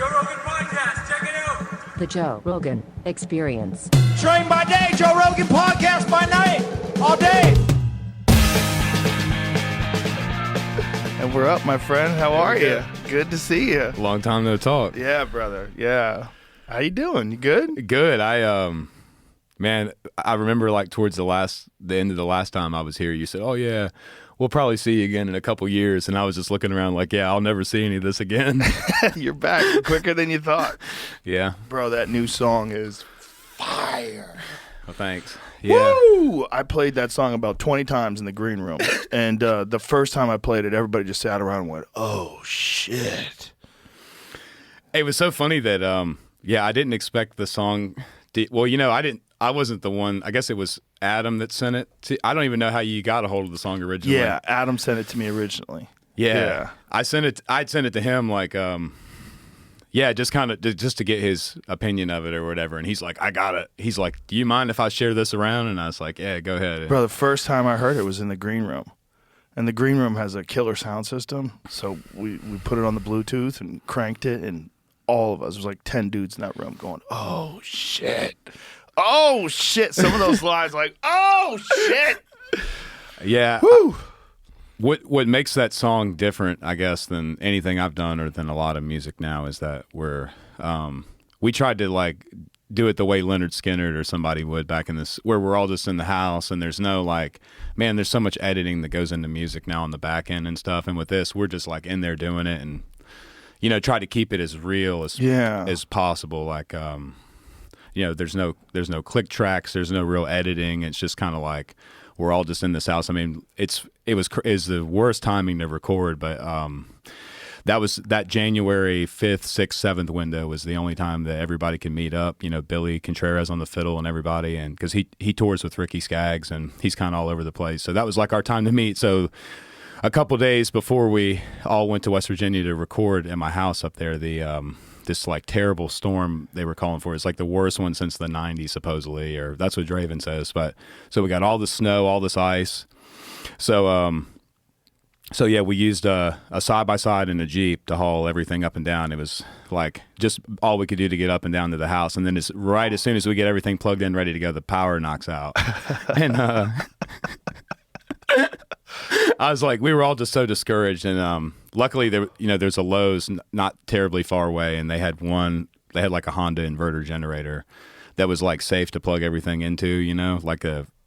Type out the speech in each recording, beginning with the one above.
Joe Rogan Podcast. Check it out. The Joe Rogan Experience. Train by day, Joe Rogan Podcast by night, all day. And we're up, my friend. How are you? Good to see you. Long time no talk. Yeah, brother. Yeah. How you doing? You good? Good. Man, I remember like towards the end of the last time I was here, you said, "Oh yeah, we'll probably see you again in a couple years," and I was just looking around like, "Yeah, I'll never see any of this again." You're back quicker than you thought. Yeah, bro. That new song is fire. Well, thanks. Yeah. Woo! I played that song about 20 times in the green room, and the first time I played it, everybody just sat around and went, "Oh shit!" It was so funny that I didn't expect the song. I wasn't the one. I guess it was Adam that sent it. I don't even know how you got a hold of the song originally. Yeah, Adam sent it to me originally. Yeah. I'd sent it to him like, just kind of just to get his opinion of it or whatever. And he's like, "I got it." He's like, "Do you mind if I share this around?" And I was like, "Yeah, go ahead." Bro, the first time I heard it was in the green room. And the green room has a killer sound system. So we put it on the Bluetooth and cranked it, and all of us, there was like 10 dudes in that room going, "Oh shit. Oh shit." Some of those lines like, "Oh shit." Yeah. Woo. What makes that song different, I guess, than anything I've done or than a lot of music now is that we tried to like do it the way Leonard Skinner or somebody would back in this, where we're all just in the house and there's no like, man, there's so much editing that goes into music now on the back end and stuff. And with this, we're just like in there doing it and, try to keep it as real as possible. Like, there's no click tracks, there's no real editing. It's just kind of like we're all just in this house. I mean, it was the worst timing to record, but that January 5th, 6th, 7th window was the only time that everybody could meet up. Billy Contreras on the fiddle and everybody, and because he tours with Ricky Skaggs and he's kind of all over the place. So that was like our time to meet. So a couple days before we all went to West Virginia to record at my house up there, this like terrible storm they were calling for. It's like the worst one since the 90s, supposedly, or that's what Draven says. But so we got all the snow, all this ice. So yeah, we used a side-by-side and a Jeep to haul everything up and down. It was like just all we could do to get up and down to the house. And then as soon as we get everything plugged in, ready to go, the power knocks out. And I was like, we were all just so discouraged. And luckily, there's a Lowe's not terribly far away, and they had like a Honda inverter generator that was like safe to plug everything into, like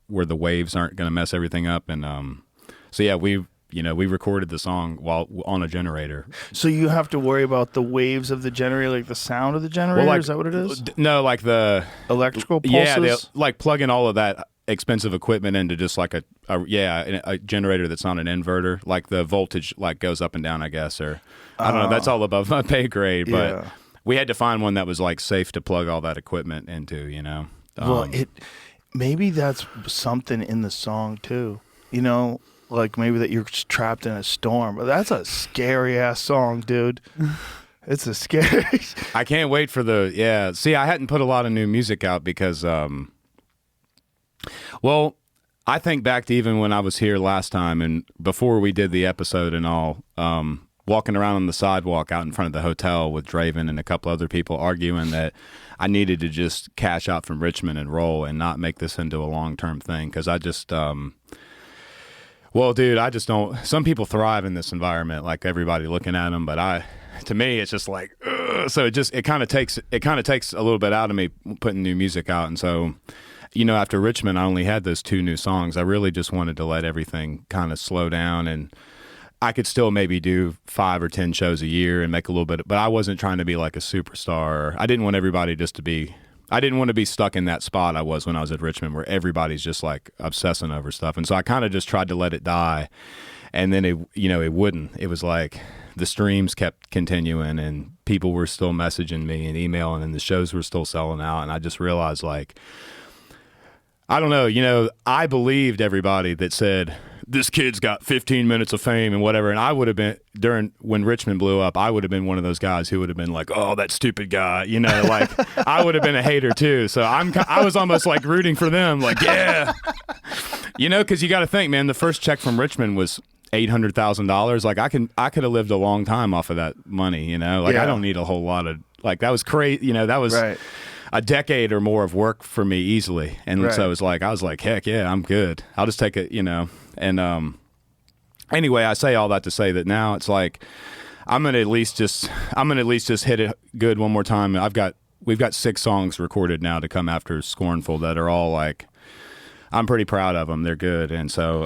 where the waves aren't going to mess everything up. And so yeah, we recorded the song while on a generator. So you have to worry about the waves of the generator, like the sound of the generator? Well, is that what it is? No, like the electrical pulses? Yeah, they like plugging all of that expensive equipment into just like a generator that's not an inverter. Like the voltage like goes up and down, I guess, or I don't know. That's all above my pay grade, but we had to find one that was like safe to plug all that equipment into, Well, maybe that's something in the song too, like maybe that you're trapped in a storm. But that's a scary ass song, dude. It's a scary. I can't wait for See, I hadn't put a lot of new music out because, well, I think back to even when I was here last time and before we did the episode and all, walking around on the sidewalk out in front of the hotel with Draven and a couple other people arguing that I needed to just cash out from Richmond and roll and not make this into a long-term thing. Because I just, well, dude, I just don't. Some people thrive in this environment, like everybody looking at them, but to me, it's just like, ugh. So it kind of takes a little bit out of me putting new music out. And so, after Richmond, I only had those 2 new songs. I really just wanted to let everything kind of slow down, and I could still maybe do 5 or 10 shows a year and make a little bit, but I wasn't trying to be like a superstar. I didn't want everybody I didn't want to be stuck in that spot I was when I was at Richmond, where everybody's just like obsessing over stuff. And so I kind of just tried to let it die. And then it wouldn't. It was like the streams kept continuing and people were still messaging me and emailing and the shows were still selling out. And I just realized, like, I don't know, I believed everybody that said, this kid's got 15 minutes of fame and whatever. And I would have been, when Richmond blew up, I would have been one of those guys who would have been like, oh, that stupid guy, like I would have been a hater too. So I was almost like rooting for them, like, yeah, because you got to think, man, the first check from Richmond was $800,000. Like I could have lived a long time off of that money, I don't need a whole lot of Like that was crazy. You know, that was Right. a decade or more of work for me easily. And Right. so I was like, heck yeah, I'm good. I'll just take it, you know. And anyway, I say all that to say that now it's like I'm gonna at least just hit it good one more time. We've got 6 songs recorded now to come after Scornful that are all like, I'm pretty proud of them. They're good, and so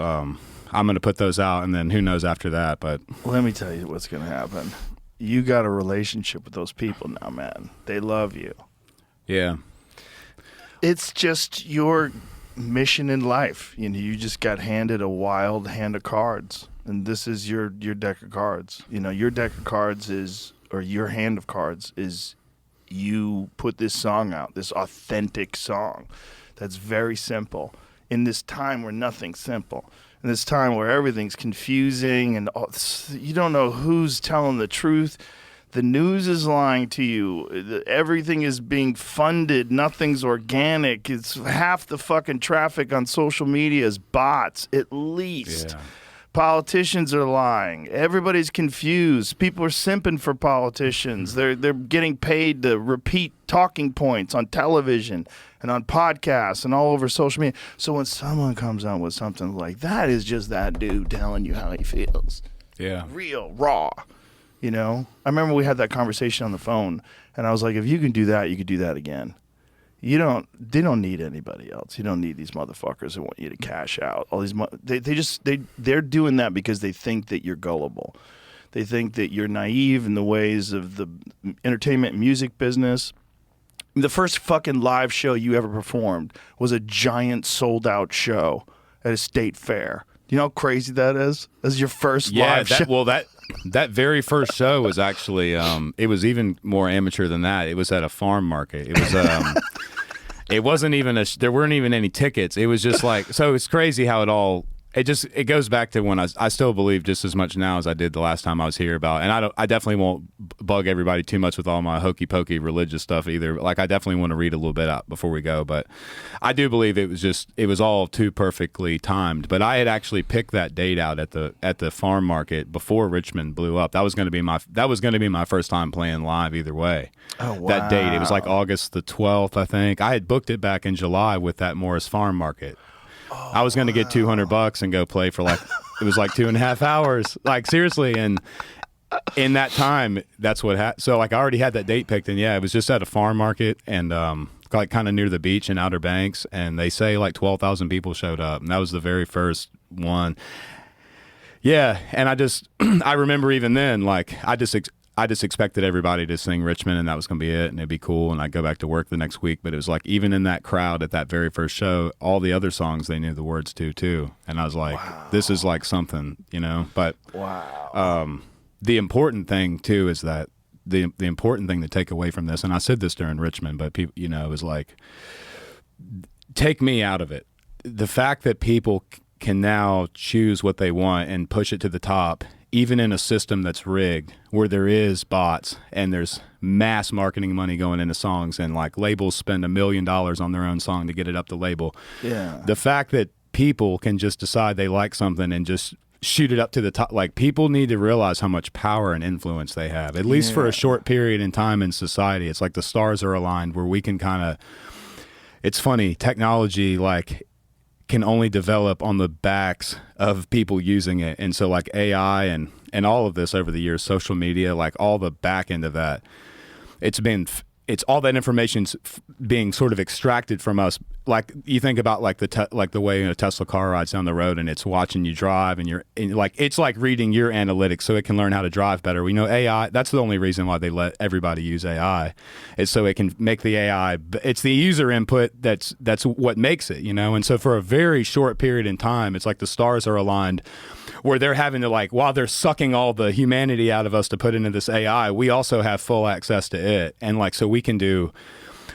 I'm gonna put those out, and then who knows after that. But Let me tell you what's going to happen. You got a relationship with those people now, man. They love you. yeah, It's just your mission in life. You know, you just got handed a wild hand of cards, and this is your deck of cards. You know, your deck of cards is, or your hand of cards is, you put this song out, this authentic song that's very simple in this time where nothing's simple, in this time where everything's confusing and you don't know who's telling the truth. The news is lying to you. Everything is being funded. Nothing's organic. It's half the fucking traffic on social media is bots, at least. Yeah. Politicians are lying. Everybody's confused. People are simping for politicians. They're getting paid to repeat talking points on television and on podcasts and all over social media. So when someone comes out with something like that, is just that dude telling you how he feels. yeah, Real, raw. You know? I remember we had that conversation on the phone, and I was like, if you can do that, you could do that again. They don't need anybody else. You don't need these motherfuckers who want you to cash out. All these, they're doing that because they think that you're gullible. They think that you're naive in the ways of the entertainment and music business. The first fucking live show you ever performed was a giant sold out show at a state fair. Do you know how crazy that is? As your first live show. Well, that very first show was actually it was even more amateur than that. It was at a farm market. It was it wasn't even there weren't even any tickets. It was just like, so it's crazy how it goes back to when I still believe just as much now as I did the last time I was here about, and I definitely won't bug everybody too much with all my hokey pokey religious stuff either. Like I definitely want to read a little bit out before we go, but I do believe it was all too perfectly timed. But I had actually picked that date out at the farm market before Richmond blew up. That was going to be my first time playing live either way. Oh, wow. That date, it was like August the 12th, I think. I had booked it back in July with that Morris Farm Market. I was going to get $200 and go play for like, it was like 2.5 hours. Like seriously. And in that time, that's what happened. So like I already had that date picked, and yeah, it was just at a farm market and like kind of near the beach in Outer Banks. And they say like 12,000 people showed up, and that was the very first one. Yeah. And I remember even then, like I just expected everybody to sing Richmond, and that was going to be it, and it'd be cool, and I'd go back to work the next week. But it was like, even in that crowd at that very first show, all the other songs they knew the words to too. And I was like, wow. This is like something, you know. But wow. The important thing too is that the important thing to take away from this, and I said this during Richmond, but people, you know, it was like, take me out of it. The fact that people can now choose what they want and push it to the top, even in a system that's rigged, where there is bots and there's mass marketing money going into songs, and like labels spend $1 million on their own song to get it up the label. Yeah. The fact that people can just decide they like something and just shoot it up to the top, like people need to realize how much power and influence they have, at least for a short period in time in society. It's like the stars are aligned where we can kind of, it's funny, technology like can only develop on the backs of people using it. And so like AI and all of this over the years, social media, like all the back end of that, it's all that information's being sort of extracted from us. Like you think about like the way a Tesla car rides down the road and it's watching you drive, and it's like reading your analytics so it can learn how to drive better. We know AI, that's the only reason why they let everybody use AI, is so it can make the AI, it's the user input that's what makes it, you know? And so for a very short period in time, it's like the stars are aligned where they're having to, like, while they're sucking all the humanity out of us to put into this AI, we also have full access to it. And like, so we can do,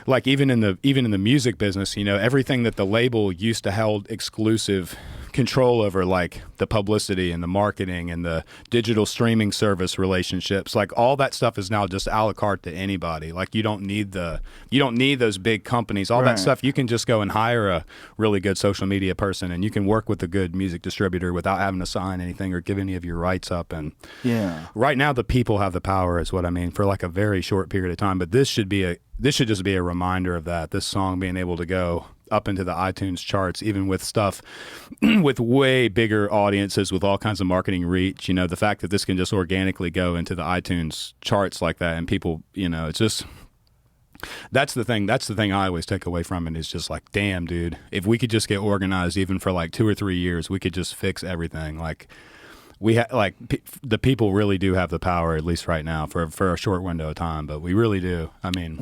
like, even in the music business, you know, everything that the label used to hold exclusive control over like the publicity and the marketing and the digital streaming service relationships. Like all that stuff is now just a la carte to anybody. Like you don't need those big companies. All that stuff you can just go and hire a really good social media person, and you can work with a good music distributor without having to sign anything or give any of your rights up. And right now the people have the power, is what I mean, for like a very short period of time. But this should just be a reminder of that. This song being able to go up into the iTunes charts, even with stuff with way bigger audiences, with all kinds of marketing reach. You know, the fact that this can just organically go into the iTunes charts like that, and people, you know, it's just, that's the thing I always take away from it, is just like, damn, dude, if we could just get organized even for like 2 or 3 years, we could just fix everything. Like the people really do have the power, at least right now, for a short window of time. But we really do. I mean,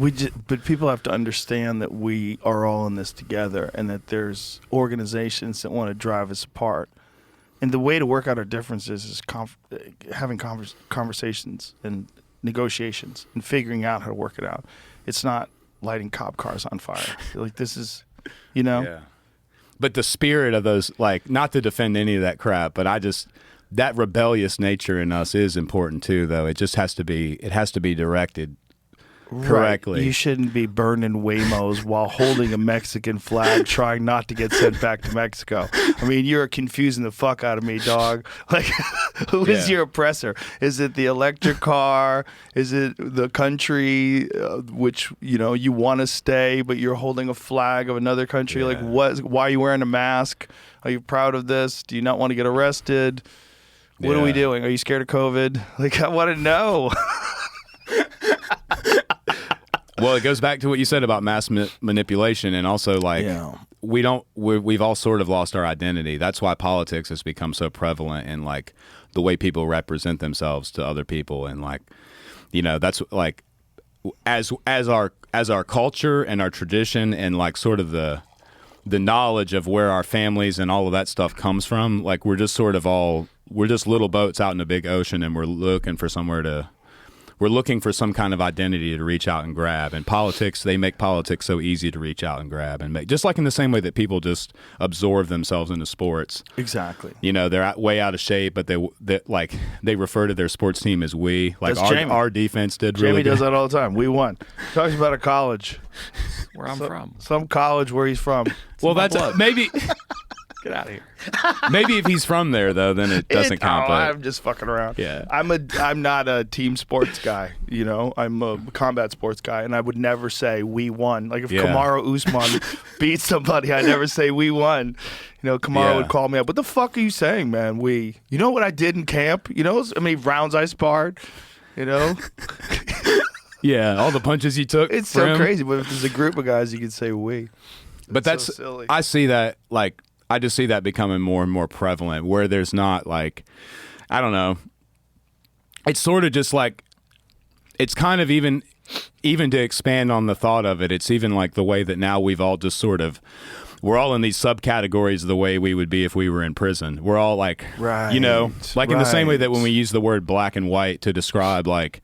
but people have to understand that we are all in this together, and that there's organizations that want to drive us apart. And the way to work out our differences is having conversations and negotiations and figuring out how to work it out. It's not lighting cop cars on fire. Like, this is, you know. Yeah. But the spirit of those, like, not to defend any of that crap, but that rebellious nature in us is important too, though. It just has to be directed correctly. Right. You shouldn't be burning Waymos while holding a Mexican flag, trying not to get sent back to Mexico. I mean, you're confusing the fuck out of me, dog. Like, who is your oppressor? Is it the electric car? Is it the country which, you know, you want to stay, but you're holding a flag of another country? Yeah. Like, why are you wearing a mask? Are you proud of this? Do you not want to get arrested? What are we doing? Are you scared of COVID? Like, I want to know. Well, it goes back to what you said about mass manipulation, and also like we've all sort of lost our identity. That's why politics has become so prevalent in like the way people represent themselves to other people, and like, you know, that's like as our culture and our tradition and like sort of the knowledge of where our families and all of that stuff comes from. Like, we're just little boats out in a big ocean, and we're looking for some kind of identity to reach out and grab. And politics, they make politics so easy to reach out and grab and make, just like in the same way that people just absorb themselves into sports. Exactly. You know, they're way out of shape, but they refer to their sports team as we. Like, our defense did really good. Jamie does that all the time. We won. Talks about a college. Where I'm from. Some college where he's from. Well, that's maybe. Get out of here. Maybe if he's from there, though, then it doesn't count. But I'm just fucking around. Yeah. I'm not a team sports guy. You know, I'm a combat sports guy, and I would never say we won. Like, if Kamaru Usman beats somebody, I never say we won. You know, Kamaru would call me up. What the fuck are you saying, man? We. You know what I did in camp? You know how many rounds I sparred? You know. Yeah, all the punches you took. It's so crazy. But if there's a group of guys, you could say we. But that's so silly. I see that, like, I just see that becoming more and more prevalent, where there's not, like, I don't know. It's sort of just like, it's kind of even to expand on the thought of it, it's even like the way that now we've all just sort of, we're all in these subcategories of the way we would be if we were in prison. We're all like, you know, like in the same way that when we use the word black and white to describe, like,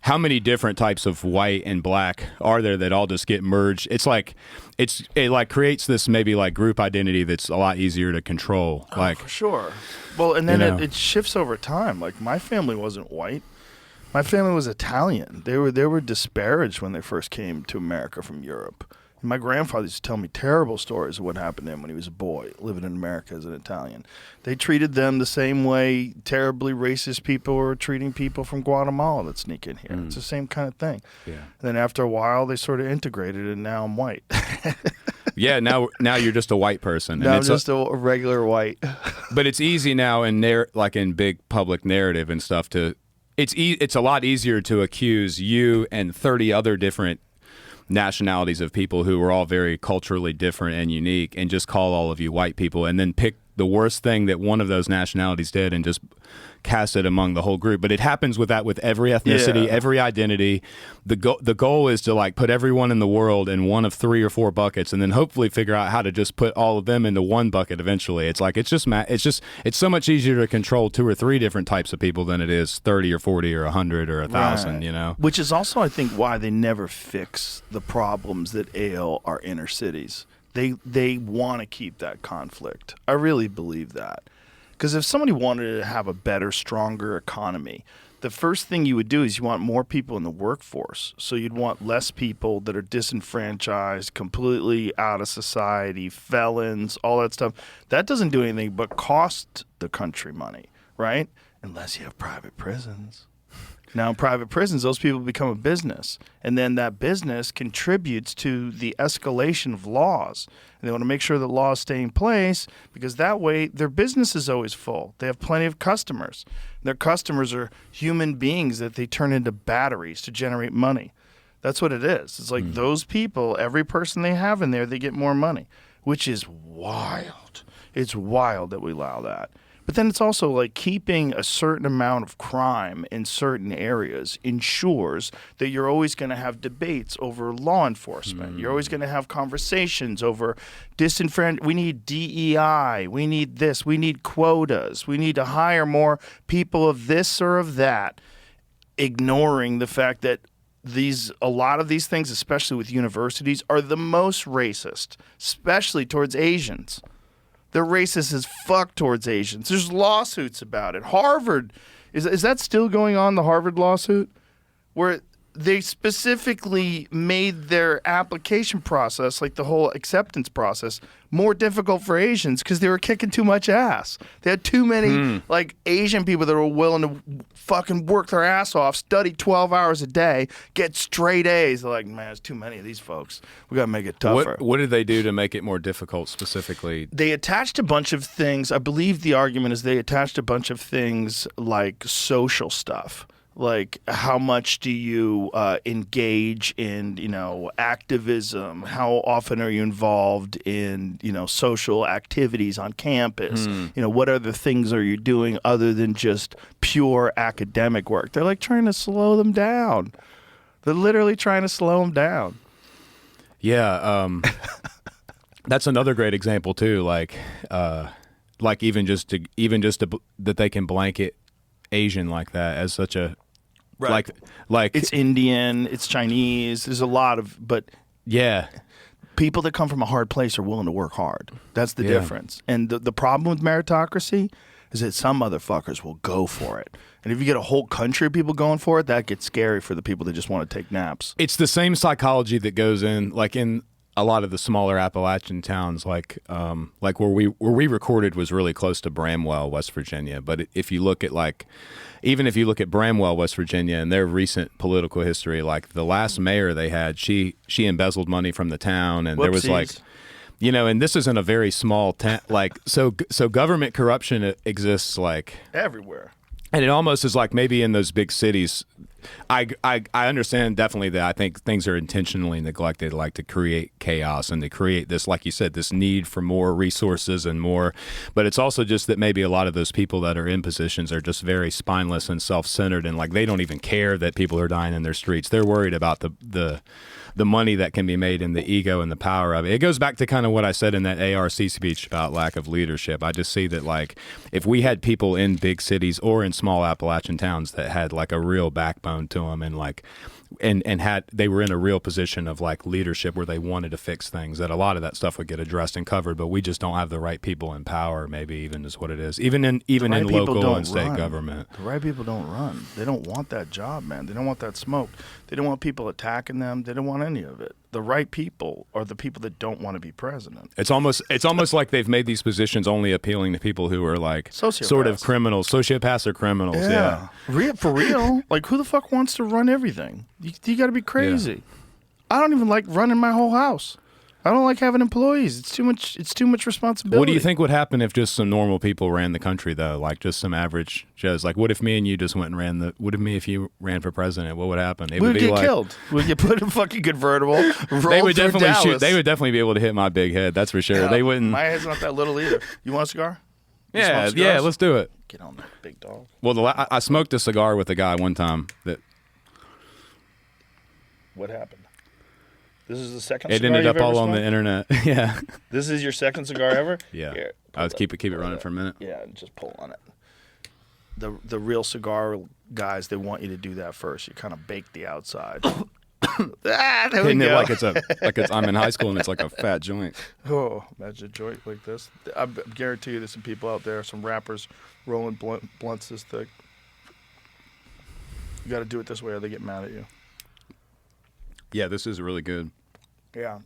how many different types of white and black are there that all just get merged? It's like, it like creates this maybe like group identity that's a lot easier to control. Like, for sure. Well, and then it shifts over time. Like, my family wasn't white. My family was Italian. They were disparaged when they first came to America from Europe. And my grandfather used to tell me terrible stories of what happened to him when he was a boy living in America as an Italian. They treated them the same way terribly racist people were treating people from Guatemala that sneak in here. It's the same kind of thing. Yeah. And then after a while, they sort of integrated, and now I'm white. Yeah, now you're just a white person. Now I'm just a regular white. But it's easy now in like in big public narrative and stuff to. It's a lot easier to accuse you and 30 other different nationalities of people who are all very culturally different and unique, and just call all of you white people, and then pick the worst thing that one of those nationalities did and just cast it among the whole group. But it happens with every ethnicity, every identity. The goal is to like put everyone in the world in one of 3 or 4 buckets, and then hopefully figure out how to just put all of them into one bucket eventually. It's like it's so much easier to control 2 or 3 different types of people than it is 30 or 40 or 100 or 1,000. Right. You know, which is also, I think, why they never fix the problems that ail our inner cities. They want to keep that conflict. I really believe that. Because if somebody wanted to have a better, stronger economy, the first thing you would do is you want more people in the workforce. So you'd want less people that are disenfranchised, completely out of society, felons, all that stuff. That doesn't do anything but cost the country money, right? Unless you have private prisons. Now, in private prisons, those people become a business. And then that business contributes to the escalation of laws. And they want to make sure that laws stay in place because that way their business is always full. They have plenty of customers. Their customers are human beings that they turn into batteries to generate money. That's what it is. It's like those people, every person they have in there, they get more money, which is wild. It's wild that we allow that. But then it's also like keeping a certain amount of crime in certain areas ensures that you're always going to have debates over law enforcement. You're always going to have conversations over disenfranchisement. We need DEI. We need this. We need quotas. We need to hire more people of this or of that, ignoring the fact that a lot of these things, especially with universities, are the most racist, especially towards Asians. They're racist as fuck towards Asians. There's lawsuits about it. Harvard, is that still going on, the Harvard lawsuit? Where they specifically made their application process, like the whole acceptance process, more difficult for Asians because they were kicking too much ass. They had too many like Asian people that were willing to fucking work their ass off, study 12 hours a day, get straight A's. They're like, man, there's too many of these folks. We got to make it tougher. What did they do to make it more difficult specifically? They attached a bunch of things. I believe the argument is they attached a bunch of things like social stuff. Like, how much do you engage in, activism? How often are you involved in, social activities on campus? What other things are you doing other than just pure academic work? They're like trying to slow them down. They're literally trying to slow them down. Yeah, that's another great example too. Like even just that they can blanket Asian like that as such a right. Like it's Indian, it's Chinese. There's a lot of, but yeah, people that come from a hard place are willing to work hard. That's the difference. And the problem with meritocracy is that some motherfuckers will go for it. And if you get a whole country of people going for it, that gets scary for the people that just want to take naps. It's the same psychology that goes in, like in a lot of the smaller Appalachian towns, like where we recorded was really close to Bramwell, West Virginia. But if you look at even if you look at Bramwell, West Virginia, and their recent political history, like the last mayor they had, she embezzled money from the town, and there was like, and this isn't a very small town, so government corruption exists like everywhere. And it almost is like maybe in those big cities. I understand definitely that I think things are intentionally neglected, like to create chaos and to create this, like you said, this need for more resources and more. But it's also just that maybe a lot of those people that are in positions are just very spineless and self-centered, and like they don't even care that people are dying in their streets. They're worried about the money that can be made and the ego and the power of it. It goes back to kind of what I said in that ARC speech about lack of leadership. I just see that like if we had people in big cities or in small Appalachian towns that had like a real backbone to them and like and had they were in a real position of like leadership where they wanted to fix things, that a lot of that stuff would get addressed and covered. But we just don't have the right people in power, maybe even is what it is. Even in local and state government. The right people don't run. They don't want that job, man. They don't want that smoke. They don't want people attacking them. They don't want any of it. The right people are the people that don't want to be president. It's almost like they've made these positions only appealing to people who are like sociopaths. Sort of criminals, sociopaths or criminals. Yeah. For real. Like, who the fuck wants to run everything? You got to be crazy. Yeah. I don't even like running my whole house. I don't like having employees. It's too much responsibility. What do you think would happen if just some normal people ran the country, though? Like just some average Joes. Like, what if me and you just went and ran what if you ran for president? What would happen? We'd get killed. We'd get put in a fucking convertible. They would definitely shoot. They would definitely be able to hit my big head. That's for sure. They wouldn't. My head's not that little either. You want a cigar? Yeah, let's do it. Get on that, big dog. Well, I smoked a cigar with a guy one time that. What happened? This is the second cigar you've ever smoked? It ended up all on smoked? the internet. Yeah. This is your second cigar ever? Yeah. Here, let's keep it running for a minute. Yeah, just pull on it. The real cigar guys, they want you to do that first. You kind of bake the outside. There we Hitting it go. like it's I'm in high school and it's like a fat joint. Oh, imagine a joint like this. I guarantee you there's some people out there, some rappers rolling blunts this thick. You got to do it this way or they get mad at you. Yeah, this is really good. Yeah.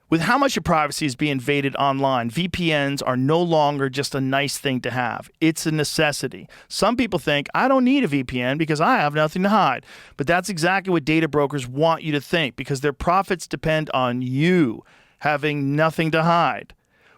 With how much your privacy is being invaded online, VPNs are no longer just a nice thing to have. It's a necessity. Some people think, I don't need a VPN because I have nothing to hide. But that's exactly what data brokers want you to think because their profits depend on you having nothing to hide.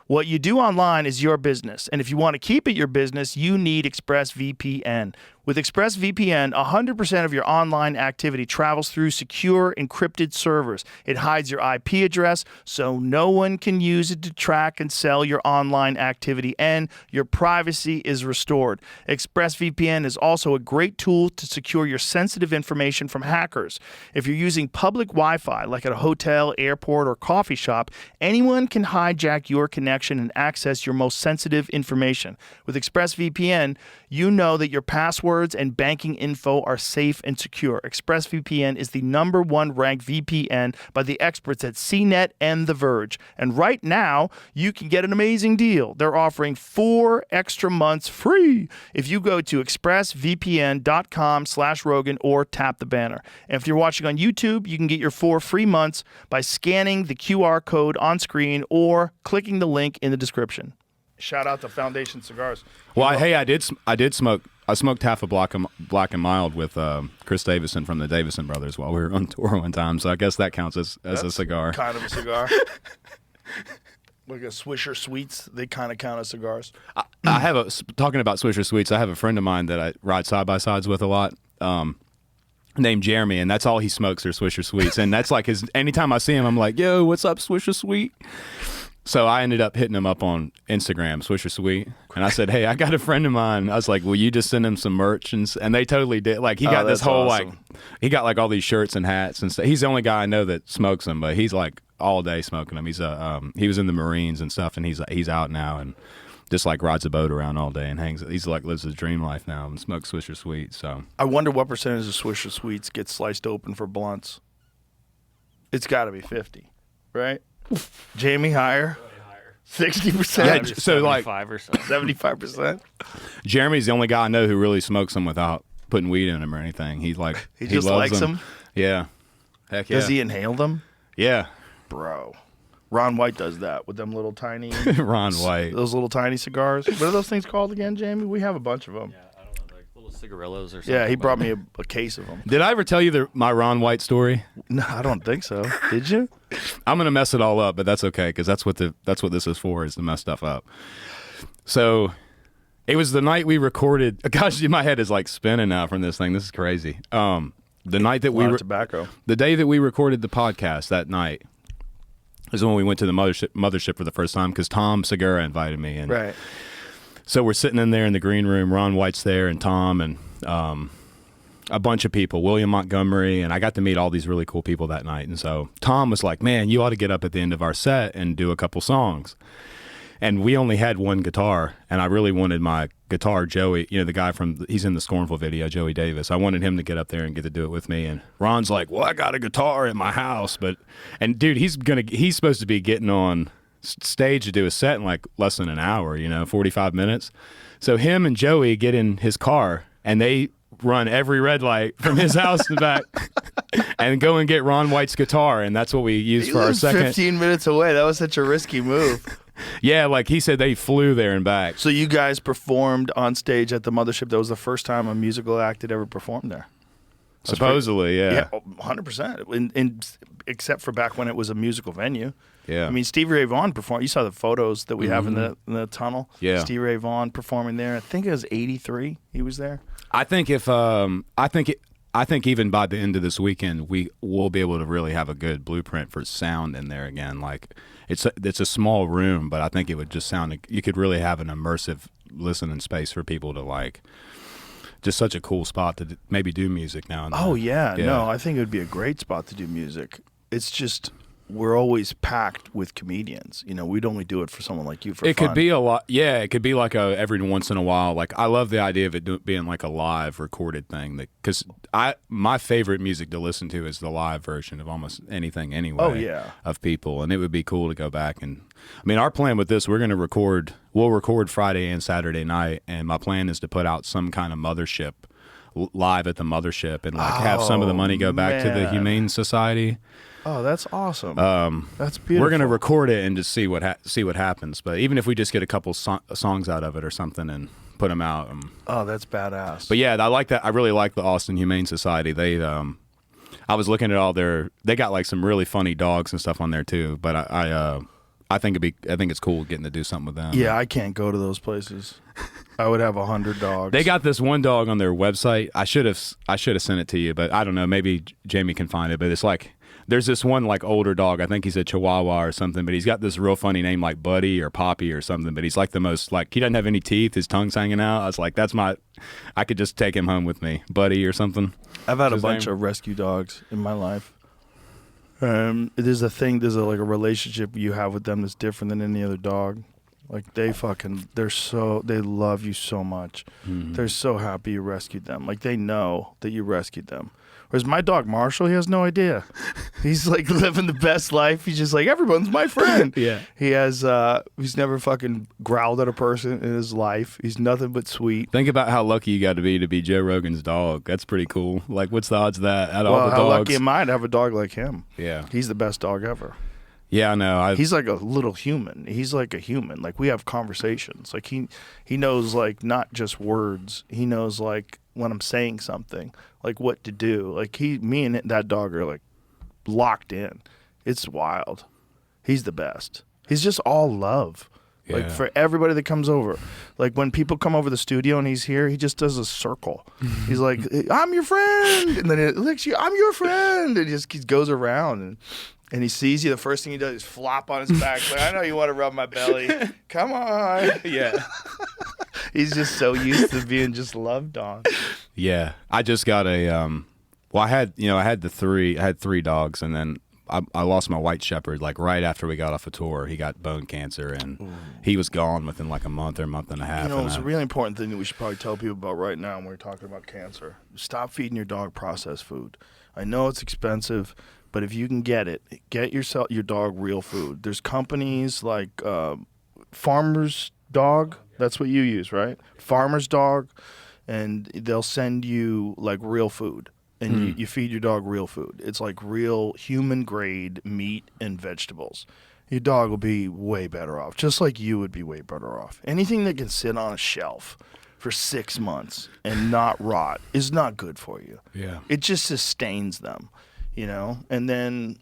What you do online is your business, and if you want to keep it your business, you need ExpressVPN. With ExpressVPN, 100% of your online activity travels through secure, encrypted servers. It hides your IP address, so no one can use it to track and sell your online activity, and your privacy is restored. ExpressVPN is also a great tool to secure your sensitive information from hackers. If you're using public Wi-Fi, like at a hotel, airport, or coffee shop, anyone can hijack your connection and access your most sensitive information. With ExpressVPN, you know that your passwords and banking info are safe and secure. ExpressVPN is the #1 ranked VPN by the experts at CNET and The Verge. And right now, you can get an amazing deal. They're offering 4 extra months free if you go to expressvpn.com/Rogan or tap the banner. And if you're watching on YouTube, you can get your 4 free months by scanning the QR code on screen or clicking the link in the description. Shout out to Foundation Cigars. Well, I did smoke. I smoked half a Black and Mild with Chris Davison from the Davison Brothers while we were on tour one time. So I guess that counts as a cigar. Kind of a cigar. Like a Swisher Sweets, they kind of count as cigars. I have talking about Swisher Sweets. I have a friend of mine that I ride side by sides with a lot. Named Jeremy, and that's all he smokes are Swisher Sweets, and that's like his. Anytime I see him, I'm like, "Yo, what's up, Swisher Sweet?" So I ended up hitting him up on Instagram, Swisher Sweet, and I said, "Hey, I got a friend of mine." I was like, "Will you just send him some merch?" And they totally did. Like he got this whole awesome. he got like all these shirts and hats and stuff. He's the only guy I know that smokes them, but he's like all day smoking them. He's he was in the Marines and stuff, and he's out now and just like rides a boat around all day and hangs. He's like lives his dream life now and smokes Swisher Sweets. So I wonder what percentage of Swisher Sweets get sliced open for blunts. It's got to be 50, right? Jamie, higher? 60%? Yeah, so like 5 or so. 75%? Jeremy's the only guy I know who really smokes them without putting weed in him or anything. He's like He just loves likes them? Yeah. Heck yeah. Does he inhale them? Yeah. Bro. Ron White does that with them little tiny, Ron White. those little tiny cigars. What are those things called again, Jamie? We have a bunch of them. Yeah, I don't know, like little cigarillos or something. Yeah, he brought me a case of them. Did I ever tell you my Ron White story? No, I don't think so. Did you? I'm gonna mess it all up, but that's okay because that's what this is for, is to mess stuff up. So it was the night we recorded. Gosh, my head is like spinning now from this thing. This is crazy. The night that tobacco. the day that we recorded the podcast that night is when we went to the mothership for the first time because Tom Segura invited me, and Right. so we're sitting in there in the green room. Ron White's there, and Tom, and a bunch of people, William Montgomery, and I got to meet all these really cool people that night. And so Tom was like, "Man, you ought to get up at the end of our set and do a couple songs." And we only had one guitar, and I really wanted my guitar, Joey, the guy he's in the Scornful video, Joey Davis. I wanted him to get up there and get to do it with me. And Ron's like, "Well, I got a guitar in my house, and dude, he's supposed to be getting on stage to do a set in like less than an hour, 45 minutes. So him and Joey get in his car, and they run every red light from his house to back and go and get Ron White's guitar, and that's what we used for our second. 15 minutes away. That was such a risky move. Yeah, like he said, they flew there and back. So you guys performed on stage at the mothership. That was the first time a musical act had ever performed there. Supposedly, yeah. 100%. Except for back when it was a musical venue. Yeah. I mean, Stevie Ray Vaughan performed. You saw the photos that we have in the tunnel. Yeah. Stevie Ray Vaughan performing there. I think it was 83. He was there. I think I think even by the end of this weekend, we will be able to really have a good blueprint for sound in there again. Like it's a small room, but I think it would just sound. You could really have an immersive listening space for people to like. Just such a cool spot to maybe do music now and then. Oh yeah, no, I think it would be a great spot to do music. It's just we're always packed with comedians. You know, we'd only do it for someone like you for It fun. could be a lot. Yeah, it could be like a every once in a while. Like I love the idea of it being like a live recorded thing. Because my favorite music to listen to is the live version of almost anything anyway. Oh, yeah. Of people, and it would be cool to go back and. I mean, our plan with this, we're going to record. We'll record Friday and Saturday night, and my plan is to put out some kind of mothership live at the mothership and like have some of the money go back to the man. Humane Society. Oh, that's awesome. That's beautiful. We're gonna record it and just see what happens. But even if we just get a couple songs out of it or something and put them out. Oh, that's badass. But yeah, I like that. I really like the Austin Humane Society. They, I was looking at all they got like some really funny dogs and stuff on there too. But I think it's cool getting to do something with them. Yeah, I can't go to those places. I would have 100 dogs. They got this one dog on their website. I should have sent it to you, but I don't know. Maybe Jamie can find it. But it's like there's this one like older dog. I think he's a Chihuahua or something. But he's got this real funny name like Buddy or Poppy or something. But he's like the most like he doesn't have any teeth. His tongue's hanging out. I was like, I could just take him home with me, Buddy or something. I've had a bunch of rescue dogs in my life. There's a relationship you have with them that's different than any other dog. Like they love you so much. Mm-hmm. They're so happy you rescued them. Like they know that you rescued them. Whereas my dog Marshall, he has no idea. He's like living the best life. He's just like, everyone's my friend. Yeah. He has, he's never fucking growled at a person in his life. He's nothing but sweet. Think about how lucky you got to be Joe Rogan's dog. That's pretty cool. Like, what's the odds of that? Out of all the how dogs? lucky am I to have a dog like him? Yeah. He's the best dog ever. Yeah, I know. He's like a little human. He's like a human. Like we have conversations. Like he knows like not just words. He knows like when I'm saying something, like what to do. Like me and that dog are like locked in. It's wild. He's the best. He's just all love. Yeah. Like for everybody that comes over. Like when people come over the studio and he's here, he just does a circle. He's like, I'm your friend. And then it looks you, I'm your friend. And he goes around and he sees you. The first thing he does is flop on his back. Like, I know you want to rub my belly. Come on. Yeah. He's just so used to being just loved on. Yeah. I just got I had three dogs, and then I lost my white shepherd like right after we got off a tour. He got bone cancer, and he was gone within like a month or a month and a half. You know, it's a really important thing that we should probably tell people about right now when we're talking about cancer. Stop feeding your dog processed food. I know it's expensive, but if you can get your dog real food. There's companies like Farmer's Dog. That's what you use, right? Farmer's Dog, and they'll send you like real food. And you feed your dog real food. It's like real human-grade meat and vegetables. Your dog will be way better off, just like you would be way better off. Anything that can sit on a shelf for 6 months and not rot is not good for you. Yeah. It just sustains them, you know? And then,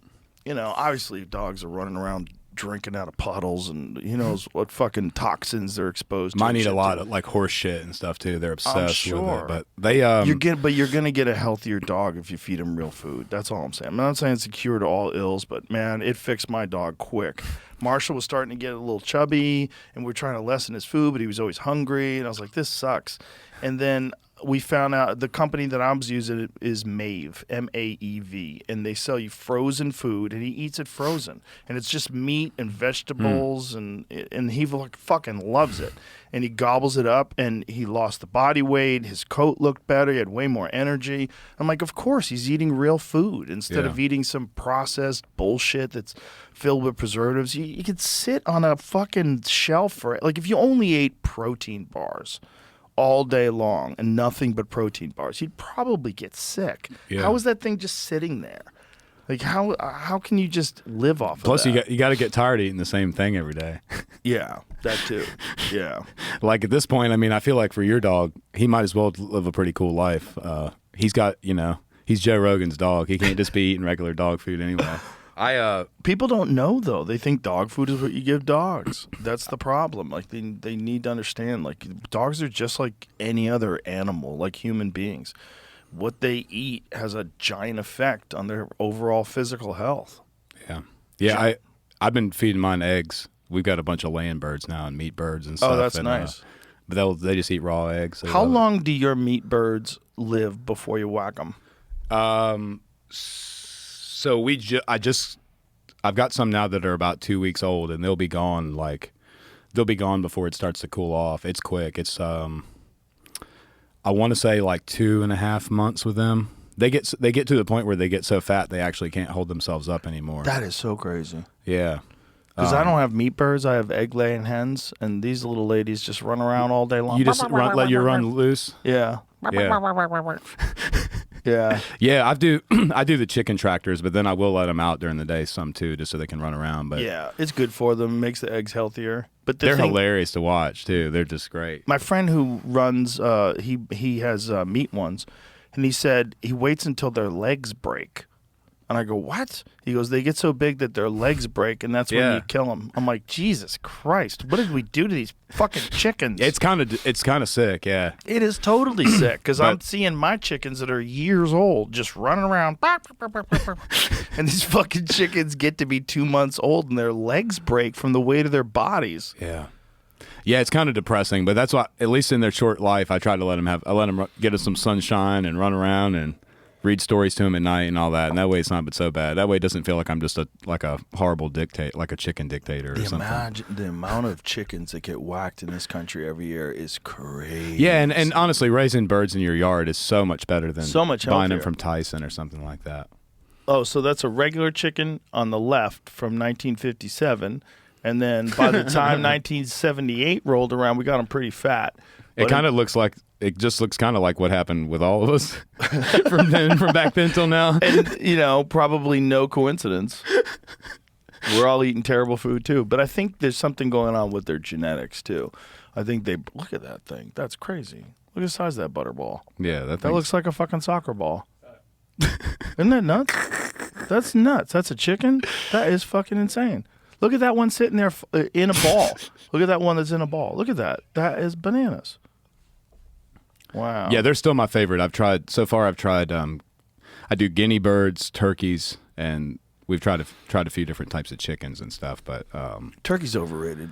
you know, obviously dogs are running around drinking out of puddles, and who knows what fucking toxins they're exposed to. Mine eat a lot of like horse shit and stuff too. They're obsessed with it. But they you're gonna get a healthier dog if you feed them real food. That's all I'm saying. I'm not saying it's a cure to all ills, but man, it fixed my dog quick. Marshall was starting to get a little chubby, and we were trying to lessen his food, but he was always hungry, and I was like, this sucks. And then we found out the company that I was using is Maeve, M-A-E-V, and they sell you frozen food, and he eats it frozen, and it's just meat and vegetables, and he fucking loves it, and he gobbles it up, and he lost the body weight, his coat looked better, he had way more energy. I'm like, of course, he's eating real food instead of eating some processed bullshit that's filled with preservatives. You could sit on a fucking shelf for like if you only ate protein bars all day long and nothing but protein bars, you'd probably get sick. Yeah. How is that thing just sitting there? Like how can you just live off Plus of that? you got to get tired of eating the same thing every day. Yeah, that too. Yeah. Like at this point, I mean, I feel like for your dog, he might as well live a pretty cool life. He's got, he's Joe Rogan's dog. He can't just be eating regular dog food anyway. People don't know though. They think dog food is what you give dogs. That's the problem. Like they need to understand. Like dogs are just like any other animal, like human beings. What they eat has a giant effect on their overall physical health. Yeah, yeah. I've been feeding mine eggs. We've got a bunch of laying birds now and meat birds and stuff. Oh, that's and, nice. But they just eat raw eggs. How long do your meat birds live before you whack them? So I I've got some now that are about 2 weeks old, and they'll be gone before it starts to cool off. It's quick. It's I want to say like 2.5 months with them. They get to the point where they get so fat they actually can't hold themselves up anymore. That is so crazy. Yeah. Because I don't have meat birds, I have egg-laying hens, and these little ladies just run around all day long. You just let you run loose? Yeah. Yeah. Yeah. Yeah, I do the chicken tractors, but then I will let them out during the day some too, just so they can run around. But Yeah, it's good for them, makes the eggs healthier. But they're hilarious to watch too. They're just great. My friend who runs, he has meat ones, and he said he waits until their legs break. And I go, what? He goes, they get so big that their legs break, and that's when you kill them. I'm like, Jesus Christ, what did we do to these fucking chickens? It's kind of sick, yeah. It is totally sick, because I'm seeing my chickens that are years old just running around, and these fucking chickens get to be 2 months old, and their legs break from the weight of their bodies. Yeah. Yeah, it's kind of depressing, but that's why, at least in their short life, I try to let them get some sunshine and run around and read stories to him at night and all that, and that way it's not so bad. That way it doesn't feel like I'm just a horrible dictator, like a chicken dictator or something. The amount of chickens that get whacked in this country every year is crazy. Yeah, and honestly, raising birds in your yard is so much better than buying them healthier from Tyson or something like that. Oh, so that's a regular chicken on the left from 1957, and then by the time 1978 rolled around, we got them pretty fat. It just looks kind of like what happened with all of us from back then till now. And, probably no coincidence. We're all eating terrible food, too. But I think there's something going on with their genetics, too. I think look at that thing. That's crazy. Look at the size of that butterball. Yeah, that looks like a fucking soccer ball. Isn't that nuts? That's nuts. That's a chicken? That is fucking insane. Look at that one sitting there in a ball. Look at that one that's in a ball. Look at that. That is bananas. Wow. Yeah, they're still my favorite. I do guinea birds, turkeys, and we've tried a few different types of chickens and stuff, but turkey's overrated.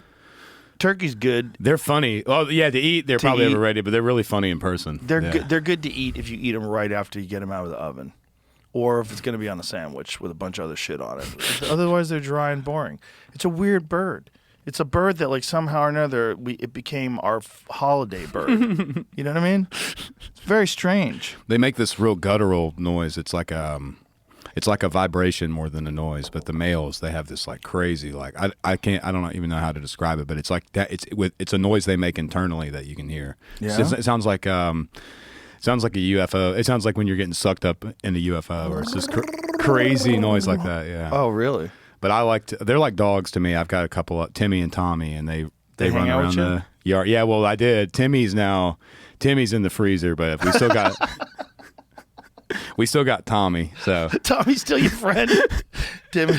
Turkey's good. They're funny. Oh, yeah, to eat, they're probably overrated, but they're really funny in person. They're good to eat if you eat them right after you get them out of the oven. Or if it's going to be on a sandwich with a bunch of other shit on it. Otherwise, they're dry and boring. It's a weird bird. It's a bird that, like, somehow or another, it became our holiday bird. You know what I mean? It's very strange. They make this real guttural noise. It's like a vibration more than a noise. But the males, they have this like crazy, like I don't even know how to describe it. But it's like that. It's a noise they make internally that you can hear. Yeah. It sounds like a UFO. It sounds like when you're getting sucked up in a UFO, or it's just crazy noise like that. Yeah. Oh, really? But they're like dogs to me. I've got a couple of Timmy and Tommy, and they run around the yard. Yeah, well, I did. Timmy's in the freezer, but we still got Tommy. So Tommy's still your friend. Timmy.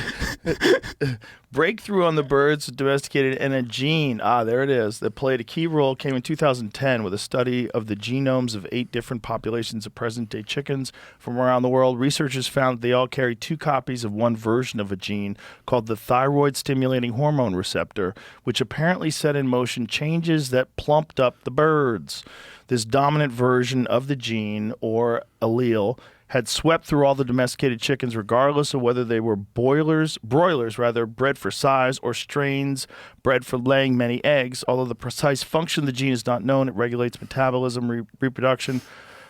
Breakthrough on the birds domesticated and a gene. There it is. That played a key role came in 2010 with a study of the genomes of 8 different populations of present-day chickens from around the world. Researchers found that they all carry 2 copies of one version of a gene called the thyroid-stimulating hormone receptor, which apparently set in motion changes that plumped up the birds. This dominant version of the gene, or allele, had swept through all the domesticated chickens regardless of whether they were broilers bred for size, or strains bred for laying many eggs. Although the precise function of the gene is not known, it regulates metabolism, reproduction,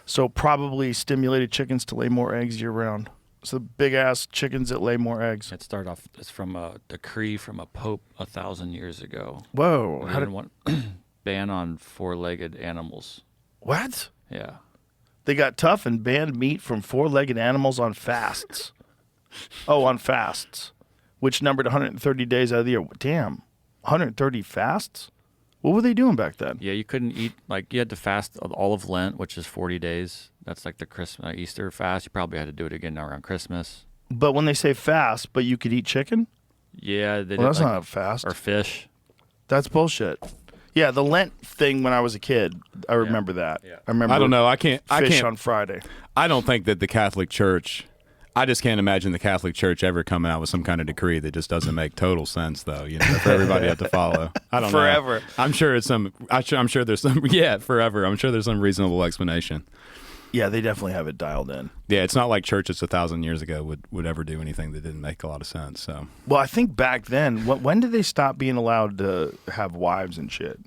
so probably stimulated chickens to lay more eggs year-round. So big-ass chickens that lay more eggs. It started off, it's from a decree from a pope 1,000 years ago. Whoa. He didn't want ban on 4-legged animals. What? Yeah. They got tough and banned meat from 4-legged animals on fasts. On fasts, which numbered 130 days out of the year. Damn, 130 fasts? What were they doing back then? Yeah, you couldn't eat, like, you had to fast all of Lent, which is 40 days. That's like the Easter fast. You probably had to do it again around Christmas. But when they say fast, but you could eat chicken? Yeah. That's not a fast. Or fish. That's bullshit. Yeah, the Lent thing when I was a kid, I remember that. Yeah. I don't know. I can't on Friday. I don't think that the Catholic Church. I just can't imagine the Catholic Church ever coming out with some kind of decree that just doesn't make total sense, though. For everybody to have to follow. I don't know. Forever. I'm sure it's some. I'm sure there's some. Yeah, forever. I'm sure there's some reasonable explanation. Yeah, they definitely have it dialed in. Yeah, it's not like churches 1,000 years ago would ever do anything that didn't make a lot of sense. So, Well, I think back then, when did they stop being allowed to have wives and shit?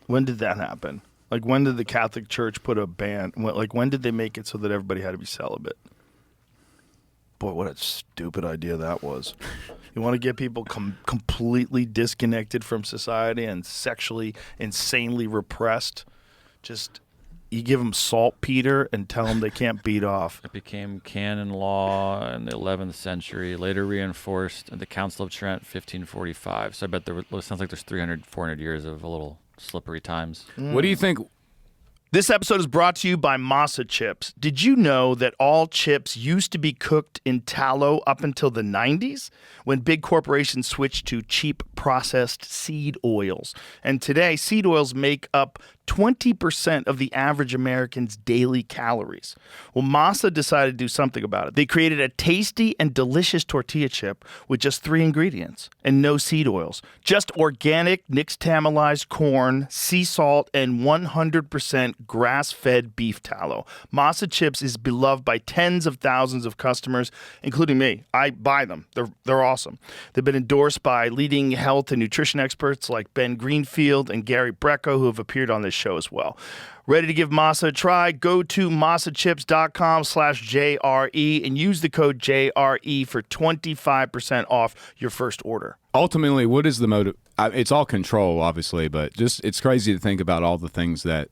When did that happen? Like, when did the Catholic Church put a ban? Like, when did they make it so that everybody had to be celibate? Boy, what a stupid idea that was. You want to get people completely disconnected from society and sexually, insanely repressed? Just, you give them saltpeter and tell them they can't beat off. It became canon law in the 11th century, later reinforced at the Council of Trent, 1545. So I bet it sounds like there's 300, 400 years of a little slippery times. what do you think? This episode is brought to you by Masa Chips. Did you know that all chips used to be cooked in tallow up until the 90s when big corporations switched to cheap processed seed oils? And today, seed oils make up 20% of the average American's daily calories. Well, Masa decided to do something about it. They created a tasty and delicious tortilla chip with just 3 ingredients and no seed oils. Just organic, nixtamalized corn, sea salt, and 100% grass-fed beef tallow. Masa Chips is beloved by tens of thousands of customers, including me. I buy them. They're awesome. They've been endorsed by leading health and nutrition experts like Ben Greenfield and Gary Brecko, who have appeared on this show as well. Ready to give Masa a try? Go to masachips.com/JRE and use the code JRE for 25% off your first order. Ultimately, what is the motive? It's all control, obviously, but just it's crazy to think about all the things that,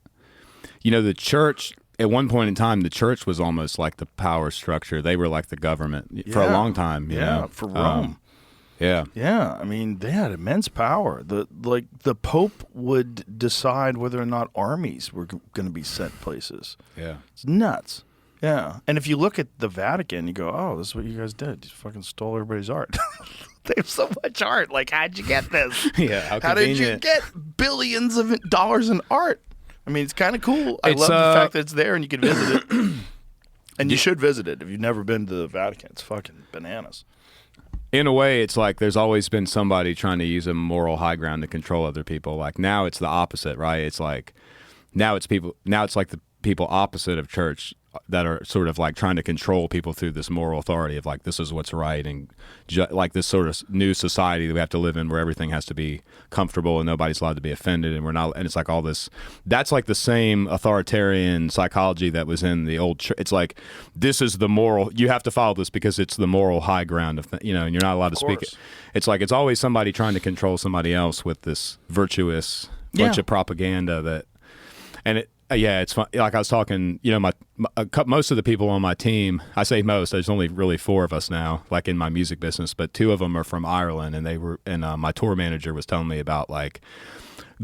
the church, at one point in time, the church was almost like the power structure. They were like the government for a long time. You know? For Rome. Yeah. Yeah, I mean, they had immense power. The Pope would decide whether or not armies were going to be sent places. Yeah. It's nuts. Yeah. And if you look at the Vatican, you go, oh, this is what you guys did. You fucking stole everybody's art. They have so much art. Like, how'd you get this? Yeah, how did you get billions of dollars in art? I mean, it's kind of cool. I love the fact that it's there and you can visit it. And you should visit it if you've never been to the Vatican. It's fucking bananas. In a way, it's like there's always been somebody trying to use a moral high ground to control other people. Like now it's the opposite, right? It's like now it's like the people opposite of church that are sort of like trying to control people through this moral authority of like this is what's right and like this sort of new society that we have to live in where everything has to be comfortable and nobody's allowed to be offended and we're not, and it's like all this, that's like the same authoritarian psychology that was in the old church. It's like this is the moral, you have to follow this because it's the moral high ground of and you're not allowed to speak it. It's like it's always somebody trying to control somebody else with this virtuous bunch of propaganda that, and it. Yeah, it's fun. Like I was talking, most of the people on my team, I say most, there's only really 4 of us now, like in my music business, but 2 of them are from Ireland and my tour manager was telling me about like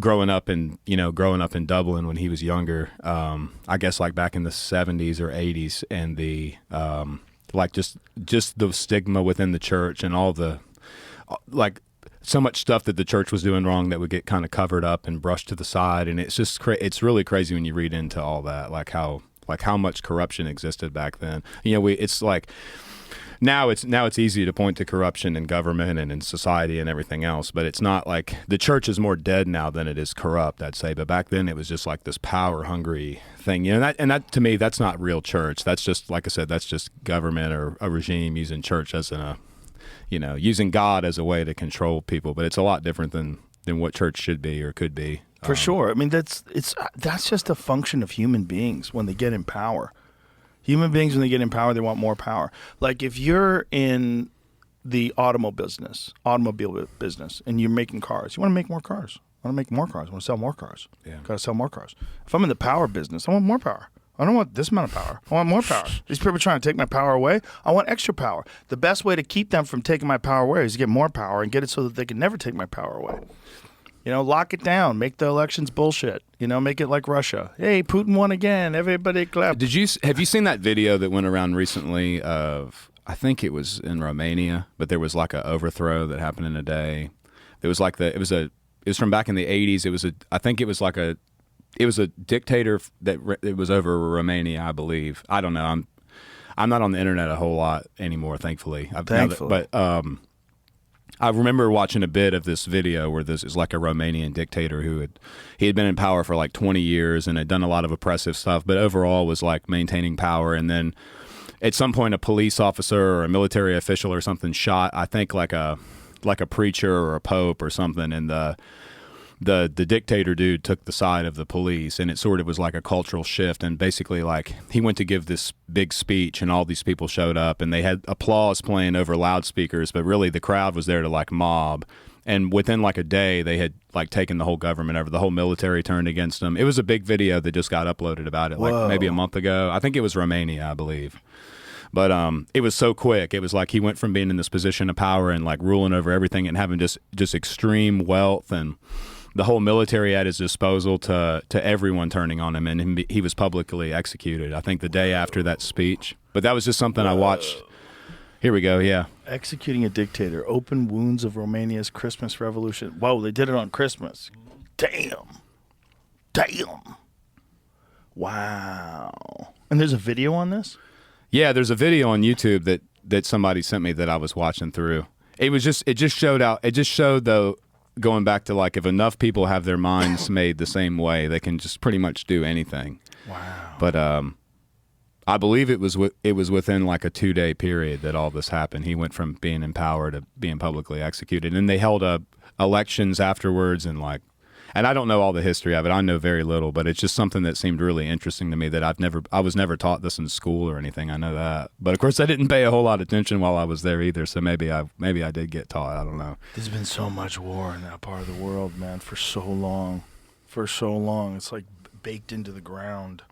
growing up in Dublin when he was younger, I guess like back in the 70s or 80s and the, like just the stigma within the church and all the, like, so much stuff that the church was doing wrong that would get kind of covered up and brushed to the side, and it's just it's really crazy when you read into all that, like how much corruption existed back then. It's like now it's easy to point to corruption in government and in society and everything else, but it's not like the church is more dead now than it is corrupt, I'd say. But back then it was just like this power hungry thing, and that to me that's not real church. That's just, like I said, that's just government or a regime using church as using God as a way to control people, but it's a lot different than what church should be or could be. For sure. I mean, that's just a function of human beings when they get in power. Human beings, when they get in power, they want more power. Like if you're in the automobile business, and you're making cars, you want to make more cars. I want to make more cars. I want to sell more cars. Yeah. Got to sell more cars. If I'm in the power business, I want more power. I don't want this amount of power. I want more power. These people are trying to take my power away. I want extra power. The best way to keep them from taking my power away is to get more power and get it so that they can never take my power away. Lock it down. Make the elections bullshit. Make it like Russia. Hey, Putin won again. Everybody clap. Have you seen that video that went around recently of, I think it was in Romania, but there was like an overthrow that happened in a day. It was like it was from back in the 80s. It was a dictator it was over Romania, I believe. I don't know. I'm not on the internet a whole lot anymore, thankfully. I remember watching a bit of this video where this is like a Romanian dictator he had been in power for like 20 years and had done a lot of oppressive stuff, but overall was like maintaining power. And then at some point, a police officer or a military official or something shot, I think like a preacher or a pope or something, and the dictator dude took the side of the police, and it sort of was like a cultural shift. And basically, like, he went to give this big speech, and all these people showed up, and they had applause playing over loudspeakers, but really the crowd was there to like mob. And within like a day, they had like taken the whole government over. The whole military turned against them. It was a big video that just got uploaded about it, like maybe a month ago. I think it was Romania, I believe. But it was so quick. It was like he went from being in this position of power and like ruling over everything and having just extreme wealth and the whole military at his disposal to everyone turning on him, and he was publicly executed, I think, the day after that speech. But that was just something I watched. Here we go, yeah. Executing a dictator. Open wounds of Romania's Christmas revolution. Whoa, they did it on Christmas. Damn. Wow. And there's a video on this? Yeah, there's a video on YouTube that somebody sent me that I was watching through. It just showed though, going back to like, if enough people have their minds made the same way, they can just pretty much do anything. Wow. But I believe it was within like a 2-day period that all this happened. He went from being in power to being publicly executed, and they held elections afterwards, and I don't know all the history of it. I know very little, but it's just something that seemed really interesting to me that I was never taught this in school or anything. I know that, but of course I didn't pay a whole lot of attention while I was there either. So maybe I did get taught. I don't know. There's been so much war in that part of the world, man, for so long. It's like baked into the ground.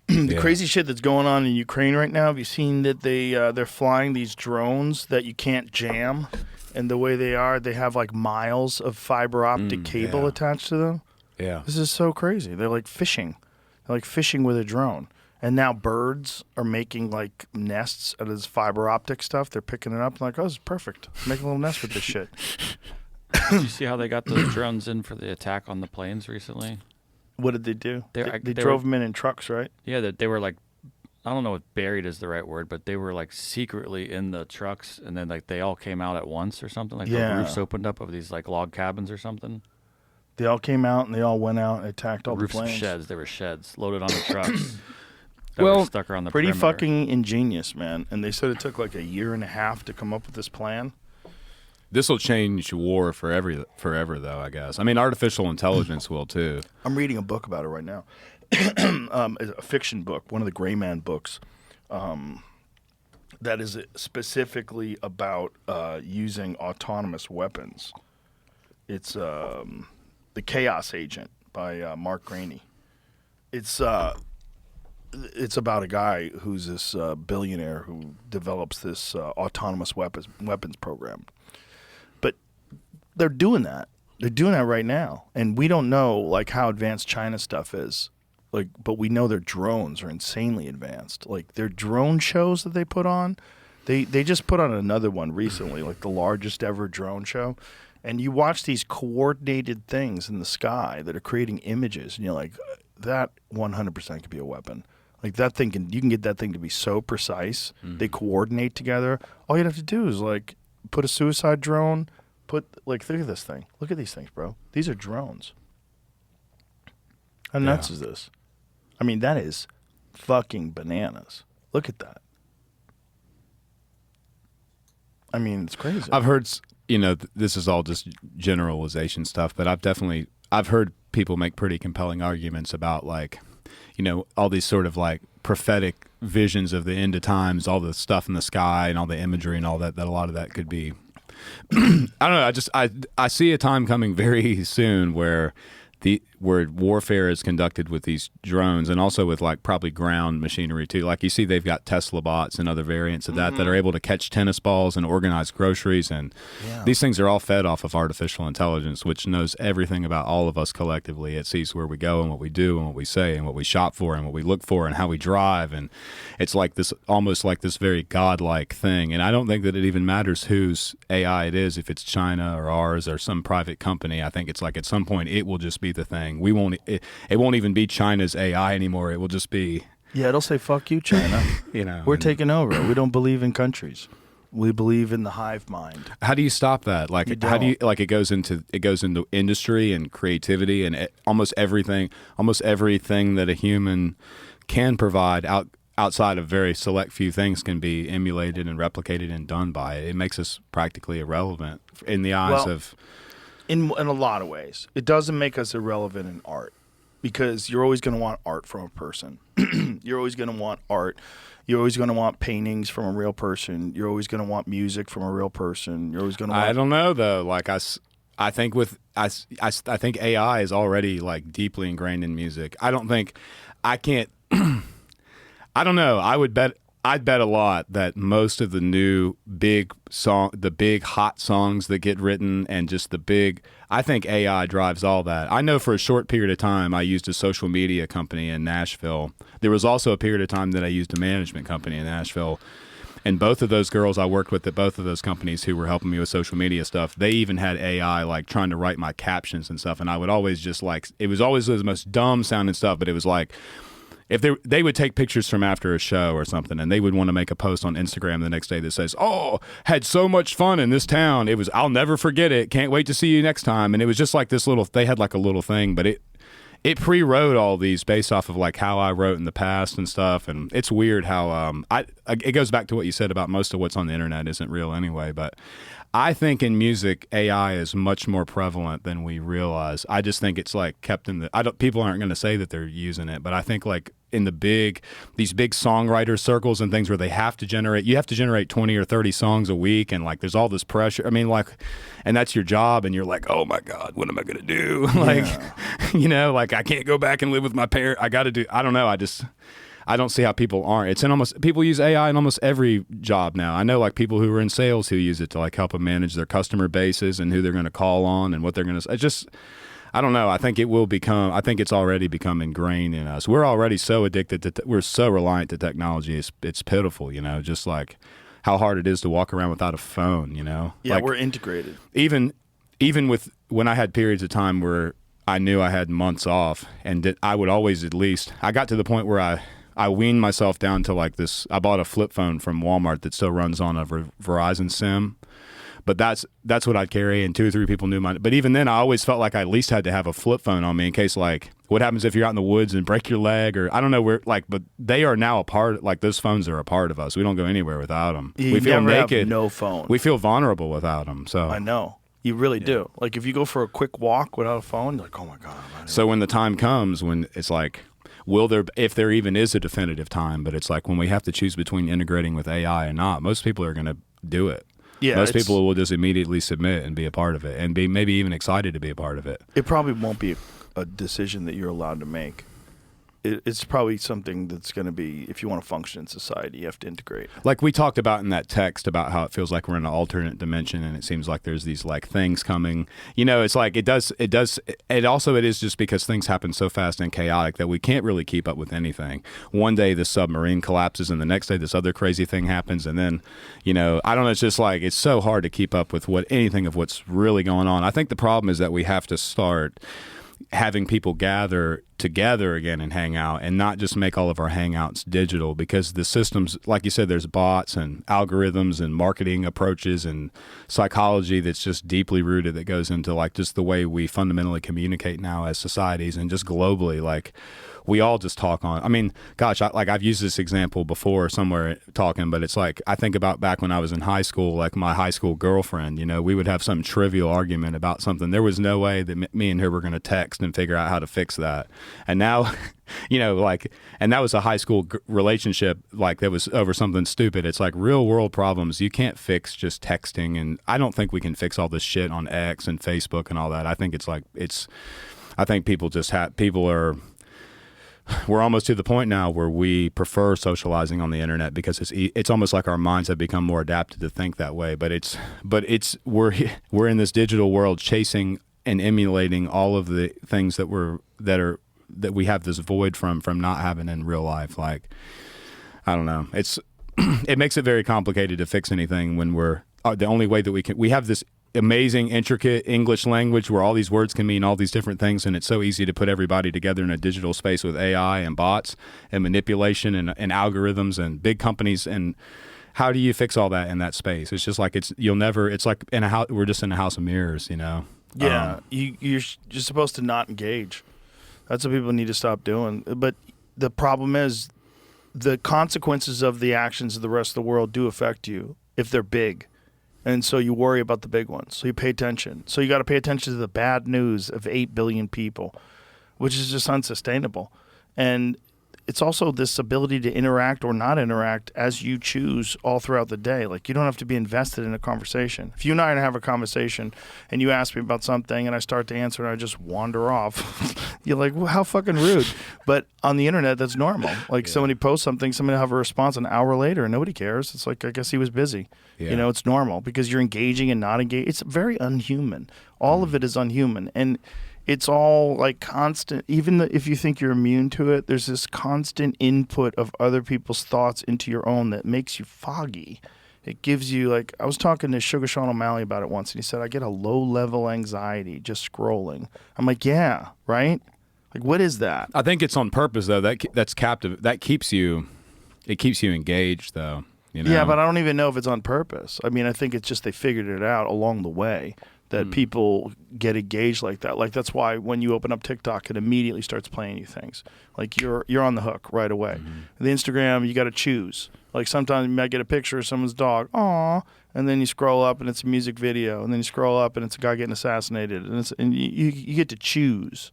The crazy shit that's going on in Ukraine right now. Have you seen that they're flying these drones that you can't jam? And the way they have like miles of fiber optic cable attached to them. Yeah. This is so crazy. They're like fishing. They're like fishing with a drone. And now birds are making like nests out of this fiber optic stuff. They're picking it up and like, oh, this is perfect. Make a little nest with this shit. Did you see how they got those drones in for the attack on the planes recently? What did they do? They they drove them in trucks, right? Yeah, that they were like, I don't know if buried is the right word, but they were like secretly in the trucks, and then like they all came out at once or something. Like the roofs opened up of these like log cabins or something. They all came out and they all went out and attacked all the roofs planes. of sheds. They were sheds loaded onto trucks. That were stuck around the pretty perimeter. fucking ingenious, man. And they said it took like a year and a half to come up with this plan. This will change war forever, though, I guess. I mean, artificial intelligence will, too. I'm reading a book about it right now. A fiction book, one of the Gray Man books, that is specifically about using autonomous weapons. It's The Chaos Agent by Mark Graney. It's about a guy who's this billionaire who develops this autonomous weapons program. But they're doing that. They're doing that right now, and we don't know like how advanced China stuff is. Like, but we know their drones are insanely advanced. Like their drone shows that they put on, they just put on another one recently, like the largest ever drone show. And you watch these coordinated things in the sky that are creating images, and you're like, that 100% could be a weapon. Like that thing you can get that thing to be so precise. Mm-hmm. They coordinate together. All you'd have to do is like put a suicide drone. Look at this thing. Look at these things, bro. These are drones. How nuts is this? I mean, that is fucking bananas. Look at that. I mean, it's crazy. I've heard, this is all just generalization stuff, but I've heard people make pretty compelling arguments about all these sort of like prophetic visions of the end of times, all the stuff in the sky and all the imagery and all that a lot of that could be. I don't know. I see a time coming very soon where warfare is conducted with these drones and also with like probably ground machinery too. Like you see, they've got Tesla bots and other variants of that are able to catch tennis balls and organize groceries, and these things are all fed off of artificial intelligence, which knows everything about all of us collectively. It sees where we go and what we do and what we say and what we shop for and what we look for and how we drive, and it's like this, almost like this very godlike thing. And I don't think that it even matters whose AI it is, if it's China or ours or some private company. I think it's like at some point it will just be the thing. It won't even be China's AI anymore. It will just be. Yeah, it'll say, fuck you, China. We're taking over. We don't believe in countries. We believe in the hive mind. How do you stop that? Like, how do you like it goes into industry and creativity and almost everything that a human can provide outside of very select few things can be emulated and replicated and done by it. It makes us practically irrelevant in the eyes of. In a lot of ways, it doesn't make us irrelevant in art, because you're always going to want art from a person. You're always going to want art. You're always going to want paintings from a real person. You're always going to want music from a real person. You're always going to want... I don't know though. Like I think I think AI is already like deeply ingrained in music. I don't know. I'd bet a lot that most of the new the big hot songs that get written and just I think AI drives all that. I know for a short period of time I used a social media company in Nashville. There was also a period of time that I used a management company in Nashville. And both of those girls I worked with at both of those companies who were helping me with social media stuff, they even had AI like trying to write my captions and stuff. And I would always just like, it was always the most dumb sounding stuff, but it was like, if they would take pictures from after a show or something, and they would want to make a post on Instagram the next day that says, "Oh, had so much fun in this town. It was, I'll never forget it. Can't wait to see you next time." And it was just like this little. They had like a little thing, but it pre-wrote all these based off of like how I wrote in the past and stuff. And it's weird how it goes back to what you said about most of what's on the internet isn't real anyway. But I think in music, AI is much more prevalent than we realize. I just think it's like kept in the. People aren't going to say that they're using it, but I think like in these big songwriter circles and things where you have to generate 20 or 30 songs a week, and like there's all this pressure. I mean, like, and that's your job, and you're like, oh my God, what am I going to do? Like, like I can't go back and live with my parents. I got to do. I don't know. I don't see how people aren't. People use AI in almost every job now. I know like people who are in sales who use it to like help them manage their customer bases and who they're going to call on and what they're going to. I don't know. I think it's already become ingrained in us. We're already so addicted we're so reliant to technology. It's pitiful, just like how hard it is to walk around without a phone, Yeah, like, we're integrated. Even with when I had periods of time where I knew I had months off, and I would always I got to the point where I weaned myself down to like this. I bought a flip phone from Walmart that still runs on a Verizon SIM. But that's what I'd carry, and 2 or 3 people knew mine. But even then, I always felt like I at least had to have a flip phone on me in case, like, what happens if you're out in the woods and break your leg, or I don't know where. Like, but they are now a part. Like, those phones are a part of us. We don't go anywhere without them. We feel naked. Have no phone. We feel vulnerable without them. So I know you really do. Like, if you go for a quick walk without a phone, you're like, oh my God. So when the time comes, when it's like, if there even is a definitive time, but it's like when we have to choose between integrating with AI and not, most people are going to do it. Yeah, most people will just immediately submit and be a part of it, and be maybe even excited to be a part of it. It probably won't be a decision that you're allowed to make. It's probably something that's going to be, if you want to function in society, you have to integrate. Like we talked about in that text about how it feels like we're in an alternate dimension, and it seems like there's these like things coming. It's like it is just because things happen so fast and chaotic that we can't really keep up with anything. One day the submarine collapses, and the next day this other crazy thing happens, and then, I don't know, it's just like it's so hard to keep up with anything of what's really going on. I think the problem is that we have to start having people gather together again and hang out, and not just make all of our hangouts digital, because the systems, like you said, there's bots and algorithms and marketing approaches and psychology that's just deeply rooted, that goes into like just the way we fundamentally communicate now as societies and just globally. Like we all just talk on. I mean, gosh, I've used this example before somewhere talking, but it's like I think about back when I was in high school, like my high school girlfriend. We would have some trivial argument about something. There was no way that me and her were going to text and figure out how to fix that. And now, and that was a high school relationship, like that was over something stupid. It's like real world problems you can't fix just texting, and I don't think we can fix all this shit on X and Facebook and all that. I think I think we're almost to the point now where we prefer socializing on the internet because it's almost like our minds have become more adapted to think that way. But we're in this digital world chasing and emulating all of the things that we have this void from not having in real life. Like, I don't know. It makes it very complicated to fix anything when the only way that we have this amazing, intricate English language where all these words can mean all these different things, and it's so easy to put everybody together in a digital space with AI and bots and manipulation and algorithms and big companies and how do you fix all that in that space? It's just like you'll never. It's like in a house. We're just in a house of mirrors, you know. Yeah, you're supposed to not engage. That's what people need to stop doing. But the problem is, the consequences of the actions of the rest of the world do affect you if they're big. And so you worry about the big ones. So you pay attention. So you got to pay attention to the bad news of 8 billion people, which is just unsustainable. And it's also this ability to interact or not interact as you choose all throughout the day. Like, you don't have to be invested in a conversation. If you and I have a conversation and you ask me about something and I start to answer and I just wander off, you're like, well, how fucking rude. But on the internet, that's normal. Like, somebody posts something, somebody will have a response an hour later and nobody cares. It's like, I guess he was busy. Yeah. You know, it's normal because you're engaging and not engaging. It's very unhuman. All of it is unhuman. And it's all like constant. Even if you think you're immune to it, there's this constant input of other people's thoughts into your own that makes you foggy. It gives you, like, I was talking to Sugar Sean O'Malley about it once, and he said, I get a low-level anxiety just scrolling. I'm like, yeah, right? Like, what is that? I think it's on purpose, though. That's captive. That keeps you. It keeps you engaged, though. You know? Yeah, but I don't even know if it's on purpose. I mean, I think it's just they figured it out along the way that people get engaged like that. Like, that's why when you open up TikTok, it immediately starts playing you things. Like, you're on the hook right away. The Instagram, you got to choose. Like, sometimes you might get a picture of someone's dog, aw, and then you scroll up and it's a music video, and then you scroll up and it's a guy getting assassinated, and you get to choose.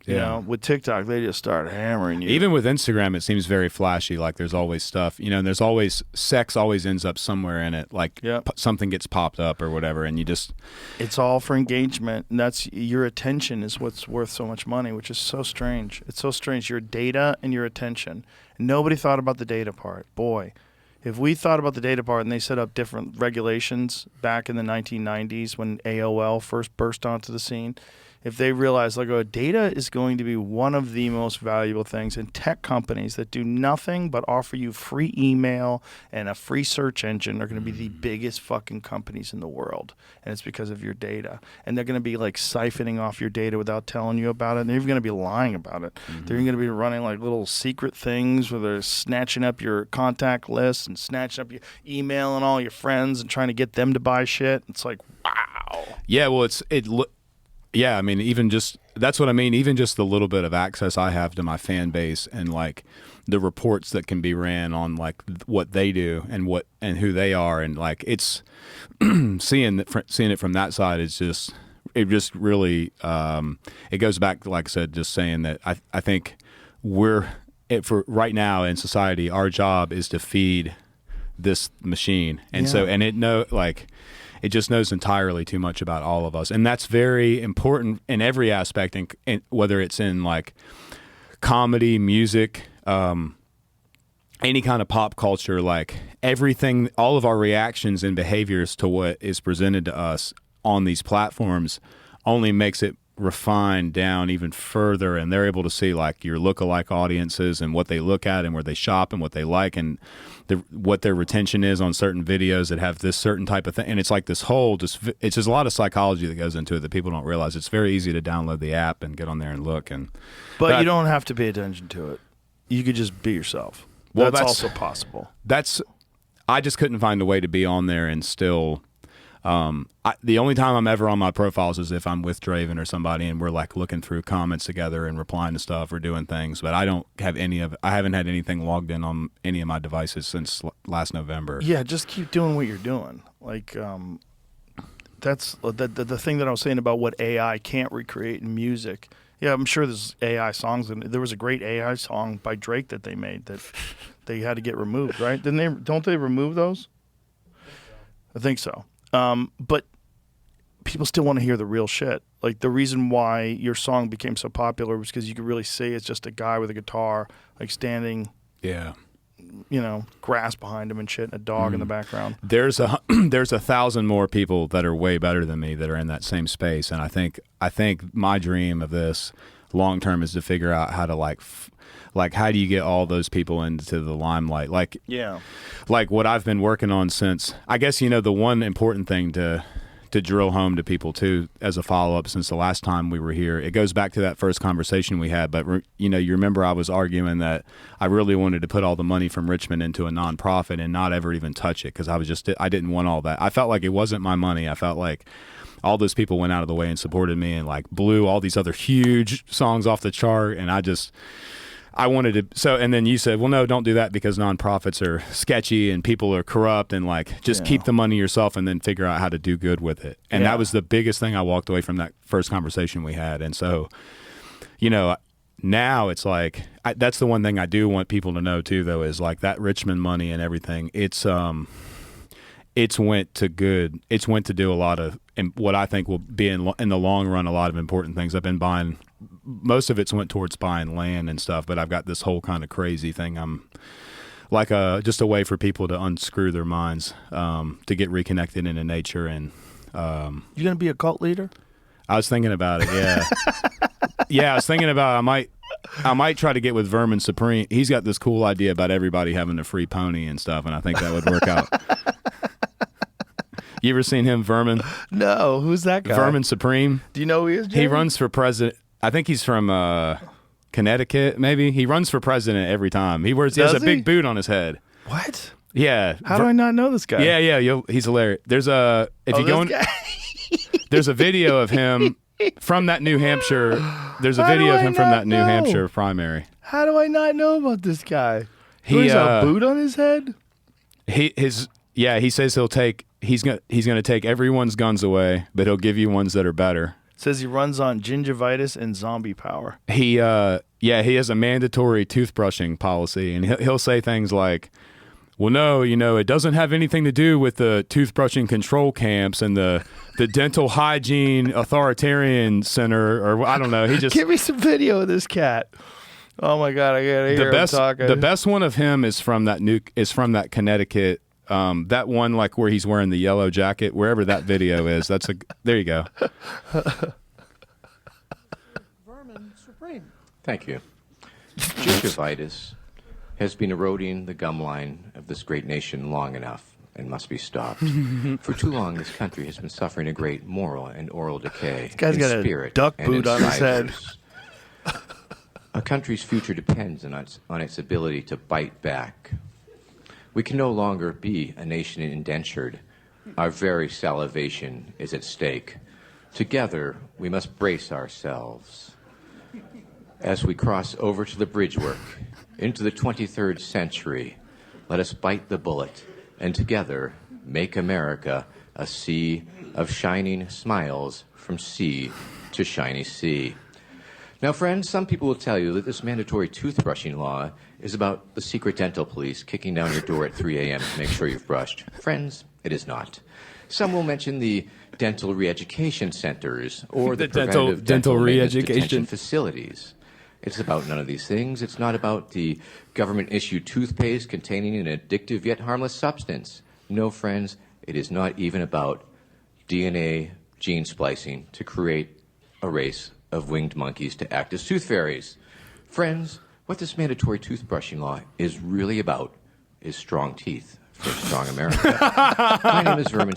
You know, with TikTok, they just start hammering you. Even with Instagram, it seems very flashy. Like, there's always stuff, you know, and there's always sex always ends up somewhere in it. Like, something gets popped up or whatever, and you just. It's all for engagement, and that's your attention is what's worth so much money, which is so strange. It's so strange. Your data and your attention. Nobody thought about the data part. Boy, if we thought about the data part and they set up different regulations back in the 1990s when AOL first burst onto the scene. If they realize, like, data is going to be one of the most valuable things, and tech companies that do nothing but offer you free email and a free search engine are going to be the biggest fucking companies in the world. And it's because of your data. And they're going to be, like, siphoning off your data without telling you about it. And they're even going to be lying about it. They're going to be running, like, little secret things where they're snatching up your contact list and snatching up your email and all your friends and trying to get them to buy shit. It's like, wow. Yeah, well, yeah, I mean, even just that's what I mean. Even just the little bit of access I have to my fan base and like the reports that can be ran on like what they do and who they are, and like it's seeing it from that side is just really it goes back to, like I said, just saying that I think for right now in society, our job is to feed this machine, and it just knows entirely too much about all of us. And that's very important in every aspect, in whether it's in like comedy, music, any kind of pop culture, like everything, all of our reactions and behaviors to what is presented to us on these platforms only makes it refined down even further, and they're able to see like your lookalike audiences and what they look at and where they shop and what they like and what their retention is on certain videos that have this certain type of thing. And it's like this whole it's just a lot of psychology that goes into it that people don't realize. It's very easy to download the app and get on there and look, but you don't have to pay attention to it. You could just be yourself. Well, that's also possible. I just couldn't find a way to be on there and still. The only time I'm ever on my profiles is if I'm with Draven or somebody and we're like looking through comments together and replying to stuff or doing things. But I haven't had anything logged in on any of my devices since last November. Yeah, just keep doing what you're doing. Like that's the thing that I was saying about what AI can't recreate in music. Yeah, I'm sure there's AI songs, and there was a great AI song by Drake that they made that they had to get removed, right? Don't they remove those? I think so. But people still want to hear the real shit. Like, the reason why your song became so popular was because you could really see it's just a guy with a guitar, like standing, grass behind him and shit, and a dog in the background. There's 1,000 more people that are way better than me that are in that same space, and I think my dream of this long term is to figure out how to like how do you get all those people into the limelight? Like what I've been working on since, I guess, the one important thing to to drill home to people too, as a follow-up since the last time we were here, it goes back to that first conversation we had. But you remember I was arguing that I really wanted to put all the money from Richmond into a nonprofit and not ever even touch it, because I didn't want all that. I felt like it wasn't my money. I felt like all those people went out of the way and supported me and like blew all these other huge songs off the chart, and I wanted to. So, and then you said, well, no, don't do that because nonprofits are sketchy and people are corrupt, and like just keep the money yourself and then figure out how to do good with it. And that was the biggest thing I walked away from that first conversation we had. And so, now it's like, that's the one thing I do want people to know too, though, is like that Richmond money and everything. It's went to good. It's went to do a lot of, and what I think will be in the long run, a lot of important things. I've been buying. Most of it's went towards buying land and stuff, but I've got this whole kind of crazy thing. I'm like just a way for people to unscrew their minds, to get reconnected into nature. And you gonna be a cult leader? I was thinking about it. Yeah, yeah. I was thinking about I might try to get with Vermin Supreme. He's got this cool idea about everybody having a free pony and stuff, and I think that would work out. You ever seen him, Vermin? No, who's that guy? Vermin Supreme. Do you know who he is, Jamie? He runs for president. I think he's from Connecticut, maybe. He runs for president every time. He has a big boot on his head. What? Yeah. How do I not know this guy? Yeah. He's hilarious. There's a there's a video of him from that New Hampshire. There's a video of him from that New Hampshire primary. How do I not know about this guy? He has a boot on his head? He says he's gonna take everyone's guns away, but he'll give you ones that are better. Says he runs on gingivitis and zombie power. He has a mandatory toothbrushing policy, and he'll say things like, well, no, it doesn't have anything to do with the toothbrushing control camps and the dental hygiene authoritarian center, or I don't know. He just give me some video of this cat. Oh my God, I gotta hear him talking. The best one of him is from that Connecticut. That one, like where he's wearing the yellow jacket, wherever that video is. There you go. Vermin Supreme. Thank you. Gingivitis has been eroding the gum line of this great nation long enough and must be stopped. For too long, this country has been suffering a great moral and oral decay. This guy's got a duck boot on his head. A country's future depends on its ability to bite back. We can no longer be a nation indentured. Our very salivation is at stake. Together, we must brace ourselves. As we cross over to the bridge work, into the 23rd century, let us bite the bullet, and together make America a sea of shining smiles from sea to shiny sea. Now, friends, some people will tell you that this mandatory toothbrushing law is about the secret dental police kicking down your door at 3 a.m. to make sure you've brushed. Friends, it is not. Some will mention the dental re-education centers or the preventative dental re-education facilities. It's about none of these things. It's not about the government-issued toothpaste containing an addictive yet harmless substance. No, friends, it is not even about DNA gene splicing to create a race of winged monkeys to act as tooth fairies. Friends, what this mandatory toothbrushing law is really about is strong teeth for strong America. My name is Vermin.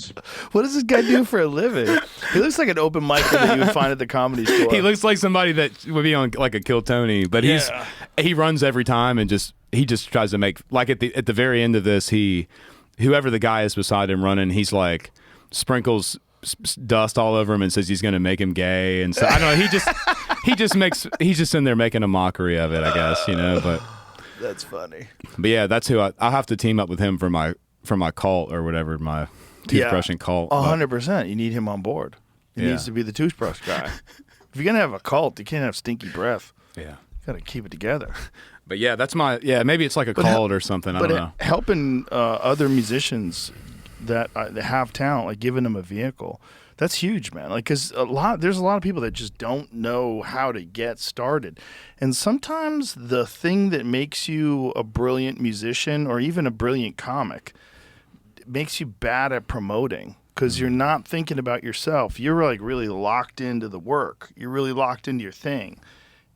What does this guy do for a living? He looks like an open micer that you would find at the Comedy Store. He looks like somebody that would be on like a Kill Tony, but he runs every time and he just tries to make, like at the very end of this, whoever the guy is beside him running, he's like sprinkles dust all over him and says he's going to make him gay, and so I don't know. He's just in there making a mockery of it, I guess, But that's funny. But yeah, that's who I'll have to team up with him for my cult or whatever, my toothbrushing cult. 100%. You need him on board. He needs to be the toothbrush guy. If you're gonna have a cult, you can't have stinky breath. Yeah, you gotta keep it together. But yeah, that's maybe it's like a cult or something. I don't know. Helping other musicians that have talent, like giving them a vehicle, that's huge, man. Like, because there's a lot of people that just don't know how to get started, and sometimes the thing that makes you a brilliant musician or even a brilliant comic makes you bad at promoting, because you're not thinking about yourself. You're like really locked into the work. You're really locked into your thing.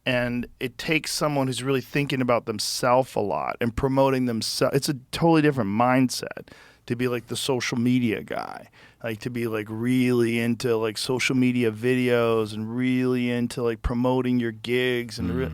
And it takes someone who's really thinking about themselves a lot and promoting themselves. It's a totally different mindset to be like the social media guy, like to be like really into like social media videos and really into like promoting your gigs and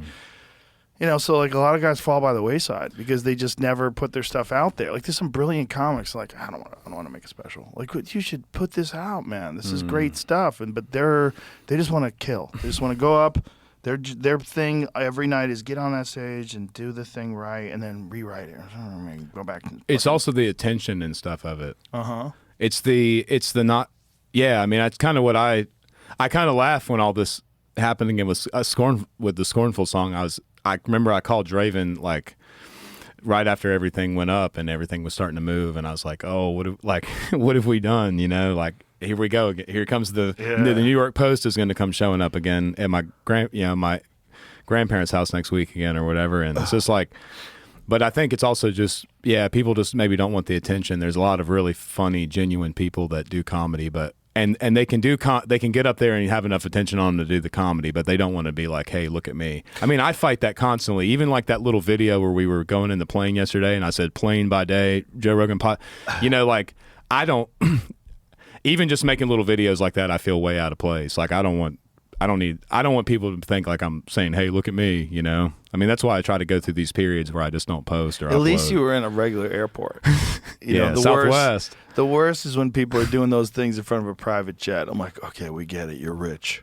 you know, so like a lot of guys fall by the wayside because they just never put their stuff out there. Like there's some brilliant comics like I don't want to make a special. Like you should put this out, man. This is great stuff. But they just want to kill. They just want to go up. Their thing every night is get on that stage and do the thing right and then rewrite it. Go back. It's also the attention and stuff of it. Uh-huh. It's the not. Yeah, I mean that's kind of what I kind of laugh when all this happening. It was with the Scornful song. I remember I called Draven like right after everything went up and everything was starting to move, and I was like, "Oh, what have we done?" You know, like here we go. Here comes the New York Post is going to come showing up again at my my grandparents' house next week again or whatever, and it's just like. But I think it's also just people just maybe don't want the attention. There's a lot of really funny, genuine people that do comedy, but. And they can they can get up there and have enough attention on them to do the comedy, but they don't want to be like, hey, look at me. I mean, I fight that constantly. Even like that little video where we were going in the plane yesterday, and I said plane by day, Joe Rogan you know, like I don't even just making little videos like that. I feel way out of place. Like I don't want people to think like I'm saying, hey, look at me. You know, I mean that's why I try to go through these periods where I just don't post or. At least you were in a regular airport. You know, the Southwest. The worst is when people are doing those things in front of a private jet. I'm like, okay, we get it. You're rich.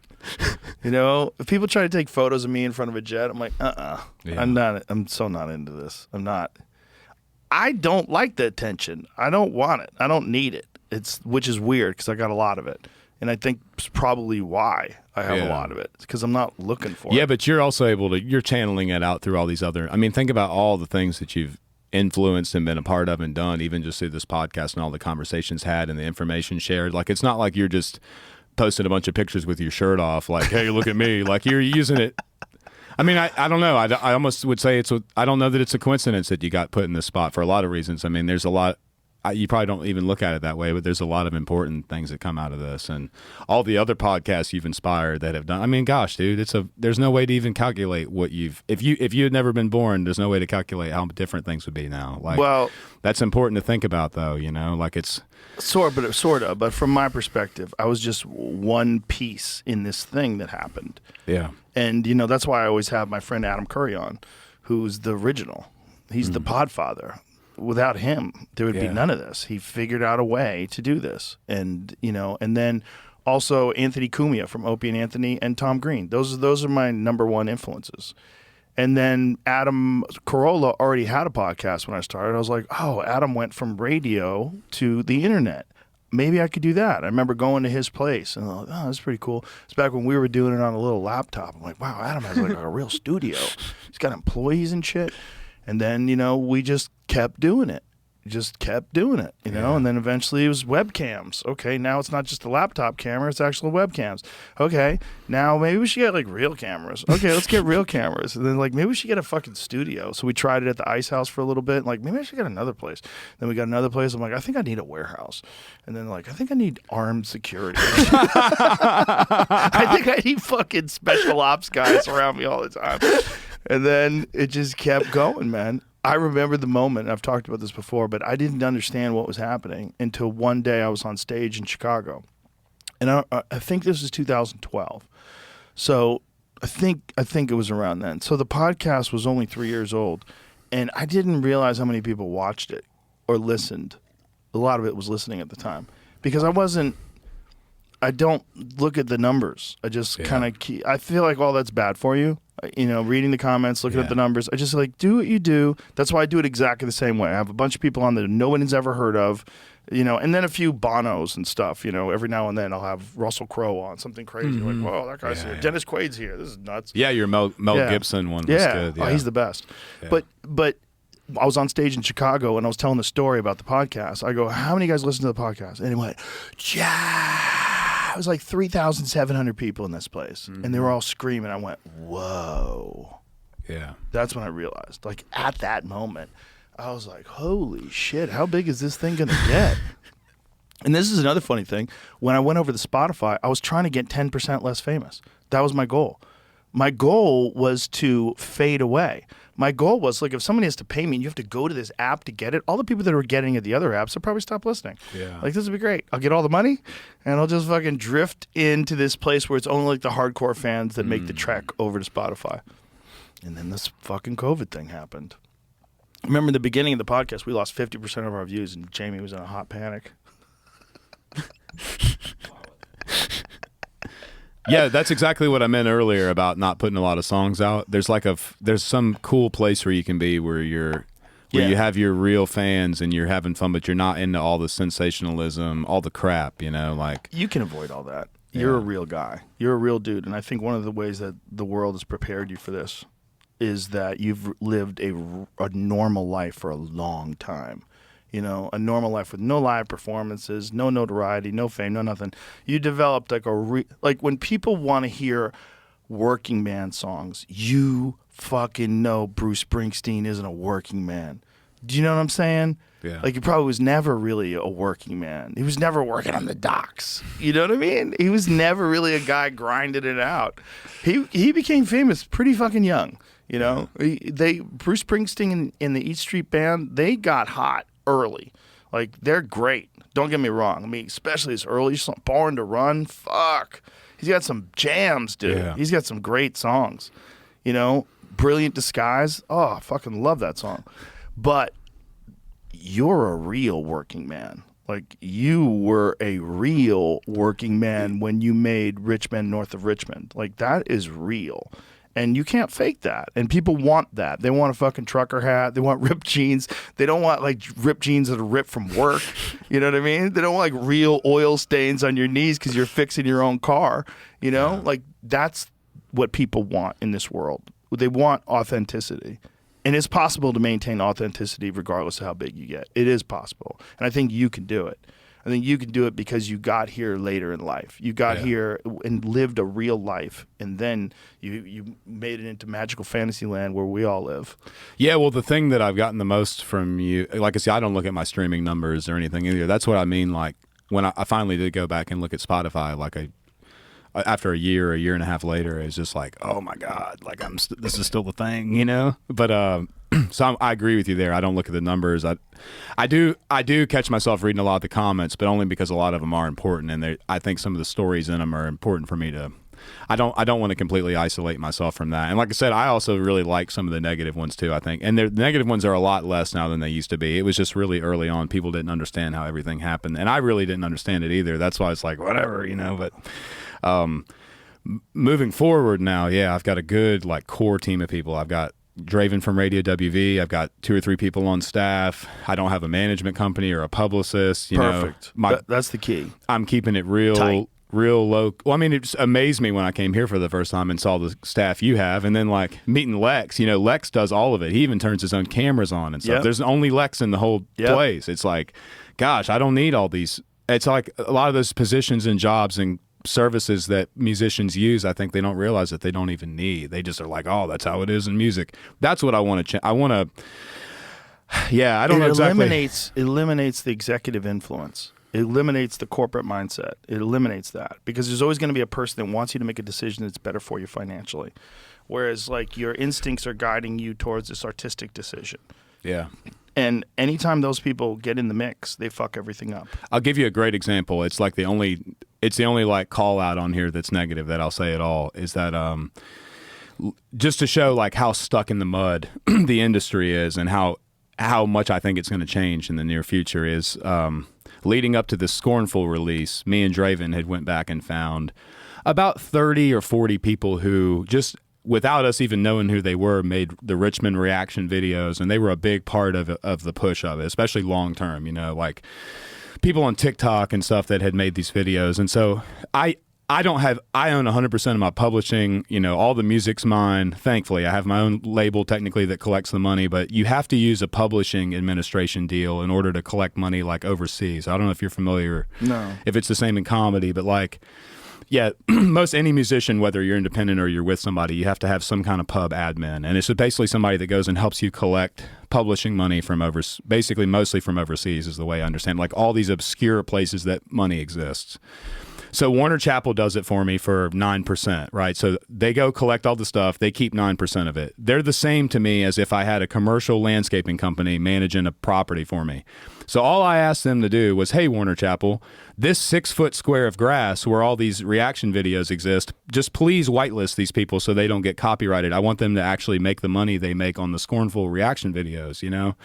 You know, if people try to take photos of me in front of a jet, I'm like, Yeah. I'm so not into this. I'm not. I don't like the attention. I don't want it. I don't need it. Which is weird because I got a lot of it. And I think it's probably why I have a lot of it. It's because I'm not looking for it. Yeah, but you're also you're channeling it out through all these other, I mean, think about all the things that you've influenced and been a part of and done, even just through this podcast and all the conversations had and the information shared. Like, it's not like you're just posting a bunch of pictures with your shirt off, like, hey, look at me. Like, you're using it. I mean, I don't know. I almost would say I don't know that it's a coincidence that you got put in this spot for a lot of reasons. I mean, there's a lot. You probably don't even look at it that way, but there's a lot of important things that come out of this, and all the other podcasts you've inspired that have done. I mean, gosh, dude, there's no way to even calculate what if you had never been born. There's no way to calculate how different things would be now. Like, well, that's important to think about, though. You know, like it's sort of. But from my perspective, I was just one piece in this thing that happened. Yeah, and you know that's why I always have my friend Adam Curry on, who's the original. He's the podfather. Without him, there would be none of this. He figured out a way to do this. And, you know, and then also Anthony Cumia from Opie and Anthony and Tom Green. Those are my number one influences. And then Adam Carolla already had a podcast when I started. I was like, oh, Adam went from radio to the internet. Maybe I could do that. I remember going to his place and I was like, oh, that's pretty cool. It's back when we were doing it on a little laptop. I'm like, wow, Adam has like a real studio. He's got employees and shit. And then, you know, we just kept doing it. You know, and then eventually it was webcams. Okay, now it's not just a laptop camera, it's actual webcams. Okay, now maybe we should get like real cameras. Okay, let's get real cameras. And then like maybe we should get a fucking studio. So we tried it at the Ice House for a little bit. Like maybe I should get another place. Then we got another place. I'm like, I think I need a warehouse. And then like, I think I need armed security. I think I need fucking special ops guys around me all the time. And then it just kept going, man. I remember the moment, I've talked about this before, but I didn't understand what was happening until one day I was on stage in Chicago. And I think this was 2012. So I think it was around then. So the podcast was only 3 years old, and I didn't realize how many people watched it or listened. A lot of it was listening at the time. Because I don't look at the numbers. I just kind of I feel like all that's bad for you. You know, reading the comments, looking at the numbers. I just like, do what you do. That's why I do it exactly the same way. I have a bunch of people on that no one's ever heard of, you know, and then a few Bonos and stuff. You know, every now and then I'll have Russell Crowe on, something crazy. Like, whoa, that guy's here. Dennis Quaid's here. This is nuts. Yeah, your Mel Gibson one was good. Yeah. Oh, he's the best. Yeah. But I was on stage in Chicago and I was telling the story about the podcast. I go, how many guys listen to the podcast? And he went, it was like 3,700 people in this place. And they were all screaming. I went, whoa. Yeah. That's when I realized, like at that moment, I was like, holy shit, how big is this thing going to get? And this is another funny thing. When I went over to Spotify, I was trying to get 10% less famous. That was my goal. My goal was to fade away. My goal was, like, if somebody has to pay me and you have to go to this app to get it, all the people that are getting it, the other apps, will probably stop listening. Yeah. Like, this would be great. I'll get all the money, and I'll just fucking drift into this place where it's only, like, the hardcore fans that make the trek over to Spotify. And then this fucking COVID thing happened. I remember in the beginning of the podcast, we lost 50% of our views, and Jamie was in a hot panic. Yeah, that's exactly what I meant earlier about not putting a lot of songs out. There's like there's some cool place where you can be where you have your real fans and you're having fun, but you're not into all the sensationalism, all the crap, like. You can avoid all that. You're a real guy. You're a real dude. And I think one of the ways that the world has prepared you for this is that you've lived a normal life for a long time. A normal life with no live performances, no notoriety, no fame, no nothing. You developed like when people want to hear working man songs, you fucking know Bruce Springsteen isn't a working man. Do you know what I'm saying? Yeah. Like, he probably was never really a working man. He was never working on the docks. You know what I mean? He was never really a guy grinding it out. He became famous pretty fucking young. Bruce Springsteen and the East Street Band, they got hot early. Like, they're great. Don't get me wrong. I mean, especially as early as Born to Run. Fuck. He's got some jams, dude. Yeah. He's got some great songs. Brilliant Disguise. Oh, I fucking love that song. But you're a real working man. Like, you were a real working man when you made Rich Men North of Richmond. Like, that is real. And you can't fake that. And people want that. They want a fucking trucker hat. They want ripped jeans. They don't want, like, ripped jeans that are ripped from work. You know what I mean? They don't want, like, real oil stains on your knees because you're fixing your own car. Like, that's what people want in this world. They want authenticity. And it's possible to maintain authenticity regardless of how big you get. It is possible. And I think you can do it. I think you can do it because you got here later in life. You got here and lived a real life, and then you made it into magical fantasy land where we all live. Yeah, well, the thing that I've gotten the most from you, like I said, I don't look at my streaming numbers or anything either. That's what I mean. Like, when I finally did go back and look at Spotify, like after a year and a half later, it's just like, oh my God, like this is still the thing, But so I agree with you there. I don't look at the numbers. I do catch myself reading a lot of the comments, but only because a lot of them are important, and I think some of the stories in them are important for me to. I don't want to completely isolate myself from that. And like I said, I also really like some of the negative ones too, I think. And the negative ones are a lot less now than they used to be. It was just really early on. People didn't understand how everything happened. And I really didn't understand it either. That's why it's like, whatever, But moving forward now, I've got a good, like, core team of people. I've got Draven from Radio WV. I've got 2 or 3 people on staff. I don't have a management company or a publicist. Perfect. That's the key. I'm keeping it real. Tight. Real low. Well, I mean, it just amazed me when I came here for the first time and saw the staff you have, and then, like, meeting Lex. Lex does all of it. He even turns his own cameras on and stuff. Yep. There's only Lex in the whole place. It's like, gosh, I don't need all these. It's like a lot of those positions and jobs and services that musicians use, I think they don't realize that they don't even need. They just are like, oh, that's how it is in music. That's what I want to change. I want to. Yeah, I don't know exactly. It eliminates the executive influence. It eliminates the corporate mindset. It eliminates that because there's always going to be a person that wants you to make a decision that's better for you financially, whereas, like, your instincts are guiding you towards this artistic decision. Yeah. And anytime those people get in the mix, they fuck everything up. I'll give you a great example. It's like the only like call out on here that's negative that I'll say at all is that just to show, like, how stuck in the mud the industry is and how much I think it's going to change in the near future is leading up to the Scornful release, me and Draven had went back and found about 30 or 40 people who just, without us even knowing who they were, made the Richmond reaction videos, and they were a big part of the push of it, especially long term, like people on TikTok and stuff that had made these videos. And so I own 100% of my publishing, all the music's mine. Thankfully, I have my own label technically that collects the money, but you have to use a publishing administration deal in order to collect money, like, overseas. I don't know if you're familiar. No. If it's the same in comedy, but, like, yeah, most any musician, whether you're independent or you're with somebody, you have to have some kind of pub admin. And it's basically somebody that goes and helps you collect publishing money from basically mostly from overseas is the way I understand, like all these obscure places that money exists. So Warner Chappell does it for me for 9%, right? So they go collect all the stuff. They keep 9% of it. They're the same to me as if I had a commercial landscaping company managing a property for me. So all I asked them to do was, hey, Warner Chappell, this 6-foot square of grass where all these reaction videos exist, just please whitelist these people so they don't get copyrighted. I want them to actually make the money they make on the scornful reaction videos, you know?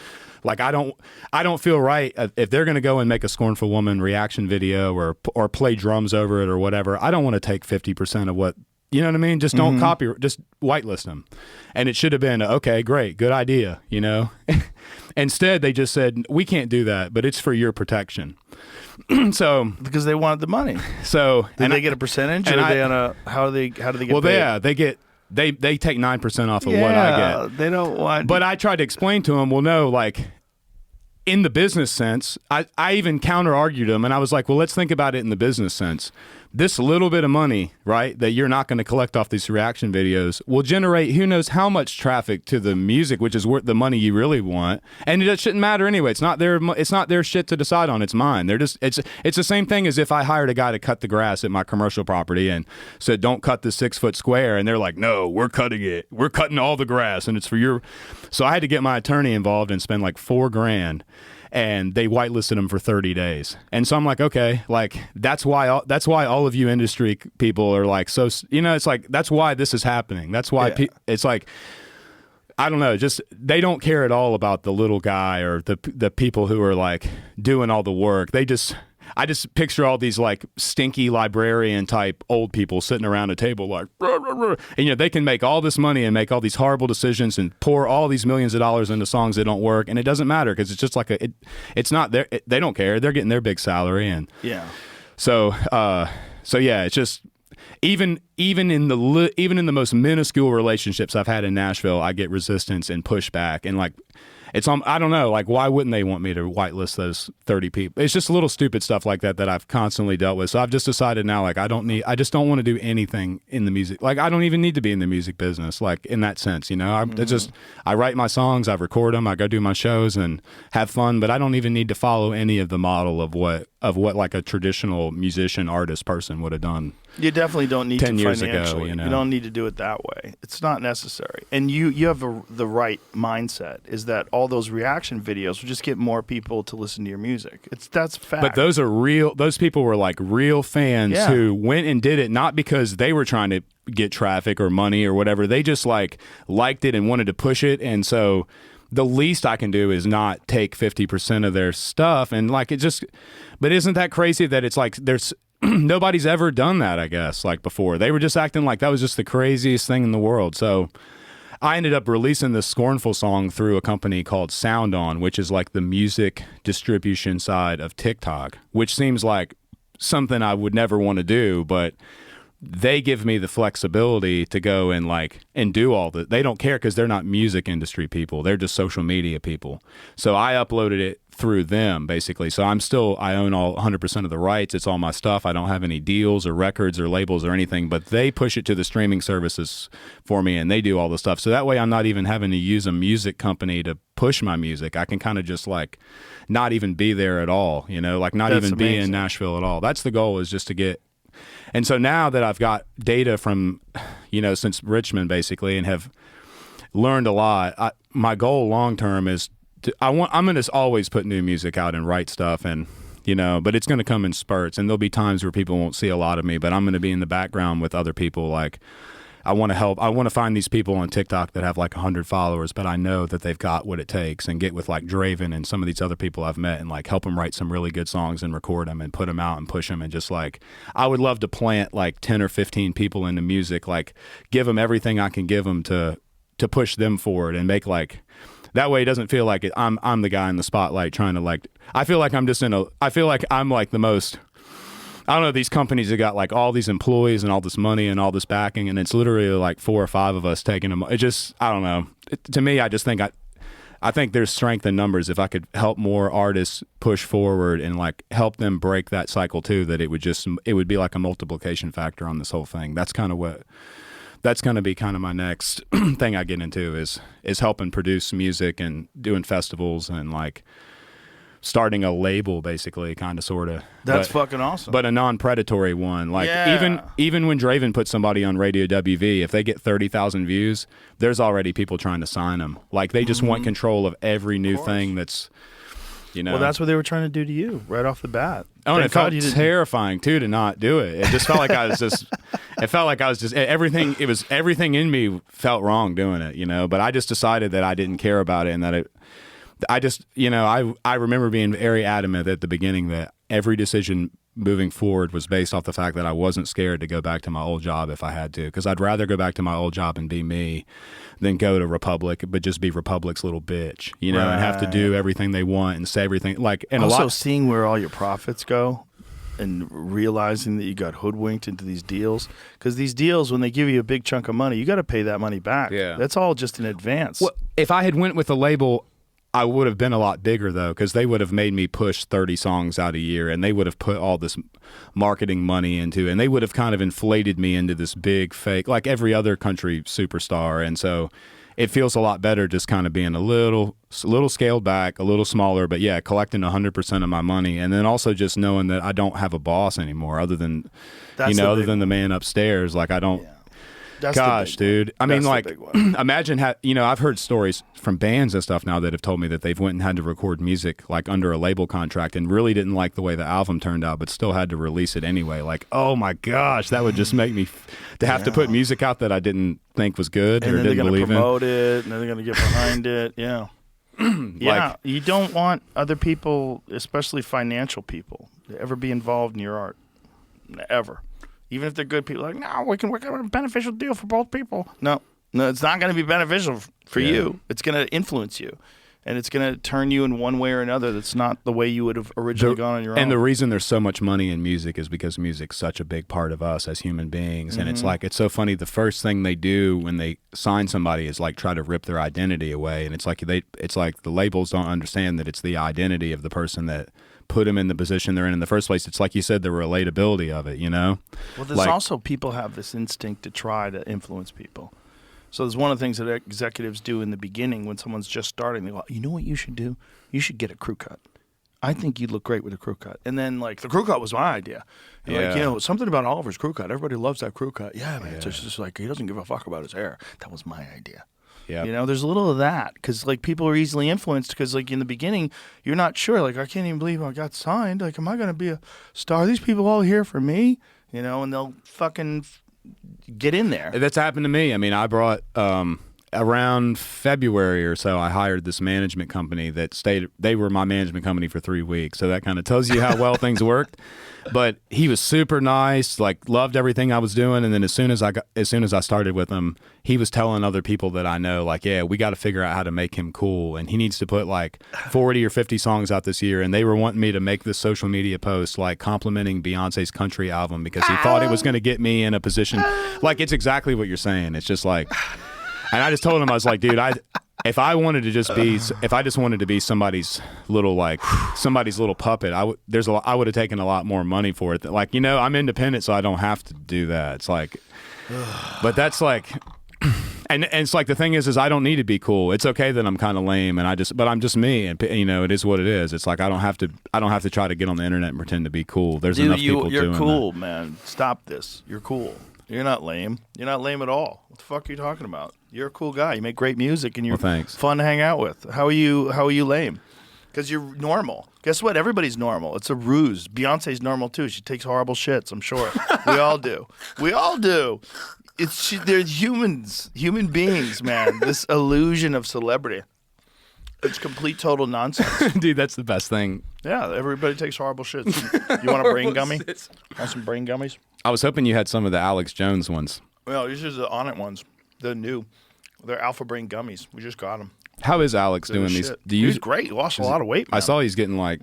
Like I don't feel right if they're going to go and make a scornful woman reaction video or play drums over it or whatever. I don't want to take 50% of what, you know what I mean? Just don't just whitelist them. And it should have been, okay, great, good idea, you know? Instead, they just said, we can't do that, but it's for your protection. So because they wanted the money. So did they get a percentage? Or are they on a how do they get paid? They take 9% off of what I get. They don't want. But I tried to explain to them, well, no, like in the business sense, I even counter argued them, and I was like, well, let's think about it in the business sense. This little bit of money, right, that you're not going to collect off these reaction videos will generate who knows how much traffic to the music, which is worth the money you really want. And it shouldn't matter anyway. It's not their shit to decide on. It's mine. It's the same thing as if I hired a guy to cut the grass at my commercial property and said, don't cut the 6-foot square. And they're like, no, we're cutting it. We're cutting all the grass and it's for your. So I had to get my attorney involved and spend like $4,000. And they whitelisted them for 30 days. And so I'm like, okay, like that's why all of you industry people are like, so, you know, it's like, that's why this is happening. That's why it's like, I don't know, just they don't care at all about the little guy or the people who are like doing all the work. I just picture all these like stinky librarian type old people sitting around a table like, rah, rah, rah. And you know, they can make all this money and make all these horrible decisions and pour all these millions of dollars into songs that don't work. And it doesn't matter because it's just like it's not there. They don't care. They're getting their big salary. And so yeah, it's just, even in the most minuscule relationships I've had in Nashville, I get resistance and pushback and like, I don't know, like, why wouldn't they want me to whitelist those 30 people? It's just little stupid stuff like that I've constantly dealt with. So I've just decided now, like, I just don't want to do anything in the music. Like, I don't even need to be in the music business, like, in that sense, you know? I write my songs, I record them, I go do my shows and have fun, but I don't even need to follow any of the model of what like a traditional musician, artist person would have done. You definitely don't need 10 to years financially. ago, you know? You don't need to do it that way. It's not necessary. And you have the right mindset, is that all those reaction videos will just get more people to listen to your music. That's fact. But those people were like real fans who went and did it not because they were trying to get traffic or money or whatever. They just like liked it and wanted to push it. And so the least I can do is not take 50% of their stuff. And like, but isn't that crazy that it's like there's nobody's ever done that, I guess, like before. They were just acting like that was just the craziest thing in the world. So I ended up releasing this scornful song through a company called Sound On, which is like the music distribution side of TikTok, which seems like something I would never want to do, but they give me the flexibility to go and do all that. They don't care because they're not music industry people. They're just social media people. So I uploaded it through them, basically. So I own all 100% of the rights. It's all my stuff. I don't have any deals or records or labels or anything, but they push it to the streaming services for me and they do all the stuff. So that way I'm not even having to use a music company to push my music. I can kind of just like not even be there at all, you know, like not That's even be amazing. in Nashville at all. That's the goal, is just to get. And so now that I've got data from, you know, since Richmond basically, and have learned a lot, my goal long term is I'm going to always put new music out and write stuff, and you know, but it's going to come in spurts, and there'll be times where people won't see a lot of me, but I'm going to be in the background with other people. Like I want to help. I want to find these people on TikTok that have like 100 followers, but I know that they've got what it takes, and get with like Draven and some of these other people I've met and like help them write some really good songs and record them and put them out and push them. And just like, I would love to plant like 10 or 15 people into music, like give them everything I can give them to push them forward and make like, that way it doesn't feel like I'm the guy in the spotlight trying to like, I feel like I'm like the most, I don't know, these companies that got like all these employees and all this money and all this backing, and it's literally like 4 or 5 of us taking them. It just, I don't know. To me, I just think I think there's strength in numbers. If I could help more artists push forward and like help them break that cycle too, that it would be like a multiplication factor on this whole thing. That's kind of that's going to be kind of my next thing I get into is helping produce music and doing festivals and like starting a label, basically, kind of, sort of. That's fucking awesome. But a non-predatory one. Like, Yeah. even when Draven puts somebody on Radio WV, if they get 30,000 views, there's already people trying to sign them. Like, they just want control of every new thing that's, you know. Well, that's what they were trying to do to you right off the bat. Oh, and it Thank felt God you didn't- terrifying too to not do it. It just felt like I was just. It felt like I was just everything. It was everything in me felt wrong doing it, you know. But I just decided that I didn't care about it, and that I just, you know, I remember being very adamant at the beginning that every decision moving forward was based off the fact that I wasn't scared to go back to my old job if I had to, because I'd rather go back to my old job and be me than go to Republic, but just be Republic's little bitch, you know, and have to do everything they want and say everything. Like, and also a lot. seeing where all your profits go and realizing that you got hoodwinked into these deals, because these deals, when they give you a big chunk of money, you got to pay that money back. Yeah. That's all just in advance. Well, if I had went with a label, I would have been a lot bigger, though, because they would have made me push 30 songs out a year, and they would have put all this marketing money into it, and they would have kind of inflated me into this big fake, like every other country superstar. And so it feels a lot better just kind of being a little scaled back, a little smaller, but yeah, collecting 100% of my money, and then also just knowing that I don't have a boss anymore, other than other than the man upstairs. Like, I don't. Yeah. That's the Gosh, big one. dude. I mean, That's the like, big one. imagine I've heard stories from bands and stuff now that have told me that they've went and had to record music like under a label contract and really didn't like the way the album turned out, but still had to release it anyway. Like, oh my gosh, that would just make me to have to put music out that I didn't think was good And or then they're didn't going to believe in. promote it, and then they're going to get behind it. Yeah. Yeah. You don't want other people, especially financial people, to ever be involved in your art. Ever. Even if they're good people, like, no, we can work out a beneficial deal for both people. No, it's not going to be beneficial for you. It's going to influence you. And it's going to turn you in one way or another that's not the way you would have originally gone on your own. And the reason there's so much money in music is because music's such a big part of us as human beings. And it's like, it's so funny. The first thing they do when they sign somebody is like try to rip their identity away. And it's like the labels don't understand that it's the identity of the person that put them in the position they're in the first place. It's like you said, the relatability of it, you know? Well, there's also people have this instinct to try to influence people. So there's one of the things that executives do in the beginning when someone's just starting. They go, you know what you should do? You should get a crew cut. I think you'd look great with a crew cut. And then, like, the crew cut was my idea. And like, you know, something about Oliver's crew cut. Everybody loves that crew cut. Yeah, man. It's just like, he doesn't give a fuck about his hair. That was my idea. Yeah. You know, there's a little of that because, like, people are easily influenced because, like, in the beginning, you're not sure. Like, I can't even believe I got signed. Like, am I going to be a star? Are these people all here for me? You know, and they'll fucking get in there. That's happened to me. I mean, I brought around February or so, I hired this management company that they were my management company for 3 weeks. So that kind of tells you how well things worked. But he was super nice, like loved everything I was doing. And then as soon as I started with him, he was telling other people that I know, like, yeah, we got to figure out how to make him cool. And he needs to put like 40 or 50 songs out this year. And they were wanting me to make this social media post, like complimenting Beyonce's country album because he thought it was going to get me in a position. Like, it's exactly what you're saying. It's just like, and I just told him, I was like, dude, if I just wanted to be somebody's little puppet, I would have taken a lot more money for it. Like, you know, I'm independent, so I don't have to do that. It's like, but that's like, and it's like the thing is I don't need to be cool. It's okay that I'm kind of lame, but I'm just me, and you know, it is what it is. It's like I don't have to try to get on the internet and pretend to be cool. There's enough people doing that. You're cool, man. Stop this. You're cool. You're not lame. You're not lame at all. What the fuck are you talking about? You're a cool guy. You make great music, and you're fun to hang out with. How are you lame? Because you're normal. Guess what? Everybody's normal. It's a ruse. Beyonce's normal too. She takes horrible shits, I'm sure. We all do. We all do. They're humans, human beings, man. This illusion of celebrity. It's complete total nonsense. Dude, that's the best thing. Yeah, everybody takes horrible shits. You want a brain gummy? Want some brain gummies? I was hoping you had some of the Alex Jones ones. Well, these are the On It ones. They're new. They're Alpha Brain gummies. We just got them. How is Alex doing these? He's great. He lost a lot of weight, man. I saw he's getting like,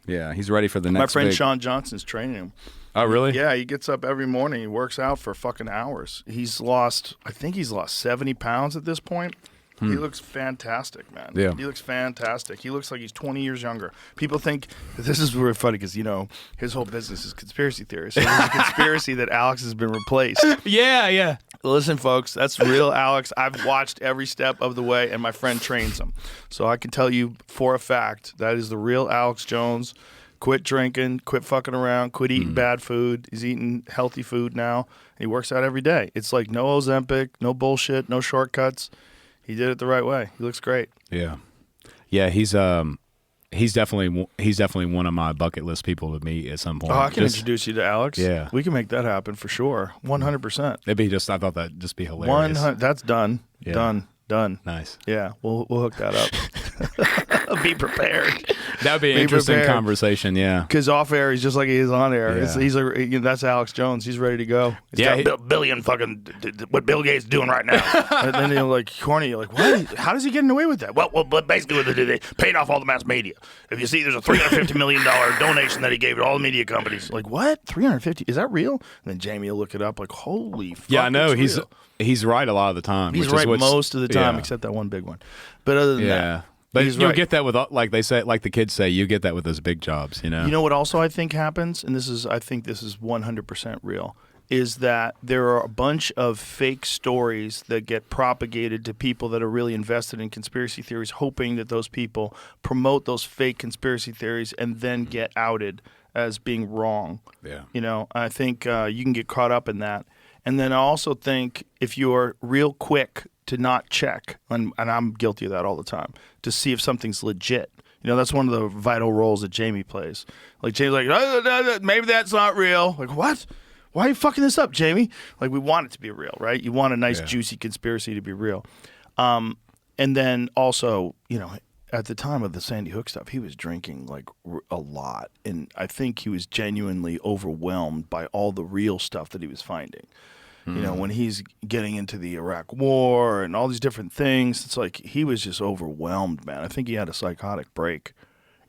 yeah, he's ready for the next. My friend big... Sean Johnson's training him. Oh, really? Yeah, he gets up every morning. He works out for fucking hours. I think he's lost 70 pounds at this point. He looks fantastic, man. Yeah. He looks fantastic. He looks like he's 20 years younger. People think this is really funny because his whole business is conspiracy theory. So there's a conspiracy that Alex has been replaced. Yeah. Listen, folks, that's real Alex. I've watched every step of the way, and my friend trains him. So I can tell you for a fact that is the real Alex Jones. Quit drinking, quit fucking around, quit eating bad food. He's eating healthy food now. And he works out every day. It's like no Ozempic, no bullshit, no shortcuts. He did it the right way. He looks great. Yeah. He's definitely one of my bucket list people to meet at some point. Oh, I can introduce you to Alex. Yeah. We can make that happen for sure. 100%. It'd be I thought that'd just be hilarious. That's done. Yeah. Done. Nice. Yeah, we'll hook that up. Be prepared. That would be an interesting prepared. conversation, yeah. Because off air, he's just like he is on air. Yeah. That's Alex Jones. He's ready to go. He's Yeah, got a billion fucking what Bill Gates is doing right now. And then you're like corny. You're like, what? How does he getting away with that? Well, basically, what they paid off all the mass media. If you see, there's a $350 million donation that he gave to all the media companies. Like, what? 350? Is that real? And then Jamie will look it up. Like, holy fuck. Yeah, I know. It's real. He's right a lot of the time. He's right most of the time, except that one big one. But other than that. But he's you'll right. get that with, like they say, like the kids say, you get that with those big jobs, You know what also I think happens, and I think this is 100% real, is that there are a bunch of fake stories that get propagated to people that are really invested in conspiracy theories, hoping that those people promote those fake conspiracy theories and then get outed as being wrong. Yeah. I think you can get caught up in that. And then I also think if you're real quick to not check, and I'm guilty of that all the time, to see if something's legit. That's one of the vital roles that Jamie plays. Like, Jamie's like, no, maybe that's not real. Like, what? Why are you fucking this up, Jamie? Like, we want it to be real, right? You want a nice, juicy conspiracy to be real. And then also, at the time of the Sandy Hook stuff, he was drinking, like, a lot. And I think he was genuinely overwhelmed by all the real stuff that he was finding. When he's getting into the Iraq War and all these different things, it's like he was just overwhelmed, man. I think he had a psychotic break,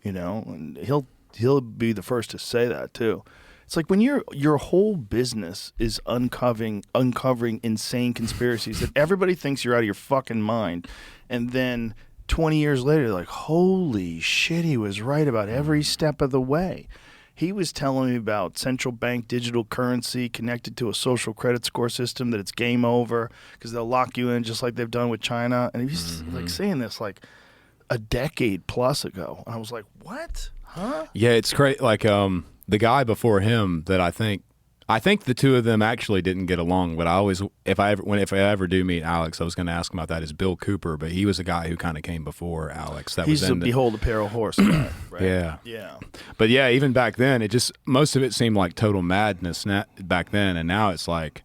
and he'll be the first to say that too. It's like when your whole business is uncovering insane conspiracies that everybody thinks you're out of your fucking mind, and then 20 years later, they're like, holy shit, he was right about every step of the way. He was telling me about central bank digital currency connected to a social credit score system, that it's game over because they'll lock you in just like they've done with China. And he was like saying this like a decade plus ago. And I was like, what? Huh? Yeah, it's great. Like the guy before him that I think the two of them actually didn't get along. But I always, if I ever do meet Alex, I was going to ask him about that. Is Bill Cooper, but he was a guy who kind of came before Alex. He's a behold a pale horse guy, right? Yeah. But yeah, even back then, most of it seemed like total madness back then, and now it's like.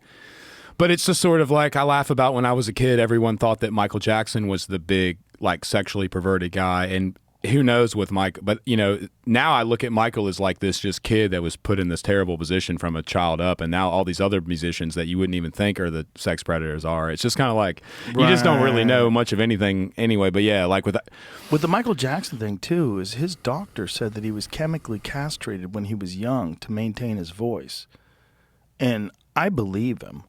But it's just sort of like I laugh about when I was a kid. Everyone thought that Michael Jackson was the big, like, sexually perverted guy, and. Who knows with Mike, but now I look at Michael as like this just kid that was put in this terrible position from a child up, and now all these other musicians that you wouldn't even think are the sex predators are. It's just kind of like you just don't really know much of anything anyway. But yeah, like with the Michael Jackson thing too, is his doctor said that he was chemically castrated when he was young to maintain his voice, and I believe him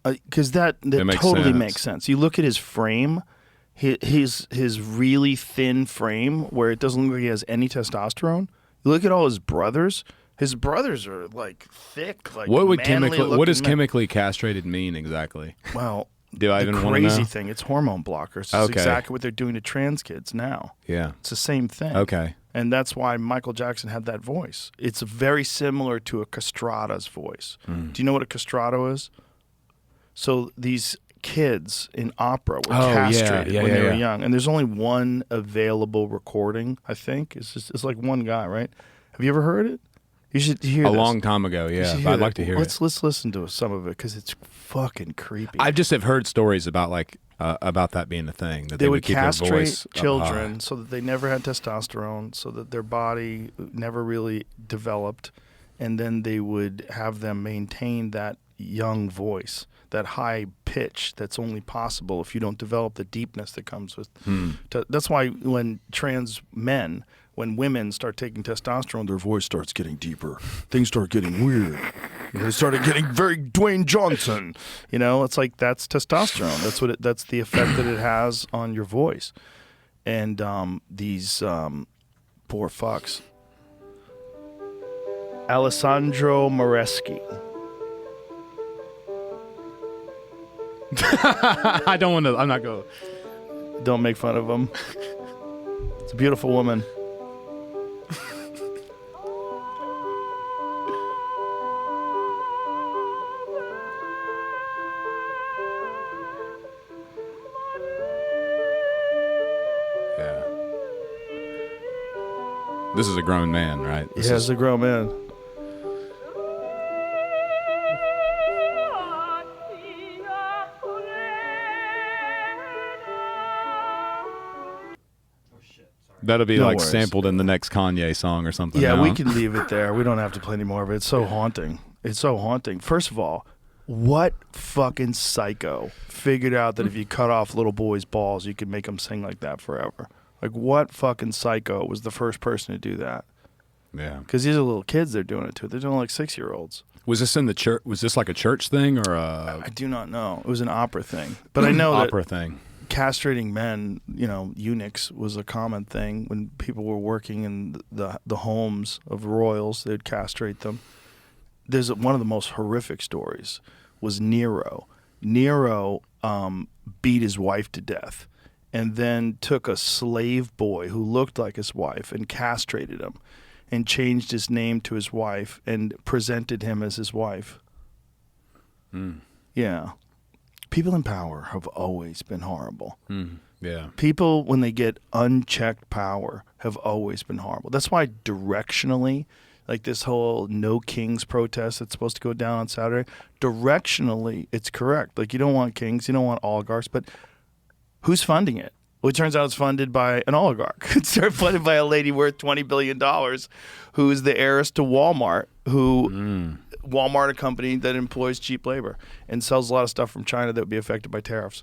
because that totally makes sense. You look at his frame. His really thin frame where it doesn't look like he has any testosterone. You look at all his brothers. His brothers are like thick, like what does men. chemically castrated mean exactly? Well, do I even want to know? Crazy thing, it's hormone blockers. It's exactly what they're doing to trans kids now. Yeah, it's the same thing. Okay, and that's why Michael Jackson had that voice. It's very similar to a castrato's voice. Do you know what a castrato is? So these kids in opera were castrated when they were young, and there's only one available recording. I think it's like one guy, right? Have you ever heard it? You should hear a long time ago. Yeah, I'd like to hear it. Let's listen to some of it because it's fucking creepy. I just have heard stories about about that being a thing, that they would keep castrate their voice children so that they never had testosterone, so that their body never really developed, and then they would have them maintain that young voice, that high pitch that's only possible if you don't develop the deepness that comes with. That's why when when women start taking testosterone, their voice starts getting deeper. Things start getting weird. They started getting very Dwayne Johnson. You know, it's like that's testosterone. That's the effect that it has on your voice. And these poor fucks. Alessandro Moreschi. I don't want to. I'm not going. Don't make fun of him. It's a beautiful woman. Yeah. This is a grown man, right? Yeah, it's a grown man. That'll be No like worries. sampled in the next Kanye song or something. Yeah, no? we can leave it there. We don't have to play any more of it. It's so haunting. It's so haunting. First of all, what fucking psycho figured out that if you cut off little boys' balls, you could make them sing like that forever? Like, what fucking psycho was the first person to do that? Yeah. Because these are little kids they're doing it to. They're doing like 6-year-olds. Was this in the church? Was this like a church thing or a I do not know. It was an opera thing. But I know opera that thing? castrating men, eunuchs, was a common thing. When people were working in the homes of royals, they'd castrate them. There's one of the most horrific stories was Nero. Nero beat his wife to death and then took a slave boy who looked like his wife and castrated him and changed his name to his wife and presented him as his wife. Yeah. People in power have always been horrible. Yeah. People, when they get unchecked power, have always been horrible. That's why directionally, like this whole No Kings protest that's supposed to go down on Saturday, directionally, it's correct. Like, you don't want kings, you don't want oligarchs, but who's funding it? Well, it turns out it's funded by an oligarch. It's funded by a lady worth $20 billion who is the heiress to Walmart, Walmart, a company that employs cheap labor and sells a lot of stuff from China that would be affected by tariffs.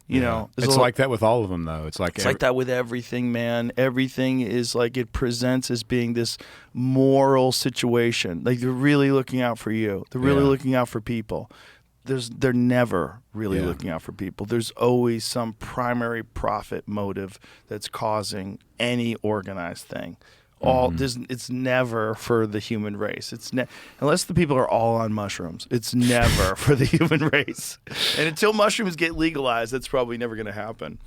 You know, It's like that with all of them, though. It's like that with everything, man. Everything is like it presents as being this moral situation. Like they're really looking out for you. They're really looking out for people. They're never really looking out for people. There's always some primary profit motive that's causing any organized thing. It's never for the human race. Unless the people are all on mushrooms. It's never for the human race. And until mushrooms get legalized, that's probably never going to happen.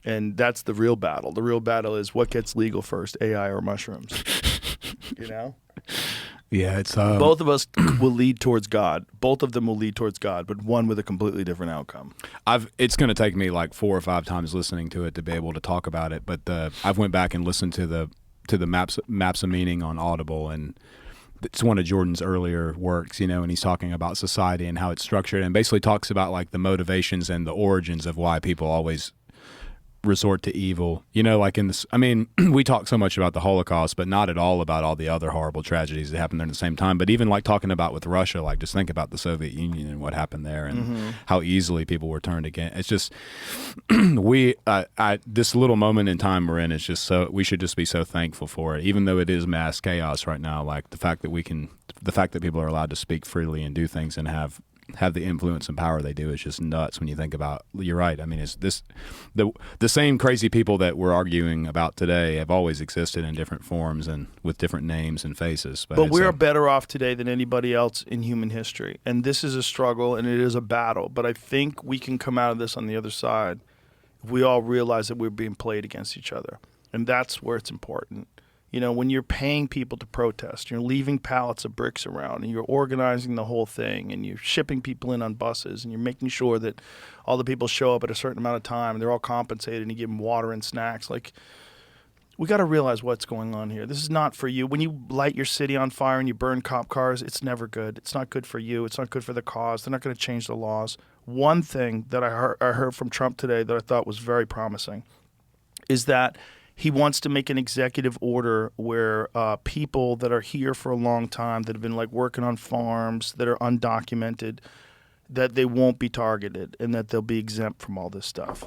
And that's the real battle. The real battle is what gets legal first, AI or mushrooms. You know? Yeah, it's Both of us will lead towards God. Both of them will lead towards God, but one with a completely different outcome. It's going to take me like 4 or 5 times listening to it to be able to talk about it. But I've went back and listened to the maps of meaning on Audible, and it's one of Jordan's earlier works, and he's talking about society and how it's structured, and basically talks about like the motivations and the origins of why people always resort to evil. Like in this, I mean, we talk so much about the Holocaust, but not at all about all the other horrible tragedies that happened there at the same time. But even like talking about with Russia, like just think about the Soviet Union and what happened there and how easily people were turned against. It's just, this little moment in time we're in is just we should just be so thankful for it, even though it is mass chaos right now. Like the fact that people are allowed to speak freely and do things and have the influence and power they do is just nuts when you think about. You're right. I mean, it's the same crazy people that we're arguing about today have always existed in different forms and with different names and faces. But we're better off today than anybody else in human history. And this is a struggle and it is a battle. But I think we can come out of this on the other side if we all realize that we're being played against each other. And that's where it's important. When you're paying people to protest, you're leaving pallets of bricks around and you're organizing the whole thing and you're shipping people in on buses and you're making sure that all the people show up at a certain amount of time and they're all compensated and you give them water and snacks. Like, we got to realize what's going on here. This is not for you. When you light your city on fire and you burn cop cars, it's never good. It's not good for you. It's not good for the cause. They're not going to change the laws. One thing that I heard from Trump today that I thought was very promising is that he wants to make an executive order where people that are here for a long time, that have been like working on farms, that are undocumented, that they won't be targeted and that they'll be exempt from all this stuff.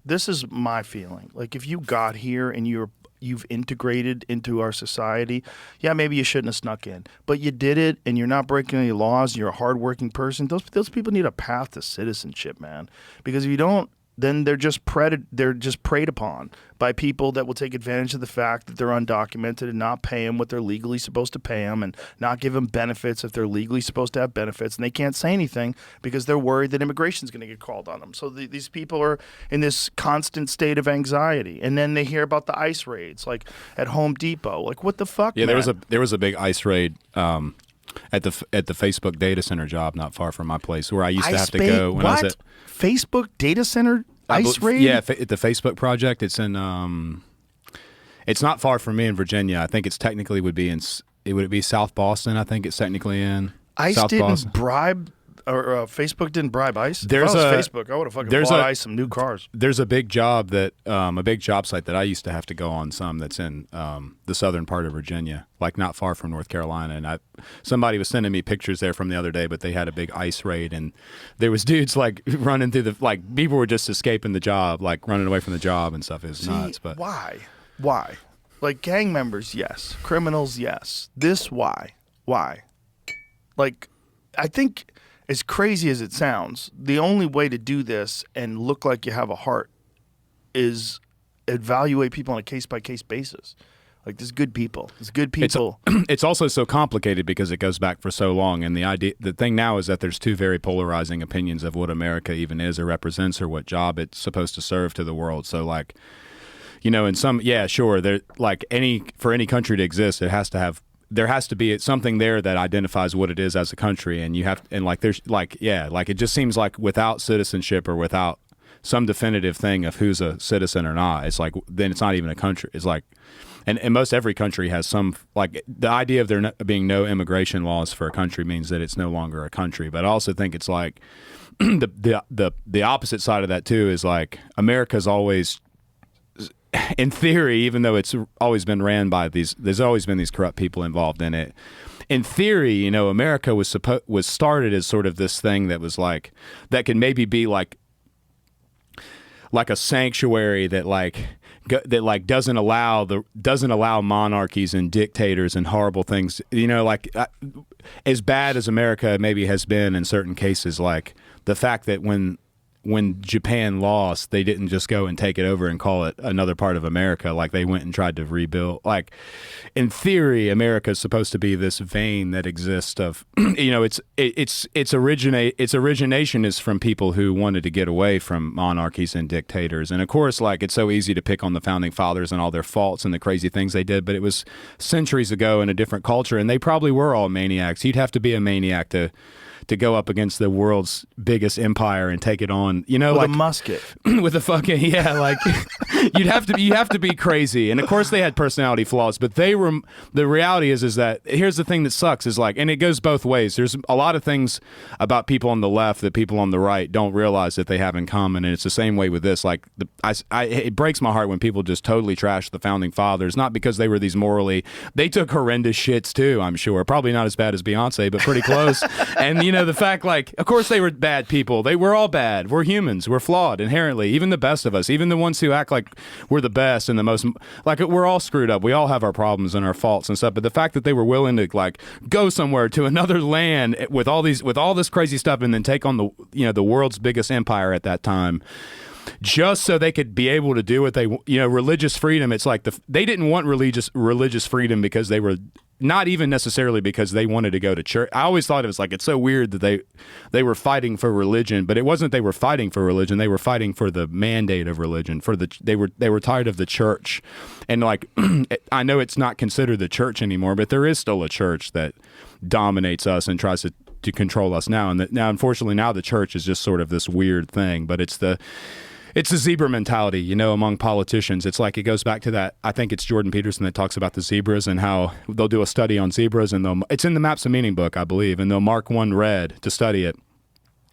This is my feeling. Like if you got here and you're you've integrated into our society, yeah, maybe you shouldn't have snuck in, but you did it, and you're not breaking any laws. You're a hardworking person. Those people need a path to citizenship, man. Because if you don't, then they're just preyed upon by people that will take advantage of the fact that they're undocumented and not pay them what they're legally supposed to pay them, and not give them benefits if they're legally supposed to have benefits, and they can't say anything because they're worried that immigration is going to get called on them. So these people are in this constant state of anxiety, and then they hear about the ICE raids, like at Home Depot. Like, what the fuck? Yeah, man? there was a big ICE raid. At the Facebook data center job not far from my place, where I used to have to go when I was at Facebook data center ICE raid. Yeah, at the Facebook project. It's in it's not far from me in Virginia. I think it's technically would be South Boston. I think it's technically in ICE South didn't Boston. bribe, or Facebook didn't bribe ICE. There's if I a was Facebook, I would have fucking bought ICE some new cars. There's a big job a big job site that I used to have to go on that's in the southern part of Virginia, like not far from North Carolina. And somebody was sending me pictures there from the other day, but they had a big ICE raid, and there was dudes like running through people were just escaping the job, like running away from the job and stuff. It was nuts. But why? Like gang members, yes. Criminals, yes. Why? Like, I think, as crazy as it sounds, the only way to do this and look like you have a heart is evaluate people on a case-by-case basis. Like, there's good people. There's good people. It's also so complicated because it goes back for so long, and the thing now is that there's two very polarizing opinions of what America even is or represents or what job it's supposed to serve to the world. So, like, you know, in some, yeah, sure, there, like, for any country to exist, there has to be something there that identifies what it is as a country, and it just seems like without citizenship or without some definitive thing of who's a citizen or not, it's like, then it's not even a country. It's like, and most every country has some, like, the idea of there being no immigration laws for a country means that it's no longer a country. But I also think it's like the opposite side of that too is like America's always, in theory, even though it's always been ran by there's always been these corrupt people involved in it. In theory, you know, America was started as sort of this thing that was like, that could maybe be like a sanctuary that doesn't allow monarchies and dictators and horrible things, you know, like as bad as America maybe has been in certain cases, like the fact that when Japan lost, they didn't just go and take it over and call it another part of America. Like, they went and tried to rebuild. Like, in theory, America is supposed to be this vein that exists of, you know, its origination is from people who wanted to get away from monarchies and dictators. And of course, like, it's so easy to pick on the founding fathers and all their faults and the crazy things they did, but it was centuries ago in a different culture, and they probably were all maniacs. You'd have to be a maniac to go up against the world's biggest empire and take it on, you know, with like a musket, with a fucking, yeah, like you have to be crazy. And of course they had personality flaws, but the reality is that here's the thing that sucks is like, and it goes both ways. There's a lot of things about people on the left that people on the right don't realize that they have in common. And it's the same way with this. Like, it breaks my heart when people just totally trash the founding fathers, not because they were they took horrendous shits too, I'm sure. Probably not as bad as Beyonce, but pretty close. And, you know, the fact, like, of course they were bad people. We're all bad. We're humans. We're flawed inherently. Even the best of us, even the ones who act like we're the best and the most, like, we're all screwed up. We all have our problems and our faults and stuff. But the fact that they were willing to, like, go somewhere to another land with all this crazy stuff and then take on the world's biggest empire at that time, just so they could be able to do what they, you know, religious freedom. It's like they didn't want religious freedom because they were, not even necessarily because they wanted to go to church. I always thought it was like, it's so weird that they were fighting for religion, but it wasn't they were fighting for religion. They were fighting for the mandate of religion. They were tired of the church. And like, I know it's not considered the church anymore, but there is still a church that dominates us and tries to control us now. And now, unfortunately, now the church is just sort of this weird thing, but it's the zebra mentality, you know, among politicians. It's like, it goes back to that. I think it's Jordan Peterson that talks about the zebras and how they'll do a study on zebras, and it's in the Maps of Meaning book, I believe, and they'll mark one red to study it.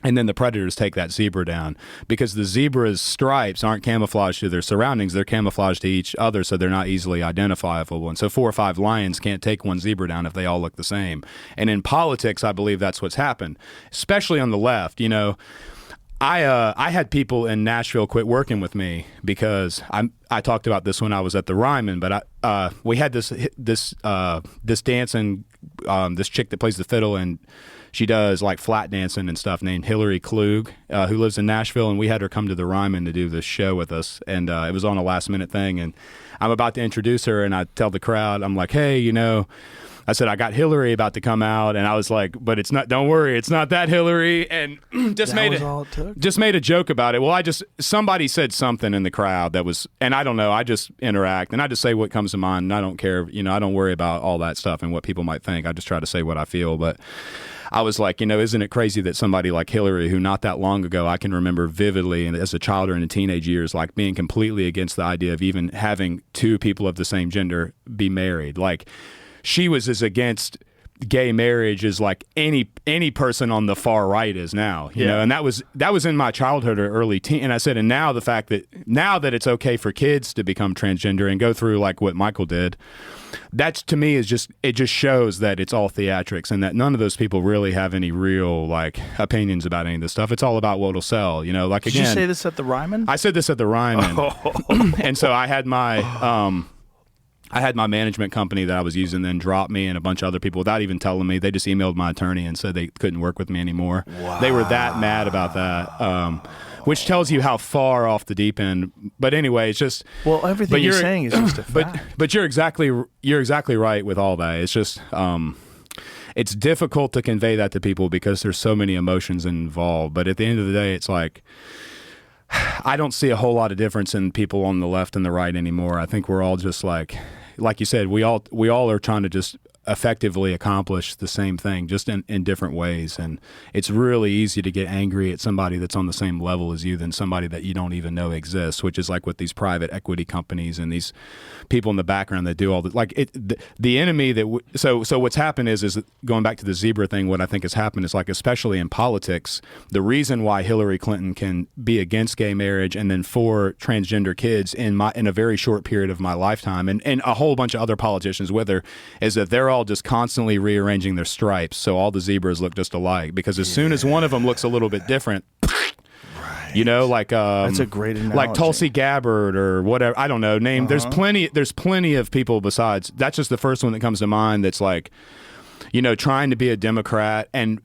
And then the predators take that zebra down because the zebra's stripes aren't camouflaged to their surroundings. They're camouflaged to each other, so they're not easily identifiable. And so 4 or 5 lions can't take one zebra down if they all look the same. And in politics, I believe that's what's happened, especially on the left. You know, I had people in Nashville quit working with me because I talked about this when I was at the Ryman, but we had this dancing this chick that plays the fiddle, and she does like flat dancing and stuff, named Hillary Klug, who lives in Nashville, and we had her come to the Ryman to do this show with us, and it was on a last minute thing, and I'm about to introduce her, and I tell the crowd, I'm like, hey, I said, I got Hillary about to come out, and I was like, but it's not, don't worry, it's not that Hillary, and just made a joke about it. Well, somebody said something in the crowd that was, and I don't know, I just interact, and I just say what comes to mind, and I don't care, I don't worry about all that stuff and what people might think. I just try to say what I feel, but I was like, isn't it crazy that somebody like Hillary, who not that long ago I can remember vividly, and as a child or in the teenage years, like being completely against the idea of even having two people of the same gender be married. Like, she was as against gay marriage as like any person on the far right is now, you know, and that was in my childhood or early teen. And I said, and now the fact that it's okay for kids to become transgender and go through like what Michael did, that's to me it just shows that it's all theatrics and that none of those people really have any real like opinions about any of this stuff. It's all about what'll sell, like, Did again, you say this at the Ryman? I said this at the Ryman. And so I had my management company that I was using then drop me and a bunch of other people without even telling me. They just emailed my attorney and said they couldn't work with me anymore. Wow. They were that mad about that, which tells you how far off the deep end. But anyway, it's just... Well, everything you're saying is just a fact. But you're exactly right with all that. It's just... it's difficult to convey that to people because there's so many emotions involved. But at the end of the day, it's like... I don't see a whole lot of difference in people on the left and the right anymore. I think we're all just like you said, we all are trying to just effectively accomplish the same thing, just in different ways. And it's really easy to get angry at somebody that's on the same level as you than somebody that you don't even know exists, which is like with these private equity companies and these people in the background that do all the, like the enemy that, so what's happened is going back to the zebra thing, what I think has happened is like, especially in politics, the reason why Hillary Clinton can be against gay marriage and then for transgender kids in a very short period of my lifetime, and a whole bunch of other politicians with her, is that they're all just constantly rearranging their stripes so all the zebras look just alike, because as soon as one of them looks a little bit different, like that's a great analogy. Like Tulsi Gabbard or whatever, I don't know, name. There's plenty of people besides, that's just the first one that comes to mind, that's like, trying to be a Democrat and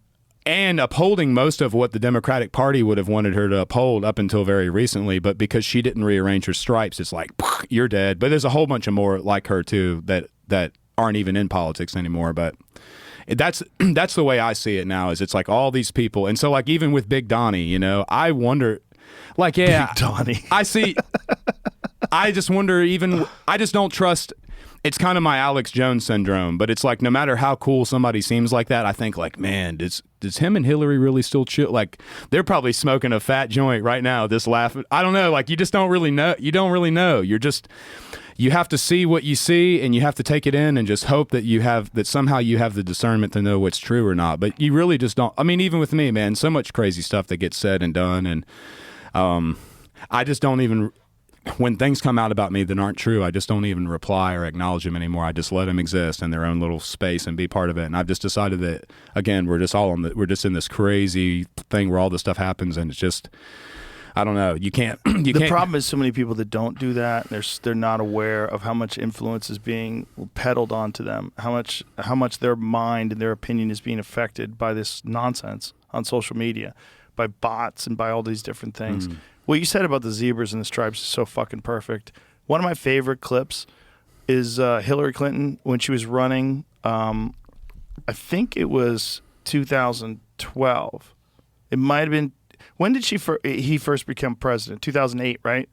upholding most of what the Democratic Party would have wanted her to uphold up until very recently, but because she didn't rearrange her stripes, it's like, you're dead. But there's a whole bunch of more like her too that aren't even in politics anymore. But that's the way I see it now, is it's like all these people. And so like even with Big Donnie, I wonder, like, yeah, Big Donnie. I just wonder, I just don't trust. It's kind of my Alex Jones syndrome, but it's like no matter how cool somebody seems like that, I think like, man, does him and Hillary really still chill? Like they're probably smoking a fat joint right now, just laughing. I don't know. Like you just don't really know. You don't really know. You have to see what you see, and you have to take it in and just hope that somehow you have the discernment to know what's true or not. But you really just don't. I mean, even with me, man, so much crazy stuff that gets said and done, and I just don't even. When things come out about me that aren't true, I just don't even reply or acknowledge them anymore. I just let them exist in their own little space and be part of it. And I've just decided that, again, we're just in this crazy thing where all this stuff happens, and it's just, I don't know. You can't. The problem is so many people that don't do that. They're not aware of how much influence is being peddled onto them. How much their mind and their opinion is being affected by this nonsense on social media, by bots and by all these different things. What you said about the zebras and the stripes is so fucking perfect. One of my favorite clips is Hillary Clinton when she was running. I think it was 2012. It might have been. When did he first become president? 2008, right?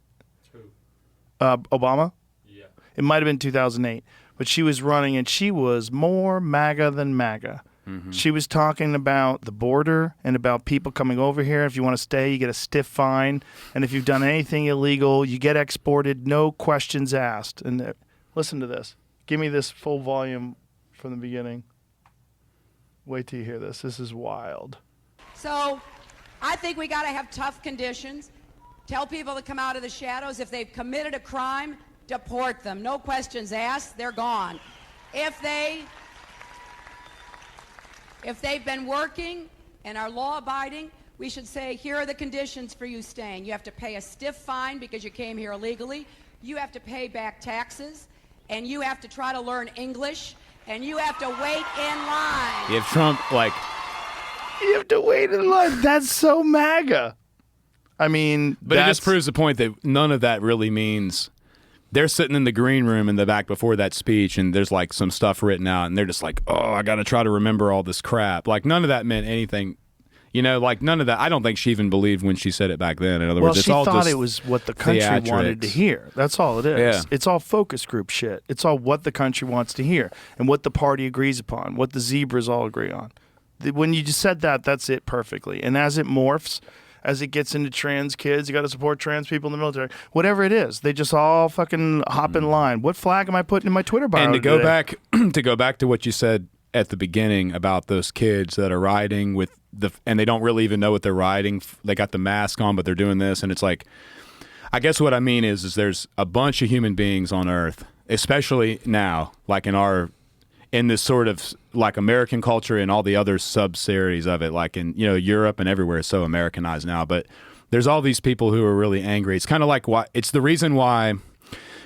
Obama? Yeah. It might have been 2008. But she was running, and she was more MAGA than MAGA. Mm-hmm. She was talking about the border and about people coming over here. If you want to stay, you get a stiff fine. And if you've done anything illegal, you get exported, no questions asked. And listen to this. Give me this full volume from the beginning. Wait till you hear this. This is wild. So I think we got to have tough conditions. Tell people to come out of the shadows. If they've committed a crime, deport them. No questions asked. They're gone. If they've been working and are law-abiding, we should say, here are the conditions for you staying. You have to pay a stiff fine because you came here illegally. you have to pay back taxes, and you have to try to learn English, and you have to wait in line. If Trump, like, You have to wait in line. That's so MAGA. I mean, but it just proves the point that none of that really means. They're sitting in the green room in the back before that speech, and there's like some stuff written out, and they're just like, oh, I got to try to remember all this crap. Like, none of that meant anything. You know, like, none of that. I don't think she even believed when she said it back then. In other words, it's she all thought just it was what the country theatrics. wanted to hear. That's all it is. Yeah. It's all focus group shit. It's all what the country wants to hear and what the party agrees upon, what the zebras all agree on. When you just said that, that's it perfectly. And as it morphs, as it gets into trans kids, you got to support trans people in the military. Whatever it is, they just all fucking hop in line. What flag am I putting in my Twitter bio? And to go today? back, to go back to what you said at the beginning about those kids that are riding with and they don't really even know what they're riding. They got the mask on, but they're doing this, and it's like, I guess what I mean is there's a bunch of human beings on Earth, especially now, like in this sort of like American culture and all the other sub-series of it, like in, you know, Europe and everywhere is so Americanized now, but there's all these people who are really angry. It's kind of like why it's the reason why,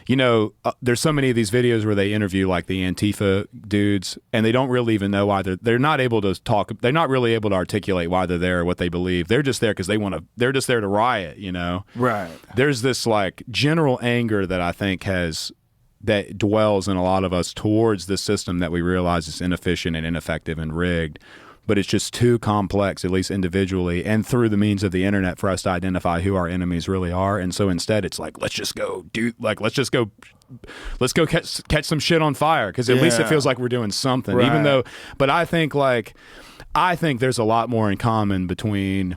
you know, there's so many of these videos where they interview like the Antifa dudes, and they don't really even know why they're not able to talk. They're not really able to articulate why they're there or what they believe. They're just there because they're just there to riot, you know? Right. There's this like general anger that I think that dwells in a lot of us towards the system that we realize is inefficient and ineffective and rigged, but it's just too complex, at least individually and through the means of the internet, for us to identify who our enemies really are. And so instead it's like, let's go catch some shit on fire, because at least it feels like we're doing something. Right. Even though, but I think there's a lot more in common between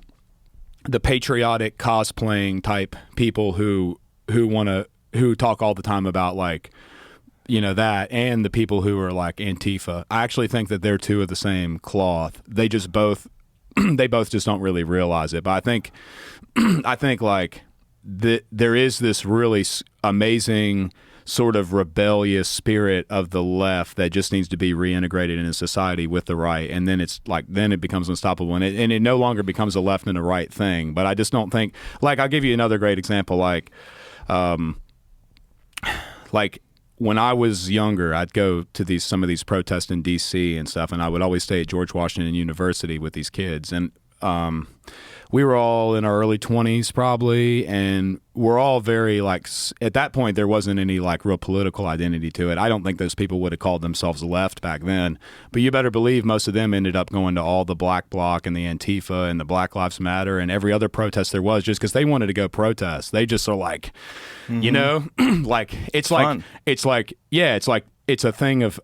the patriotic cosplaying type people who talk all the time about, like, you know, that, and the people who are like Antifa. I actually think that they're two of the same cloth. They just both just don't really realize it. But I think like there is this really amazing sort of rebellious spirit of the left that just needs to be reintegrated into society with the right, and then it becomes unstoppable, and it no longer becomes a left and a right thing. But I just don't think, like, I'll give you another great example, like when I was younger, I'd go to some of these protests in D.C. and stuff, and I would always stay at George Washington University with these kids. And we were all in our early 20s probably, and we're all very, like, at that point, there wasn't any, like, real political identity to it. I don't think those people would have called themselves left back then. But you better believe most of them ended up going to all the Black Bloc and the Antifa and the Black Lives Matter and every other protest there was, just because they wanted to go protest. They just are like, you know, like, it's a thing of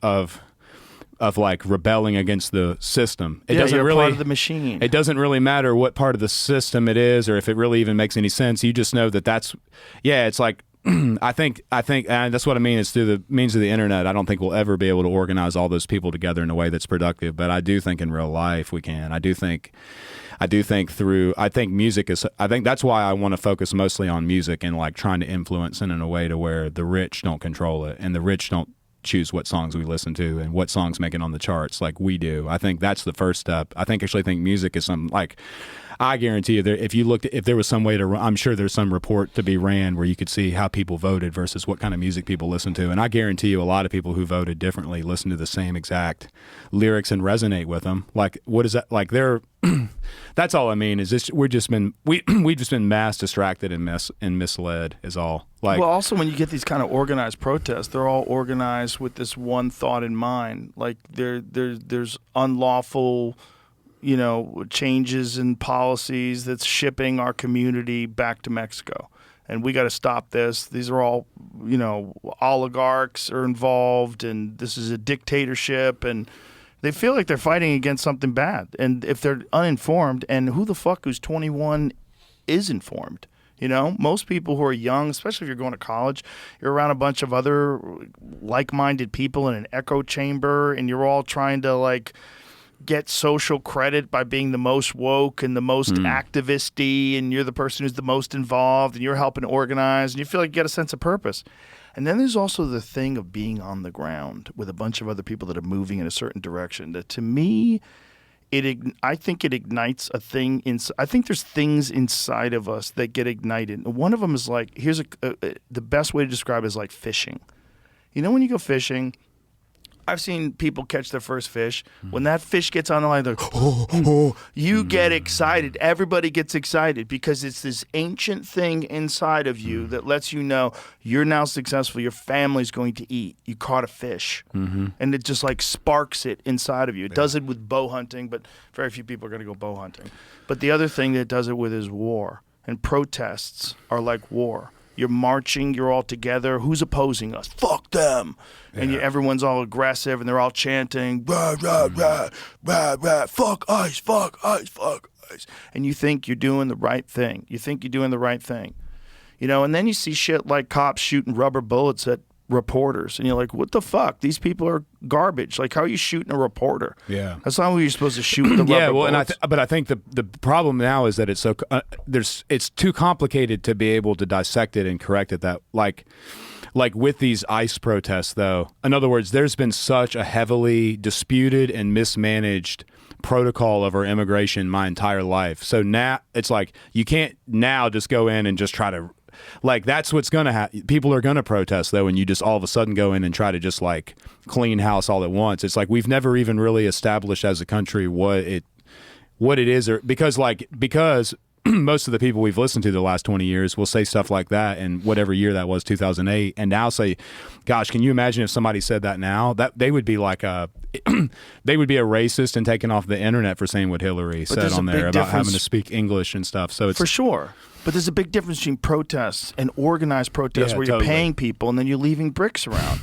like rebelling against the system. It doesn't you're really part of the machine. It doesn't really matter what part of the system it is, or if it really even makes any sense. You just know it's like, I think, and that's what I mean, is through the means of the internet. I don't think we'll ever be able to organize all those people together in a way that's productive, but I do think in real life we can. I think music is, I think that's why I want to focus mostly on music and like trying to influence it in a way to where the rich don't control it and the rich don't choose what songs we listen to and what songs make it on the charts like we do. I think that's the first step. I think music is something like, I guarantee you that if there was some way to, I'm sure there's some report to be ran where you could see how people voted versus what kind of music people listen to. And I guarantee you a lot of people who voted differently listen to the same exact lyrics and resonate with them. Like, what is that? Like, that's all I mean, is this, we've just been mass distracted and misled is all. Like, well, also when you get these kind of organized protests, they're all organized with this one thought in mind. Like there's unlawful, you know, changes in policies that's shipping our community back to Mexico. And we got to stop this. These are all, you know, oligarchs are involved, and this is a dictatorship, and they feel like they're fighting against something bad. And if they're uninformed, and who the fuck who's 21 is informed? You know, most people who are young, especially if you're going to college, you're around a bunch of other like-minded people in an echo chamber, and you're all trying to, like, get social credit by being the most woke and the most activist-y, and you're the person who's the most involved, and you're helping organize, and you feel like you get a sense of purpose. And then there's also the thing of being on the ground with a bunch of other people that are moving in a certain direction that, to me, I think it ignites a thing I think there's things inside of us that get ignited. One of them is like, here's the best way to describe it is like fishing. You know, when you go fishing, I've seen people catch their first fish. When that fish gets on the line, they're like, you get excited. Everybody gets excited because it's this ancient thing inside of you that lets you know you're now successful. Your family's going to eat. You caught a fish. And it just like sparks it inside of you. It does it with bow hunting, but very few people are going to go bow hunting. But the other thing that it does it with is war. And protests are like war. You're marching, you're all together. Who's opposing us? Fuck them. And everyone's all aggressive, and they're all chanting, rah, rah, rah, rah, rah, fuck ICE, fuck ICE, fuck ICE. And you think you're doing the right thing. You know, and then you see shit like cops shooting rubber bullets at reporters, and you're like, what the fuck? These people are garbage. Like, how are you shooting a reporter? Yeah, that's not what you're supposed to shoot the rubber bullets. But I think the problem now is that it's so it's too complicated to be able to dissect it and correct it. That like with these ICE protests, though, in other words, there's been such a heavily disputed and mismanaged protocol of our immigration my entire life. So now it's like you can't now just go in and just try to. Like, that's what's going to happen. People are going to protest, though, and you just all of a sudden go in and try to just, like, clean house all at once. It's like we've never even really established as a country what it is. Because most of the people we've listened to the last 20 years will say stuff like that in whatever year that was, 2008, and now say, gosh, can you imagine if somebody said that now? That they would be like they would be a racist and taken off the internet for saying what Hillary said on there about having to speak English and stuff. So it's for sure. But there's a big difference between protests and organized protests where you're paying people and then you're leaving bricks around.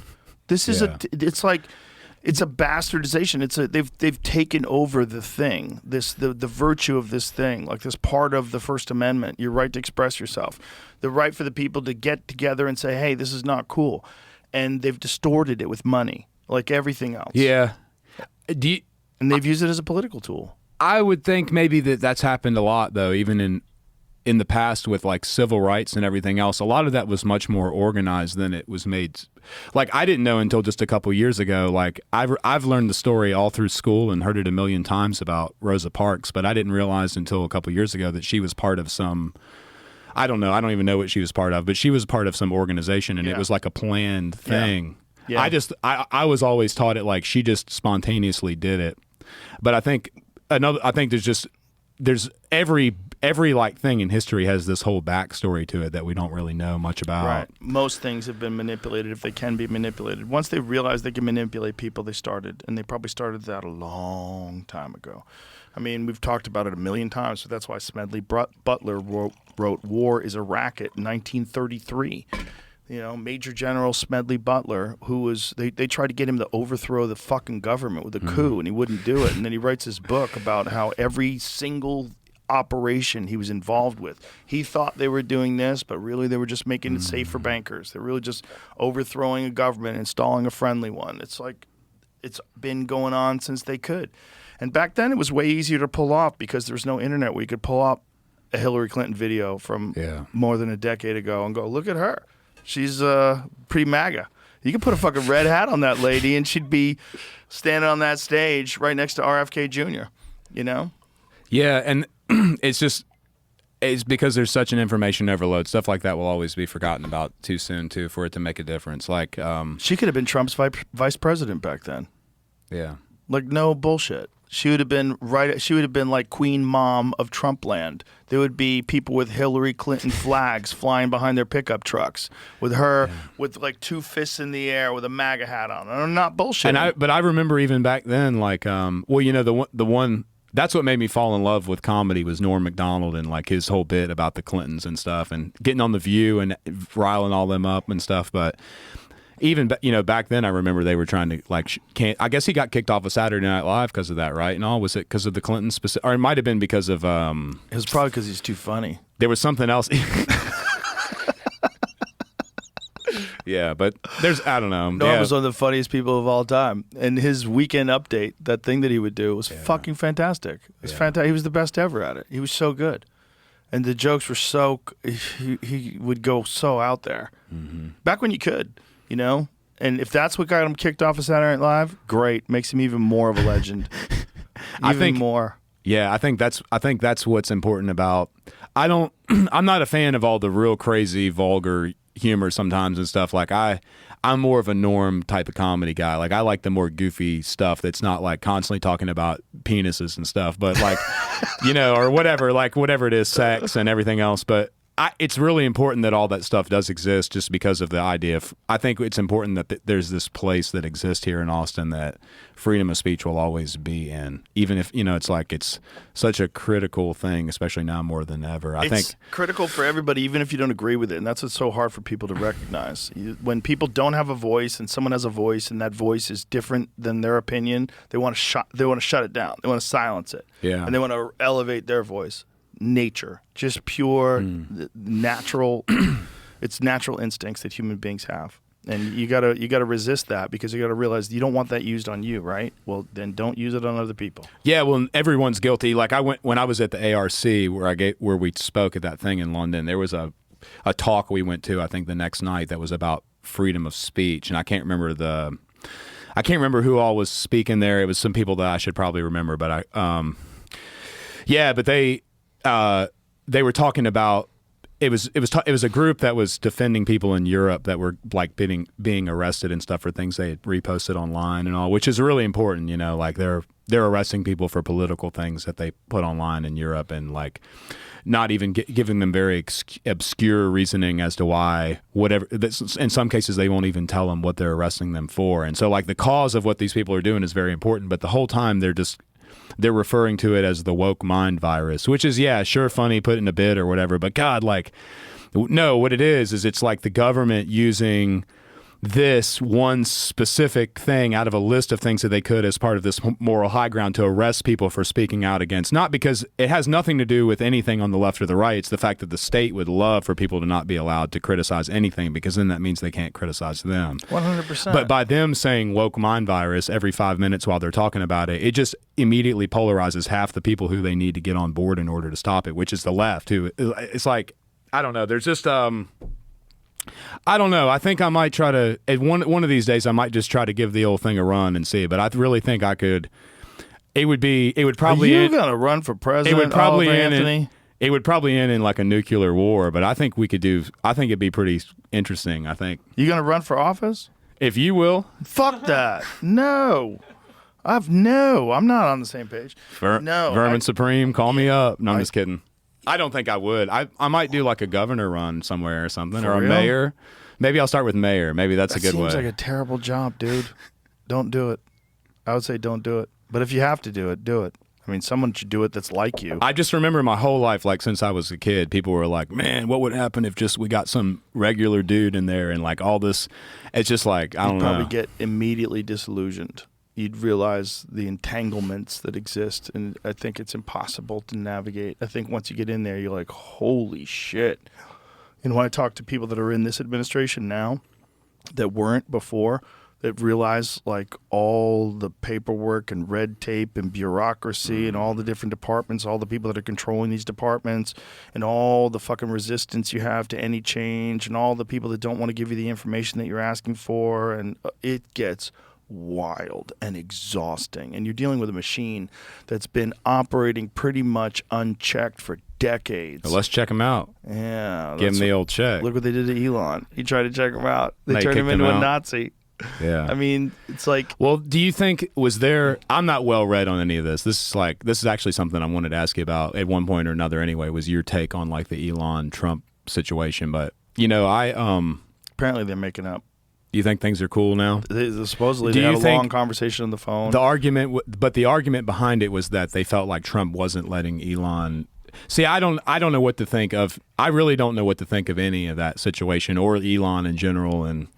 This is it's a bastardization. They've taken over the thing, the virtue of this thing, like this part of the First Amendment, your right to express yourself, the right for the people to get together and say, hey, this is not cool. And they've distorted it with money, like everything else. Yeah. And they've used it as a political tool. I would think maybe that's happened a lot, though, even in the past with like civil rights and everything else. A lot of that was much more organized than it was made. Like, I didn't know until just a couple years ago. Like, I've learned the story all through school and heard it a million times about Rosa Parks, but I didn't realize until a couple years ago that she was part of some, I don't know, I don't even know what she was part of, but she was part of some organization, and it was like a planned thing. Yeah. I was always taught it like she just spontaneously did it. But I think there's every like thing in history has this whole backstory to it that we don't really know much about. Right. Most things have been manipulated if they can be manipulated. Once they realized they can manipulate people, they started. And they probably started that a long time ago. I mean, we've talked about it a million times, so that's why Smedley Butler wrote War is a Racket in 1933. You know, Major General Smedley Butler, who was, they tried to get him to overthrow the fucking government with a coup, and he wouldn't do it. And then he writes his book about how every single operation he was involved with, he thought they were doing this, but really they were just making it safe for bankers. They're really just overthrowing a government, installing a friendly one. It's like, it's been going on since they could. And back then it was way easier to pull off because there was no internet where you could pull up a Hillary Clinton video from more than a decade ago and go, look at her. She's pretty MAGA. You could put a fucking red hat on that lady and she'd be standing on that stage right next to RFK Jr., you know? Yeah, and it's because there's such an information overload. Stuff like that will always be forgotten about too soon, too, for it to make a difference. Like she could have been Trump's vice president back then. Yeah. Like, no bullshit. She would have been She would have been like Queen Mom of Trump land. There would be people with Hillary Clinton flags flying behind their pickup trucks, with her with like two fists in the air with a MAGA hat on. I'm not bullshitting. But I remember even back then, like, well, you know, the one that's what made me fall in love with comedy was Norm Macdonald and like his whole bit about the Clintons and stuff, and getting on The View and riling all them up and stuff, but. Even, you know, back then I remember they were trying to, like, I guess he got kicked off of Saturday Night Live because of that, right? And all, was it because of the Clintons? Or it might have been because of... it was probably because he's too funny. There was something else. Yeah, but there's, I don't know. Norm was one of the funniest people of all time. And his weekend update, that thing that he would do, was fucking fantastic. It was fantastic. He was the best ever at it. He was so good. And the jokes were so... He would go so out there. Mm-hmm. Back when you could. You know, and if that's what got him kicked off of Saturday Night Live, great, makes him even more of a legend. I think more. Yeah, I think that's what's important about. I'm not a fan of all the real crazy vulgar humor sometimes and stuff. Like I'm more of a norm type of comedy guy. Like I like the more goofy stuff that's not like constantly talking about penises and stuff, but like or whatever it is, sex and everything else. But it's really important that all that stuff does exist, just because of the idea of. I think it's important that there's this place that exists here in Austin that freedom of speech will always be in, even if it's such a critical thing, especially now more than ever. I think critical for everybody, even if you don't agree with it, and that's what's so hard for people to recognize. When people don't have a voice and someone has a voice, and that voice is different than their opinion, they want to shut it down. They want to silence it. Yeah. And they want to elevate their voice. Nature, just pure natural. It's natural instincts that human beings have, and you gotta resist that, because you gotta realize you don't want that used on you, right? Well, then don't use it on other people. Yeah, well, everyone's guilty. Like when I was at the ARC where we spoke at that thing in London. There was a talk we went to, I think the next night, that was about freedom of speech, and I can't remember who all was speaking there. It was some people that I should probably remember, but they were talking about it was a group that was defending people in Europe that were like being arrested and stuff for things they had reposted online and all, which is really important. Like they're arresting people for political things that they put online in Europe, and like not even giving them very obscure reasoning as to why, whatever. In some cases, they won't even tell them what they're arresting them for. And so like the cause of what these people are doing is very important, but the whole time they're referring to it as the woke mind virus, which is, sure, funny, put in a bit or whatever. But God, like, no, what it is it's like the government using this one specific thing out of a list of things that they could as part of this moral high ground to arrest people for speaking out against. Not because it has nothing to do with anything on the left or the right. It's the fact that the state would love for people to not be allowed to criticize anything, because then that means they can't criticize them. 100%. But by them saying woke mind virus every 5 minutes while they're talking about it, it just immediately polarizes half the people who they need to get on board in order to stop it, which is the left. Who, it's like, I don't know. There's just I don't know. I think I might try to one of these days. I might just try to give the old thing a run and see. But I really think I could. It would probably. Are you gonna run for president? It would probably Anthony. It would probably end in like a nuclear war. But I think we could do. I think it'd be pretty interesting. I think. You gonna run for office? If you will. Fuck that. No. I'm not on the same page. Vermin Supreme, call me up. No, I'm just kidding. I don't think I would. I might do like a governor run somewhere or something, or a mayor. Maybe I'll start with mayor. Maybe that's a good way. Seems like a terrible job, dude. Don't do it. I would say don't do it. But if you have to do it, do it. I mean, someone should do it that's like you. I just remember my whole life, like since I was a kid, people were like, man, what would happen if just we got some regular dude in there and like all this. It's just like, I don't know. You'd probably get immediately disillusioned. You'd realize the entanglements that exist, and I think it's impossible to navigate. I think once you get in there, you're like, holy shit. And when I talk to people that are in this administration now that weren't before, that realize like all the paperwork and red tape and bureaucracy and all the different departments, all the people that are controlling these departments, and all the fucking resistance you have to any change, and all the people that don't want to give you the information that you're asking for, and it gets wild and exhausting. And you're dealing with a machine that's been operating pretty much unchecked for decades. Well, let's check him out. Yeah. Give him the old check. Look what they did to Elon. He tried to check him out. They They turned him kicked into him a out. Nazi. Yeah. I mean, it's like... Well, do you think, I'm not well read on any of this. This is actually something I wanted to ask you about at one point or another anyway, was your take on like the Elon Trump situation. But, apparently they're making up. You think things are cool now? Supposedly they had a long conversation on the phone. The argument behind it was that they felt like Trump wasn't letting Elon. See, I don't know what to think of. I really don't know what to think of any of that situation or Elon in general. And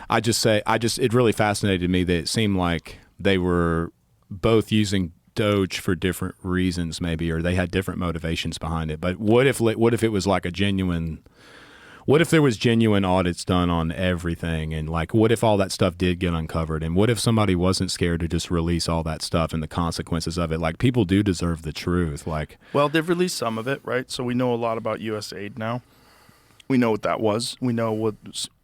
it really fascinated me that it seemed like they were both using Doge for different reasons, maybe, or they had different motivations behind it. But what if it was like a genuine? What if there was genuine audits done on everything, and like, what if all that stuff did get uncovered, and what if somebody wasn't scared to just release all that stuff and the consequences of it? Like, people do deserve the truth. Like, well, they've released some of it, right? So we know a lot about U.S. aid now. We know what that was. We know what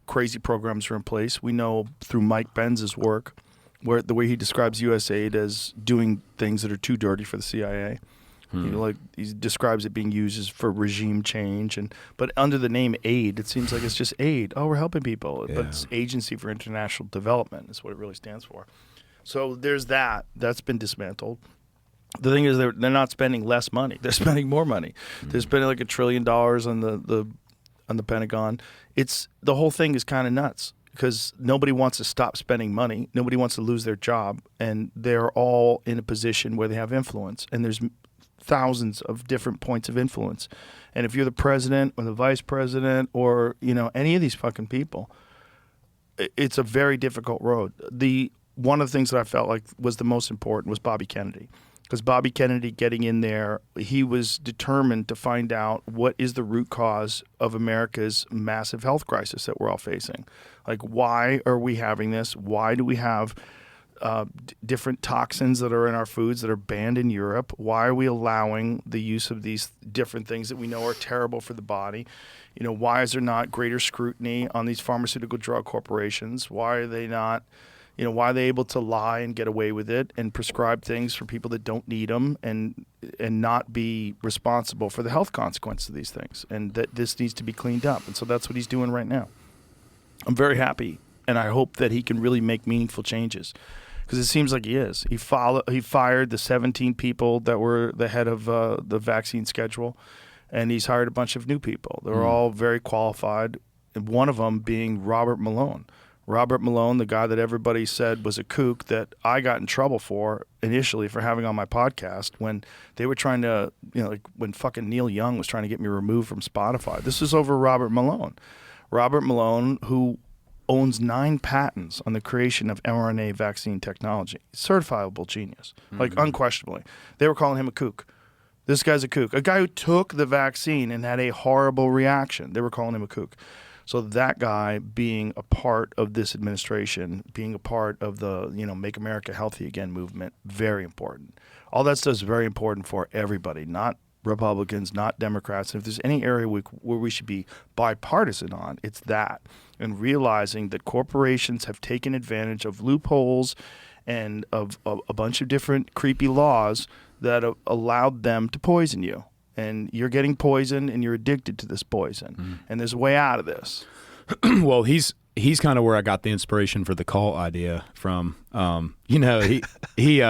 crazy programs are in place. We know through Mike Penz's work where the way he describes USAID as doing things that are too dirty for the CIA. Like he describes it being used as for regime change, but under the name aid, it seems like it's just aid. Oh, we're helping people, but it's Agency for International Development is what it really stands for. So there's that. That's been dismantled. The thing is, they're not spending less money; they're spending more money. They're spending like $1 trillion on the Pentagon. The whole thing is kind of nuts because nobody wants to stop spending money. Nobody wants to lose their job, and they're all in a position where they have influence. And there's thousands of different points of influence. And if you're the president or the vice president or, any of these fucking people, it's a very difficult road. One of the things that I felt like was the most important was Bobby Kennedy. Because Bobby Kennedy getting in there, he was determined to find out what is the root cause of America's massive health crisis that we're all facing. Like, why are we having this? Why do we have different toxins that are in our foods that are banned in Europe? Why are we allowing the use of these different things that we know are terrible for the body? Why is there not greater scrutiny on these pharmaceutical drug corporations? Why are they not, why are they able to lie and get away with it and prescribe things for people that don't need them and not be responsible for the health consequences of these things? And that this needs to be cleaned up. And so that's what he's doing right now. I'm very happy, and I hope that he can really make meaningful changes. Because it seems like he is. He fired the 17 people that were the head of the vaccine schedule, and he's hired a bunch of new people. They were all very qualified, and one of them being Robert Malone. Robert Malone, the guy that everybody said was a kook that I got in trouble for initially for having on my podcast when they were trying to, like when fucking Neil Young was trying to get me removed from Spotify. This is over Robert Malone. Robert Malone, who owns 9 patents on the creation of mRNA vaccine technology. Certifiable genius, like unquestionably. They were calling him a kook. This guy's a kook. A guy who took the vaccine and had a horrible reaction. They were calling him a kook. So that guy being a part of this administration, being a part of the, Make America Healthy Again movement, very important. All that stuff is very important for everybody, not Republicans, not Democrats. And if there's any area where we should be bipartisan on, it's that. And realizing that corporations have taken advantage of loopholes and of a bunch of different creepy laws that have allowed them to poison you. And you're getting poisoned and you're addicted to this poison. And there's a way out of this. Well, he's kind of where I got the inspiration for the cult idea from. He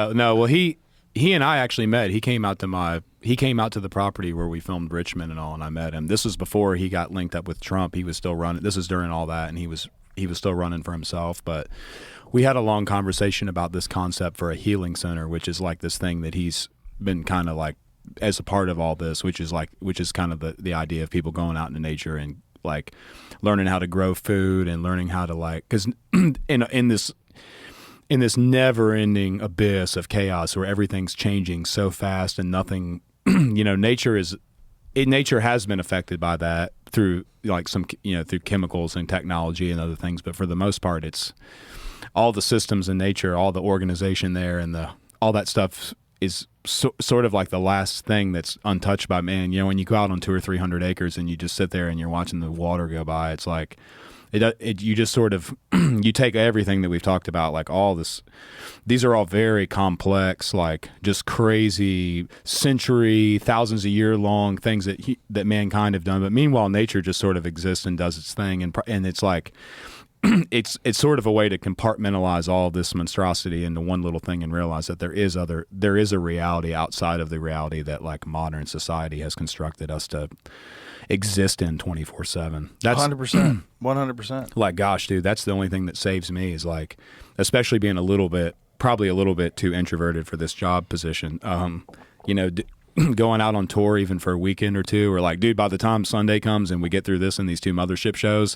and I actually met. He came out to the property where we filmed Richmond and all, and I met him. This was before he got linked up with Trump. He was still running. This is during all that, and he was still running for himself. But we had a long conversation about this concept for a healing center, which is like this thing that he's been kind of like as a part of all this, which is kind of the idea of people going out into nature and like learning how to grow food and learning how to because in this never-ending abyss of chaos where everything's changing so fast and nothing, nature has been affected by that through through chemicals and technology and other things. But for the most part, it's all the systems in nature, all the organization there, and all that stuff is sort of like the last thing that's untouched by man. When you go out on 200 or 300 acres and you just sit there and you're watching the water go by, it's like you just sort of you take everything that we've talked about, like all this. These are all very complex, like just crazy thousands of year long things that mankind have done. But meanwhile, nature just sort of exists and does its thing, and it's like. It's sort of a way to compartmentalize all this monstrosity into one little thing and realize that there is a reality outside of the reality that like modern society has constructed us to exist in 24/7. That's 100%. Like, gosh, dude, that's the only thing that saves me is like, especially being probably a little bit too introverted for this job position. Going out on tour even for a weekend or two, or like, dude, by the time Sunday comes and we get through this and these 2 mothership shows,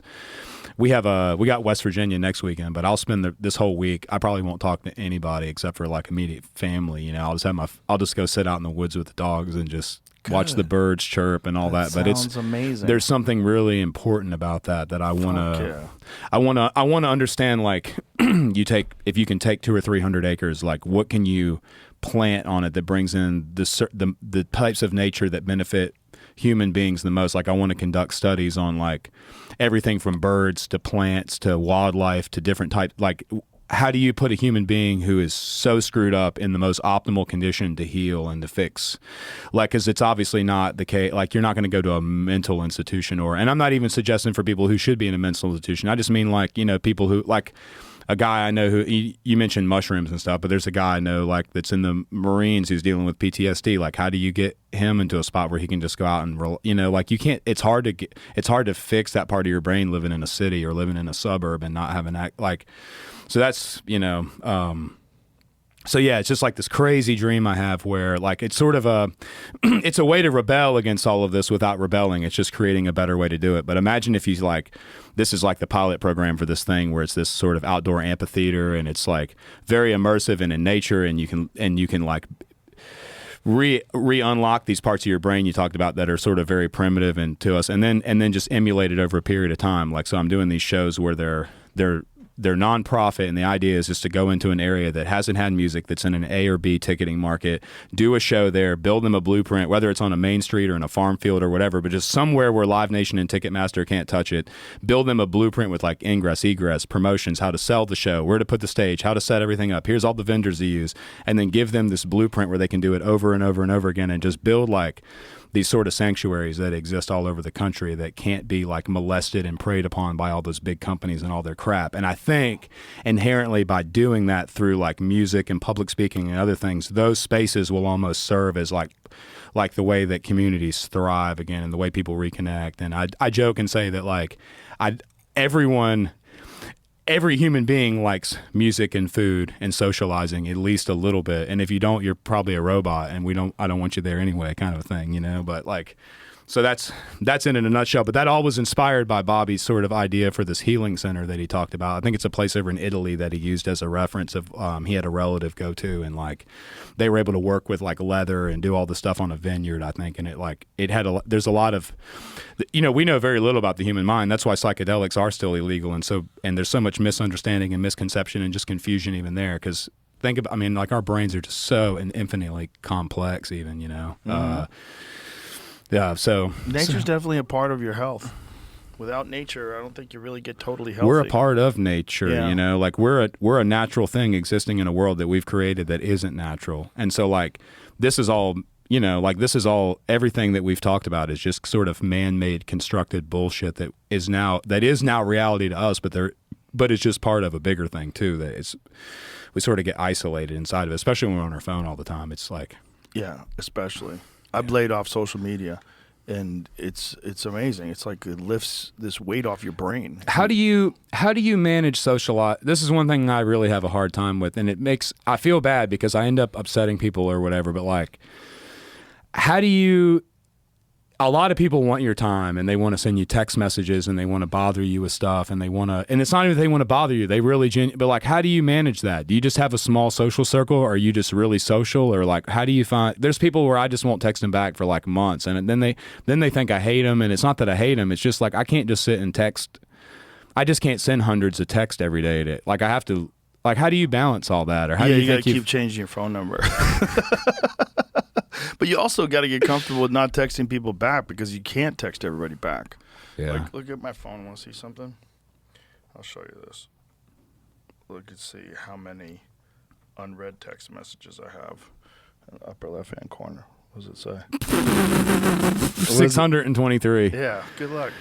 we got West Virginia next weekend, but I'll spend this whole week. I probably won't talk to anybody except for like immediate family. I'll just go sit out in the woods with the dogs and just watch the birds chirp and all that. But it's amazing. There's something really important about that I want to understand. Like, if you can take 200 or 300 acres, like what can you plant on it that brings in the types of nature that benefit human beings the most? Like, I want to conduct studies on like everything from birds to plants to wildlife to different types. Like, how do you put a human being who is so screwed up in the most optimal condition to heal and to fix? Like, because it's obviously not the case. Like, you're not going to go to a mental institution, and I'm not even suggesting for people who should be in a mental institution. I just mean, like, you know, people who, like, a guy I know who, you mentioned mushrooms and stuff, but there's a guy I know, like, that's in the Marines who's dealing with PTSD. Like, how do you get him into a spot where he can just go out and, you know, like, you can't, it's hard to fix that part of your brain living in a city or living in a suburb and not having that, like, so that's, you know, so yeah, it's just like this crazy dream I have where, like, it's sort of it's a way to rebel against all of this without rebelling. It's just creating a better way to do it. But imagine if he's like, this is like the pilot program for this thing where it's this sort of outdoor amphitheater and it's like very immersive and in nature, and you can like re-unlock these parts of your brain you talked about that are sort of very primitive and to us, and then just emulate it over a period of time. Like, so I'm doing these shows where they're nonprofit, and the idea is just to go into an area that hasn't had music, that's in an A or B ticketing market, do a show there, build them a blueprint, whether it's on a main street or in a farm field or whatever, but just somewhere where Live Nation and Ticketmaster can't touch it. Build them a blueprint with like ingress, egress, promotions, how to sell the show, where to put the stage, how to set everything up. Here's all the vendors to use, and then give them this blueprint where they can do it over and over and over again, and just build like these sort of sanctuaries that exist all over the country that can't be like molested and preyed upon by all those big companies and all their crap. And I think inherently by doing that through like music and public speaking and other things, those spaces will almost serve as like the way that communities thrive again and the way people reconnect. And I joke and say that like every human being likes music and food and socializing at least a little bit. And if you don't, you're probably a robot, and I don't want you there anyway, kind of a thing, you know? But like, so that's it in a nutshell. But that all was inspired by Bobby's sort of idea for this healing center that he talked about. I think it's a place over in Italy that he used as a reference of, he had a relative go to, and like they were able to work with like leather and do all the stuff on a vineyard, I think. And there's a lot of, you know, we know very little about the human mind. That's why psychedelics are still illegal. And there's so much misunderstanding and misconception and just confusion even there. Because think about, I mean, like our brains are just so infinitely complex even, you know? Mm-hmm. Yeah, so nature's definitely a part of your health. Without nature, I don't think you really get totally healthy. We're a part of nature, yeah. You know, like we're a natural thing existing in a world that we've created that isn't natural. And so like this is all, you know, like this is all, everything that we've talked about is just sort of man-made constructed bullshit that is now reality to us, but it's just part of a bigger thing too, that we sort of get isolated inside of it, especially when we're on our phone all the time. It's like, yeah, especially. I laid off social media, and it's amazing. It's like it lifts this weight off your brain. How do you manage social life? This is one thing I really have a hard time with, and I feel bad because I end up upsetting people or whatever, but like, how do you, a lot of people want your time, and they want to send you text messages, and they want to bother you with stuff, and it's not even they want to bother you, they really but like, how do you manage that? Do you just have a small social circle, or are you just really social, or like, how do you find, there's people where I just won't text them back for like months, and then they think I hate them, and it's not that I hate them, it's just like, I can't just sit and text, I just can't send hundreds of texts every day like I have to, like, how do you balance all that? Or how do you gotta keep changing your phone number. But you also got to get comfortable with not texting people back, because you can't text everybody back. Yeah. Like, look at my phone. Want to see something? I'll show you this. Look and see how many unread text messages I have in the upper left-hand corner. What does it say? 623. Yeah, good luck.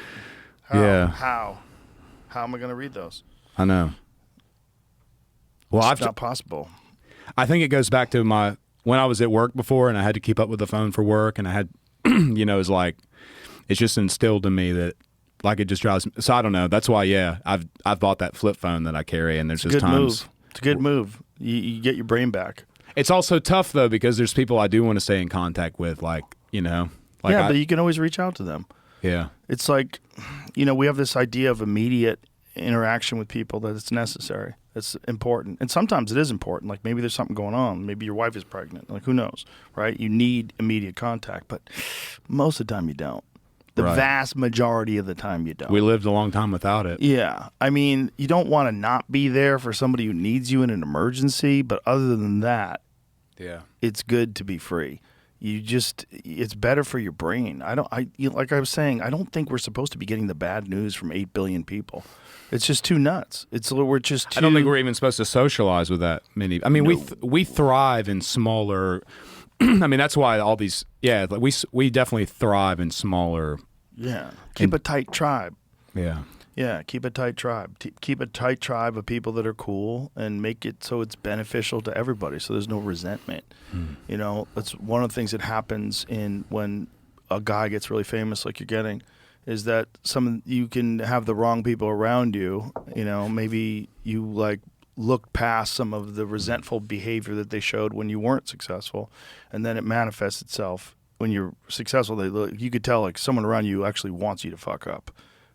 How am I going to read those? I know. Well, It's not possible. I think it goes back to when I was at work before and I had to keep up with the phone for work, and I had, you know, it's just instilled in me that like it just drives me. So I don't know. That's why, yeah, I've bought that flip phone that I carry, and there's just times. It's a good move. You get your brain back. It's also tough though, because there's people I do want to stay in contact with, like, you know. Like yeah, but you can always reach out to them. Yeah. It's like, you know, we have this idea of immediate interaction with people that it's necessary. It's important. And sometimes it is important. Like maybe there's something going on. Maybe your wife is pregnant. Like who knows, right? You need immediate contact. But most of the time you don't. The vast majority of the time you don't. We lived a long time without it. Yeah. I mean, you don't want to not be there for somebody who needs you in an emergency. But other than that, yeah, it's good to be free. it's better for your brain. Like I was saying, I don't think we're supposed to be getting the bad news from 8 billion people. It's just too nuts. We're just too... I don't think we're even supposed to socialize with that many. I mean, we thrive in smaller. I mean, that's why all these. Yeah, we definitely thrive in smaller. Yeah, keep a tight tribe. Yeah. Yeah, keep a tight tribe. Keep a tight tribe of people that are cool and make it so it's beneficial to everybody, so there's no resentment. You know, that's one of the things that happens when a guy gets really famous like you're getting, is that you can have the wrong people around you. You know, maybe you like look past some of the resentful behavior that they showed when you weren't successful, and then it manifests itself when you're successful. You could tell like someone around you actually wants you to fuck up.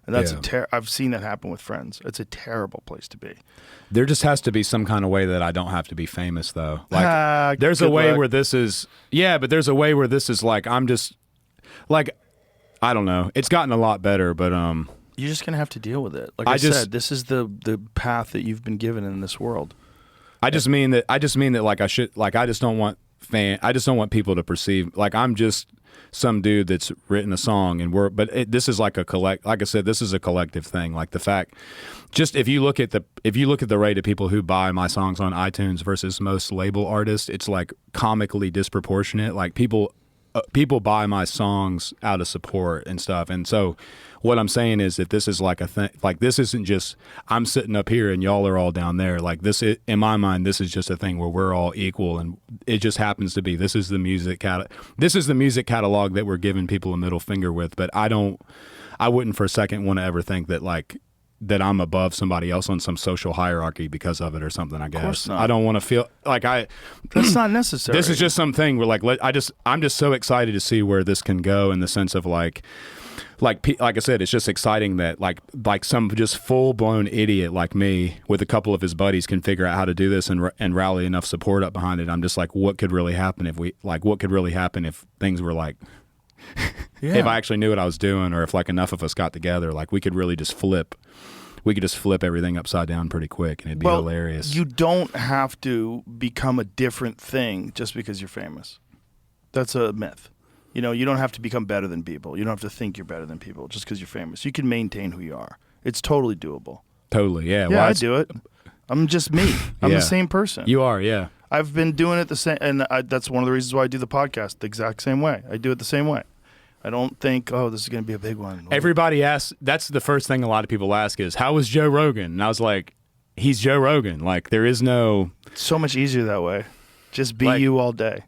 And that's I've seen that happen with friends. It's a terrible place to be. There just has to be some kind of way that I don't have to be famous, though. Like, there's a way where this is, but there's a way where this is like, I'm just, like, I don't know. It's gotten a lot better, but you're just gonna have to deal with it. Like I said, this is the path that you've been given in this world. I just mean that like I just don't want people to perceive like I'm just some dude that's written a song this is like like I said, this is a collective thing. Like the fact, just if you look at the rate of people who buy my songs on iTunes versus most label artists, it's like comically disproportionate. Like people buy my songs out of support and stuff. And so what I'm saying is that this is like a thing, like this isn't just I'm sitting up here and y'all are all down there. Like in my mind, this is just a thing where we're all equal, and it just happens to be this is the music catalog that we're giving people a middle finger with. But I wouldn't for a second want to ever think that that I'm above somebody else on some social hierarchy because of it or something. I guess. Of course not. I don't want to feel like That's not necessary. This is just something where I'm just so excited to see where this can go in the sense of like I said, it's just exciting that like some just full blown idiot like me with a couple of his buddies can figure out how to do this and rally enough support up behind it. I'm just like, what could really happen if things were like. If I actually knew what I was doing, or if like enough of us got together, like we could really just flip everything upside down pretty quick, and it'd be hilarious. You don't have to become a different thing just because you're famous. That's a myth. You know, you don't have to become better than people. You don't have to think you're better than people just because you're famous. You can maintain who you are. It's totally doable. Totally, yeah. Yeah, I do it. I'm just me. I'm the same person. You are, yeah. I've been doing it the same, and that's one of the reasons why I do the podcast the exact same way. I do it the same way. I don't think, oh, this is going to be a big one. Everybody asks, that's the first thing a lot of people ask is, how was Joe Rogan? And I was like, he's Joe Rogan. Like, there is no... It's so much easier that way. Just be you all day.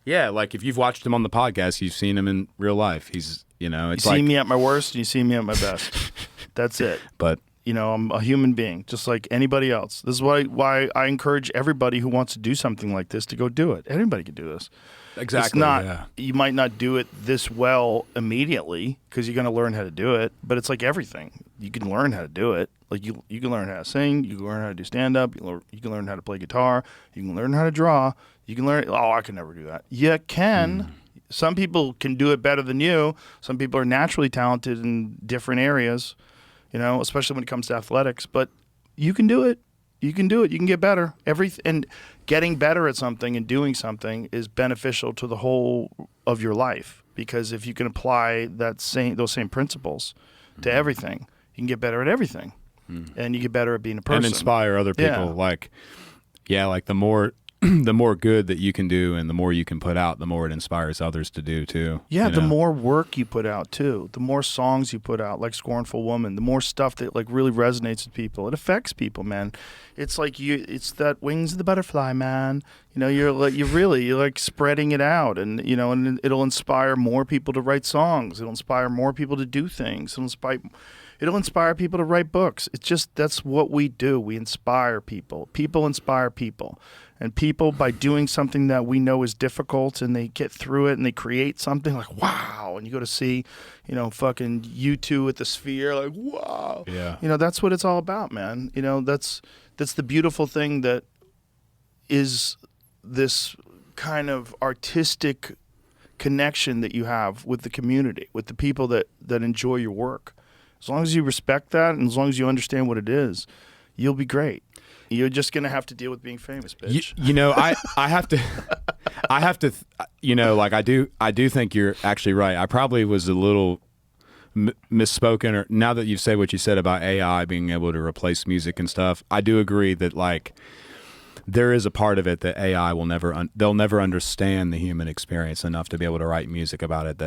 Yeah, like if you've watched him on the podcast, you've seen him in real life. He's, it's you see me at my worst, and you see me at my best. That's it. But... I'm a human being, just like anybody else. This is why I encourage everybody who wants to do something like this to go do it. Anybody can do this. Exactly. You might not do it this well immediately because you're going to learn how to do it, but it's like everything. You can learn how to do it. Like you can learn how to sing, you can learn how to do stand-up, you can learn how to play guitar, you can learn how to draw, you can learn, I can never do that. You can. Some people can do it better than you. Some people are naturally talented in different areas. Especially when it comes to athletics. But you can do it. You can do it. You can get better. And getting better at something and doing something is beneficial to the whole of your life. Because if you can apply those same principles to everything, you can get better at everything. And you get better at being a person. And inspire other people. Yeah. Like the more the more good that you can do and the more you can put out, the more it inspires others to do too. Yeah, the more work you put out too, the more songs you put out, like Scornful Woman, the more stuff that like really resonates with people. It affects people, man. It's like it's that wings of the butterfly, man. You're like spreading it out, and and it'll inspire more people to write songs. It'll inspire more people to do things. It'll inspire people to write books. It's just, that's what we do. We inspire people. People inspire people. And people, by doing something that we know is difficult, and they get through it and they create something like, wow. And you go to see, fucking U2 at the Sphere, like, wow. Yeah. That's what it's all about, man. That's the beautiful thing that is this kind of artistic connection that you have with the community, with the people that enjoy your work. As long as you respect that and as long as you understand what it is, you'll be great. You're just going to have to deal with being famous, bitch. I have to I have to, like I do think you're actually right. I probably was a little misspoken, or now that you've said what you said about AI being able to replace music and stuff, I do agree that like there is a part of it that AI will they'll never understand the human experience enough to be able to write music about it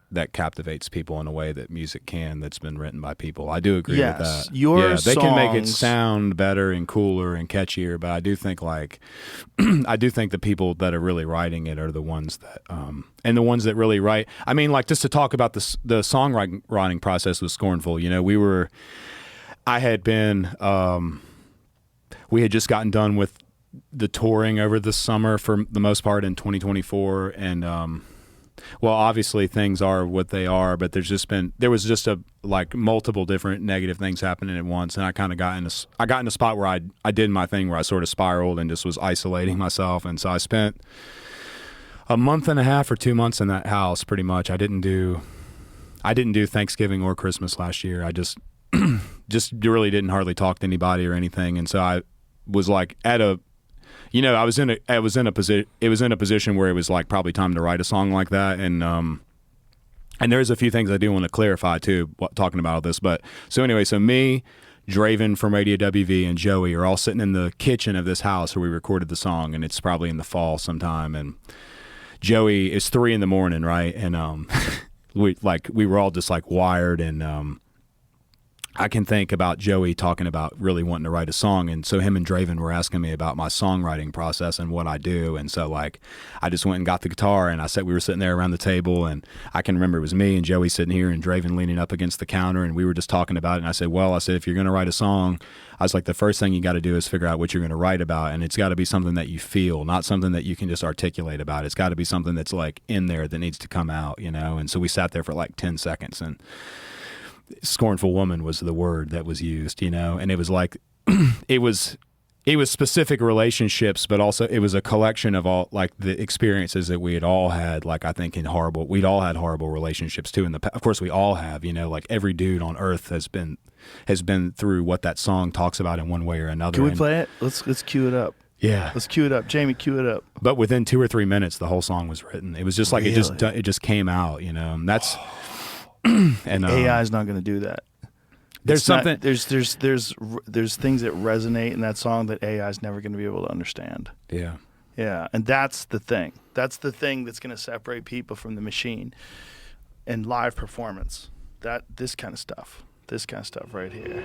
that captivates people in a way that music can, that's been written by people. I do agree with that. They can make it sound better and cooler and catchier, but I do think I do think the people that are really writing it are the ones that and the ones that really write. I mean, like, just to talk about the songwriting process with Scornful, we had just gotten done with the touring over the summer for the most part in 2024, and well, obviously things are what they are, but there was just multiple different negative things happening at once, and I kind of got in a spot where I did my thing where I sort of spiraled and just was isolating myself, and so I spent a month and a half or 2 months in that house pretty much. I didn't do Thanksgiving or Christmas last year. I just really didn't hardly talk to anybody or anything, and so I was like at a I was in a position where it was like probably time to write a song like that, and there's a few things I do want to clarify too, talking about all this. But so me, Draven from Radio WV, and Joey are all sitting in the kitchen of this house where we recorded the song, and it's probably in the fall sometime. And Joey, it's 3 a.m, right? And we were all just like wired, and I can think about Joey talking about really wanting to write a song, and so him and Draven were asking me about my songwriting process and what I do, and so like I just went and got the guitar, and we were sitting there around the table, and I can remember it was me and Joey sitting here and Draven leaning up against the counter, and we were just talking about it, and I said, if you're going to write a song, I was like, the first thing you got to do is figure out what you're going to write about, and it's got to be something that you feel, not something that you can just articulate about. It's got to be something that's like in there that needs to come out, and so we sat there for like 10 seconds, and Scornful Woman was the word that was used, and it was like it was specific relationships, but also it was a collection of all like the experiences that we had all had. Like, I think we'd all had horrible relationships too. Of course, we all have. Like every dude on earth has been through what that song talks about in one way or another. Can we play it? Let's cue it up. Yeah, let's cue it up. Jamie, cue it up. But within 2 or 3 minutes, the whole song was written. It was just like it just came out. And that's. And AI is not going to do that. There's things that resonate in that song that AI is never going to be able to understand. Yeah, and that's the thing. That's the thing that's going to separate people from the machine and live performance. This kind of stuff right here.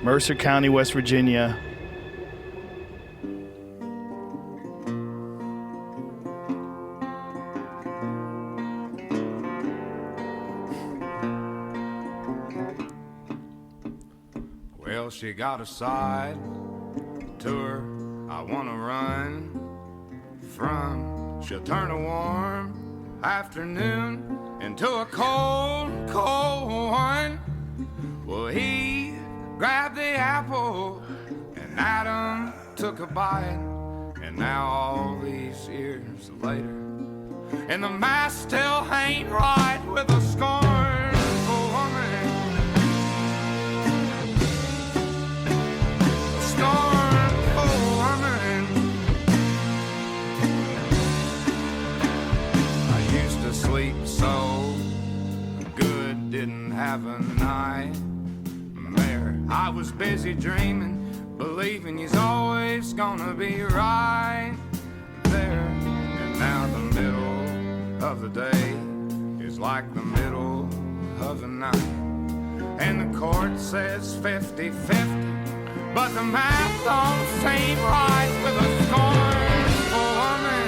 Mercer County, West Virginia. Well, she got a side tour I want to run from. She'll turn a warm afternoon into a cold, cold one. Well, he grabbed the apple and Adam took a bite. And now all these years later, and the mask still ain't right with a scornful woman. I used to sleep so good, didn't have a nightmare. I was busy dreaming, believing he's always gonna be right there. And now the middle of the day is like the middle of the night, and the court says 50-50. But the math don't seem right with a scornful woman.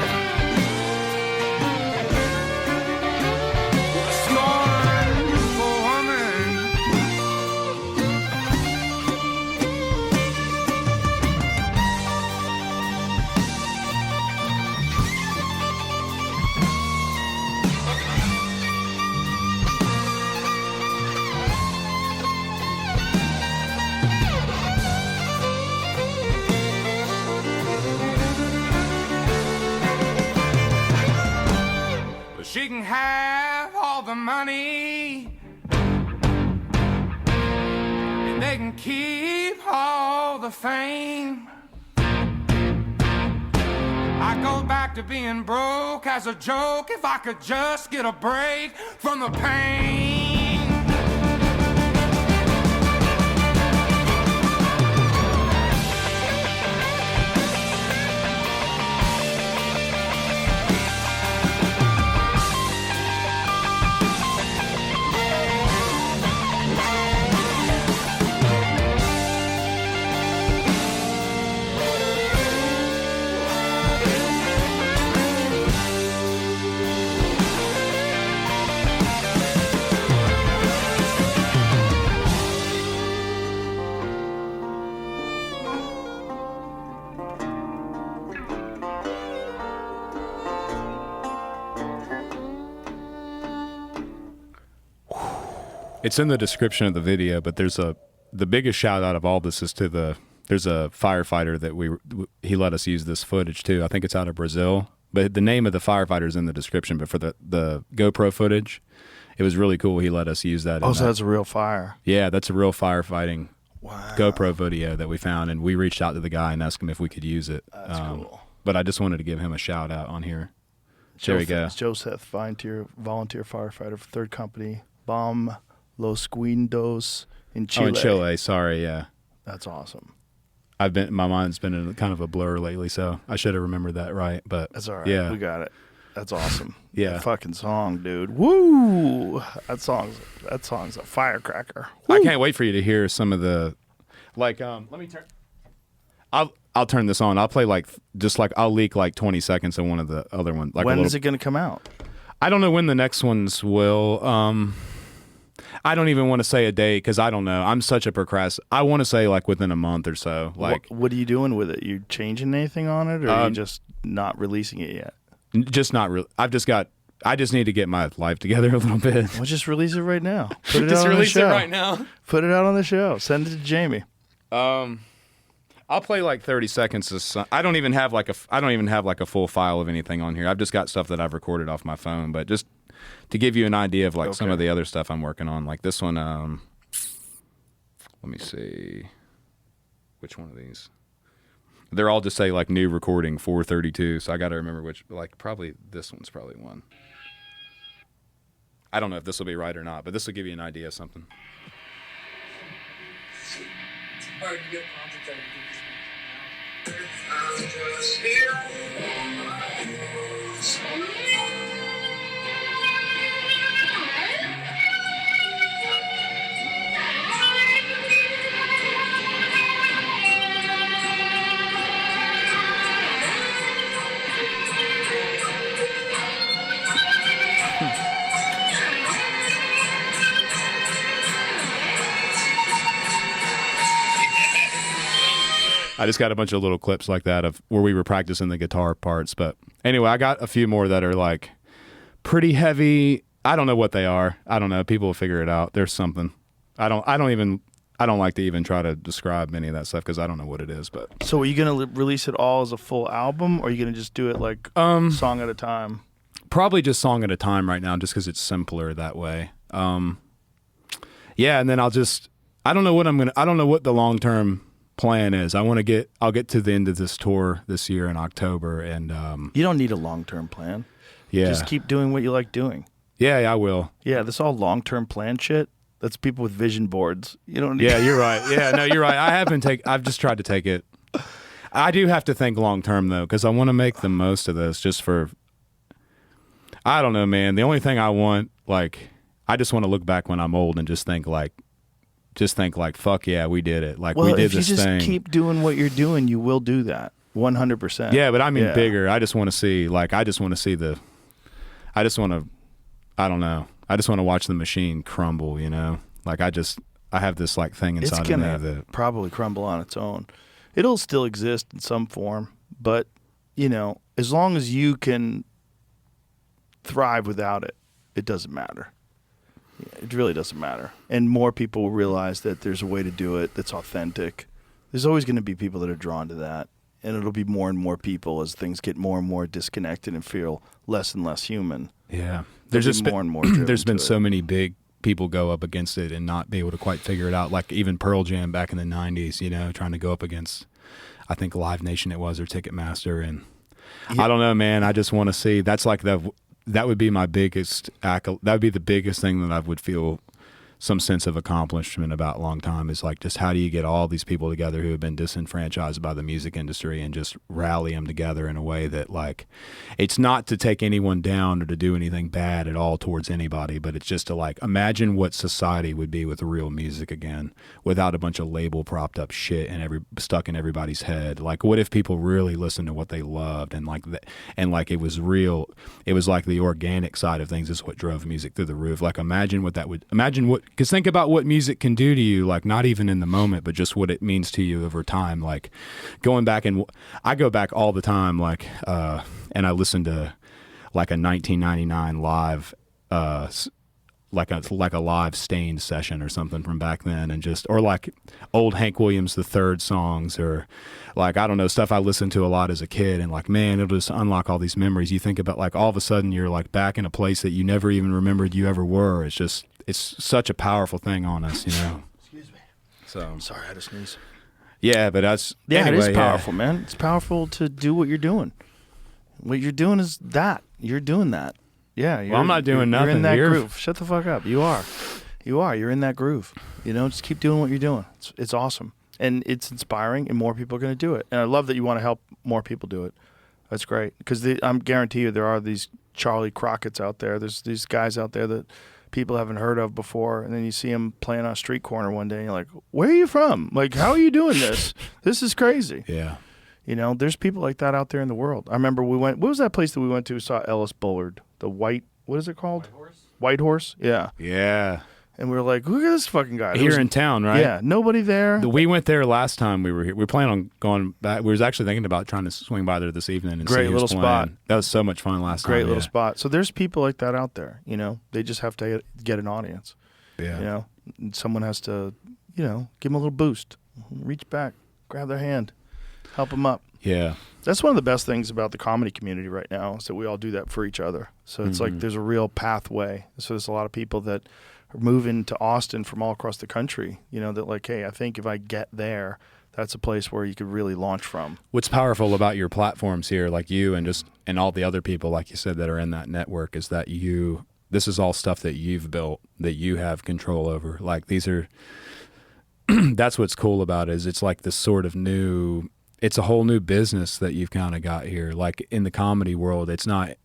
A scornful woman. She can have all the money, and they can keep all the fame. I I'd go back to being broke as a joke if I could just get a break from the pain. It's in the description of the video, but the biggest shout out of all this is to there's a firefighter that he let us use this footage too. I think it's out of Brazil, but the name of the firefighter is in the description. But for the GoPro footage, it was really cool. He let us use that. Oh, so that's a real fire. Yeah, that's a real firefighting GoPro video that we found, and we reached out to the guy and asked him if we could use it. That's cool. But I just wanted to give him a shout out on here. There we go. Joseph, volunteer firefighter for 3rd Company, Bomb Los Guindos in Chile. Oh, in Chile. Sorry, yeah. That's awesome. My mind's been in kind of a blur lately, so I should have remembered that right. But that's all right. Yeah, we got it. That's awesome. Yeah, that fucking song, dude. Woo! That song's a firecracker. Woo! I can't wait for you to hear some of the, like. Let me turn. I'll turn this on. I'll play I'll leak like 20 seconds of one of the other ones. Like when is it going to come out? I don't know when the next ones will. I don't even want to say a date because I don't know. I'm such a procrastinator. I want to say like within a month or so. Like, what are you doing with it? You changing anything on it, or are you just not releasing it yet? Just not real. I just need to get my life together a little bit. Well, just release it right now. Put it just out on release the show. it right now. Put it out on the show. Send it to Jamie. I'll play like 30 seconds. I don't even have like a full file of anything on here. I've just got stuff that I've recorded off my phone, but just to give you an idea of like some of the other stuff I'm working on, like this one. Let me see, which one of these? They're all just say like new recording 432. So I got to remember which. Like probably this one's probably one. I don't know if this will be right or not, but this will give you an idea of something. It's hard to get concentrated. I just got a bunch of little clips like that of where we were practicing the guitar parts. But anyway, I got a few more that are like pretty heavy. I don't know what they are. I don't know. People will figure it out. There's something. I don't like to even try to describe any of that stuff because I don't know what it is. But so are you going to release it all as a full album, or are you going to just do it like song at a time? Probably just song at a time right now, just because it's simpler that way. Yeah, and then I don't know what the long-term plan is. I'll get to the end of this tour this year in October, and you don't need a long-term plan. Yeah, just keep doing what you like doing. Yeah, I will. Yeah, this all long-term plan shit. That's people with vision boards. You don't need. Yeah, you're right. Yeah, no, you're right. I've just tried to take it. I do have to think long-term though, because I want to make the most of this. Just for, I don't know, man. The only thing I want, like, I just want to look back when I'm old and just think like, fuck yeah, we did it. Like, we did this thing. If you just keep doing what you're doing, you will do that 100%. Yeah, but I mean bigger. I just want to see, I don't know. I just want to watch the machine crumble, you know? Like, I have this like thing inside of me that probably crumble on its own. It'll still exist in some form, but you know, as long as you can thrive without it, it doesn't matter. It really doesn't matter. And more people will realize that there's a way to do it that's authentic. There's always going to be people that are drawn to that. And it'll be more and more people as things get more and more disconnected and feel less and less human. Yeah. There's just more and more there's been so many big people go up against it and not be able to quite figure it out. Like even Pearl Jam back in the 90s, you know, trying to go up against, I think Live Nation it was, or Ticketmaster. And I don't know, man. I just want to see. That's like that would be my biggest that would be the biggest thing that I would feel some sense of accomplishment about a long time, is like, just how do you get all these people together who have been disenfranchised by the music industry and just rally them together in a way that, like, it's not to take anyone down or to do anything bad at all towards anybody, but it's just to, like, imagine what society would be with real music again, without a bunch of label propped up shit and stuck in everybody's head. Like, what if people really listened to what they loved, and like it was real? It was like the organic side of things is what drove music through the roof. Like, imagine what, because think about what music can do to you, like, not even in the moment, but just what it means to you over time. Like, going back, and I go back all the time, like, and I listen to like a 1999 live, like a live Stained session or something from back then, and just, or like old Hank Williams III songs, or like, I don't know, stuff I listened to a lot as a kid, and like, man, it'll just unlock all these memories. You think about, like, all of a sudden you're like back in a place that you never even remembered you ever were. It's just, it's such a powerful thing on us, you know. Excuse me. So I'm sorry, I had to sneeze. Yeah, but that's, yeah, anyway, it is powerful, man. It's powerful to do what you're doing. What you're doing is that. You're doing that. Yeah. Well, I'm not doing nothing. You're in that groove. Shut the fuck up. You are. You're in that groove. You know, just keep doing what you're doing. It's awesome. And it's inspiring, and more people are going to do it. And I love that you want to help more people do it. That's great. Because I'm guarantee you there are these Charlie Crockett's out there. There's these guys out there that people haven't heard of before. And then you see them playing on a street corner one day, and you're like, where are you from? Like, how are you doing this? This is crazy. Yeah. You know, there's people like that out there in the world. I remember what was that place that we went to, saw Ellis Bullard, the what is it called? White Horse? Yeah. Yeah. And we were like, look at this fucking guy. Here in town, right? Yeah, nobody there. We went there last time we were here. We plan on going back. We was actually thinking about trying to swing by there this evening and see Great little who's playing. spot. That was so much fun last time. Great little spot. So there's people like that out there, you know. They just have to get an audience. Yeah. You know, and someone has to, you know, give them a little boost. Reach back, grab their hand, help them up. Yeah. That's one of the best things about the comedy community right now, is that we all do that for each other. So it's like there's a real pathway. So there's a lot of people that are moving to Austin from all across the country, you know, that like, hey, I think if I get there, that's a place where you could really launch from. What's powerful about your platforms here, like you and all the other people, like you said, that are in that network, is that this is all stuff that you've built, that you have control over. Like, these are, that's what's cool about it, is it's like this sort of it's a whole new business that you've kind of got here. Like, in the comedy world, it's not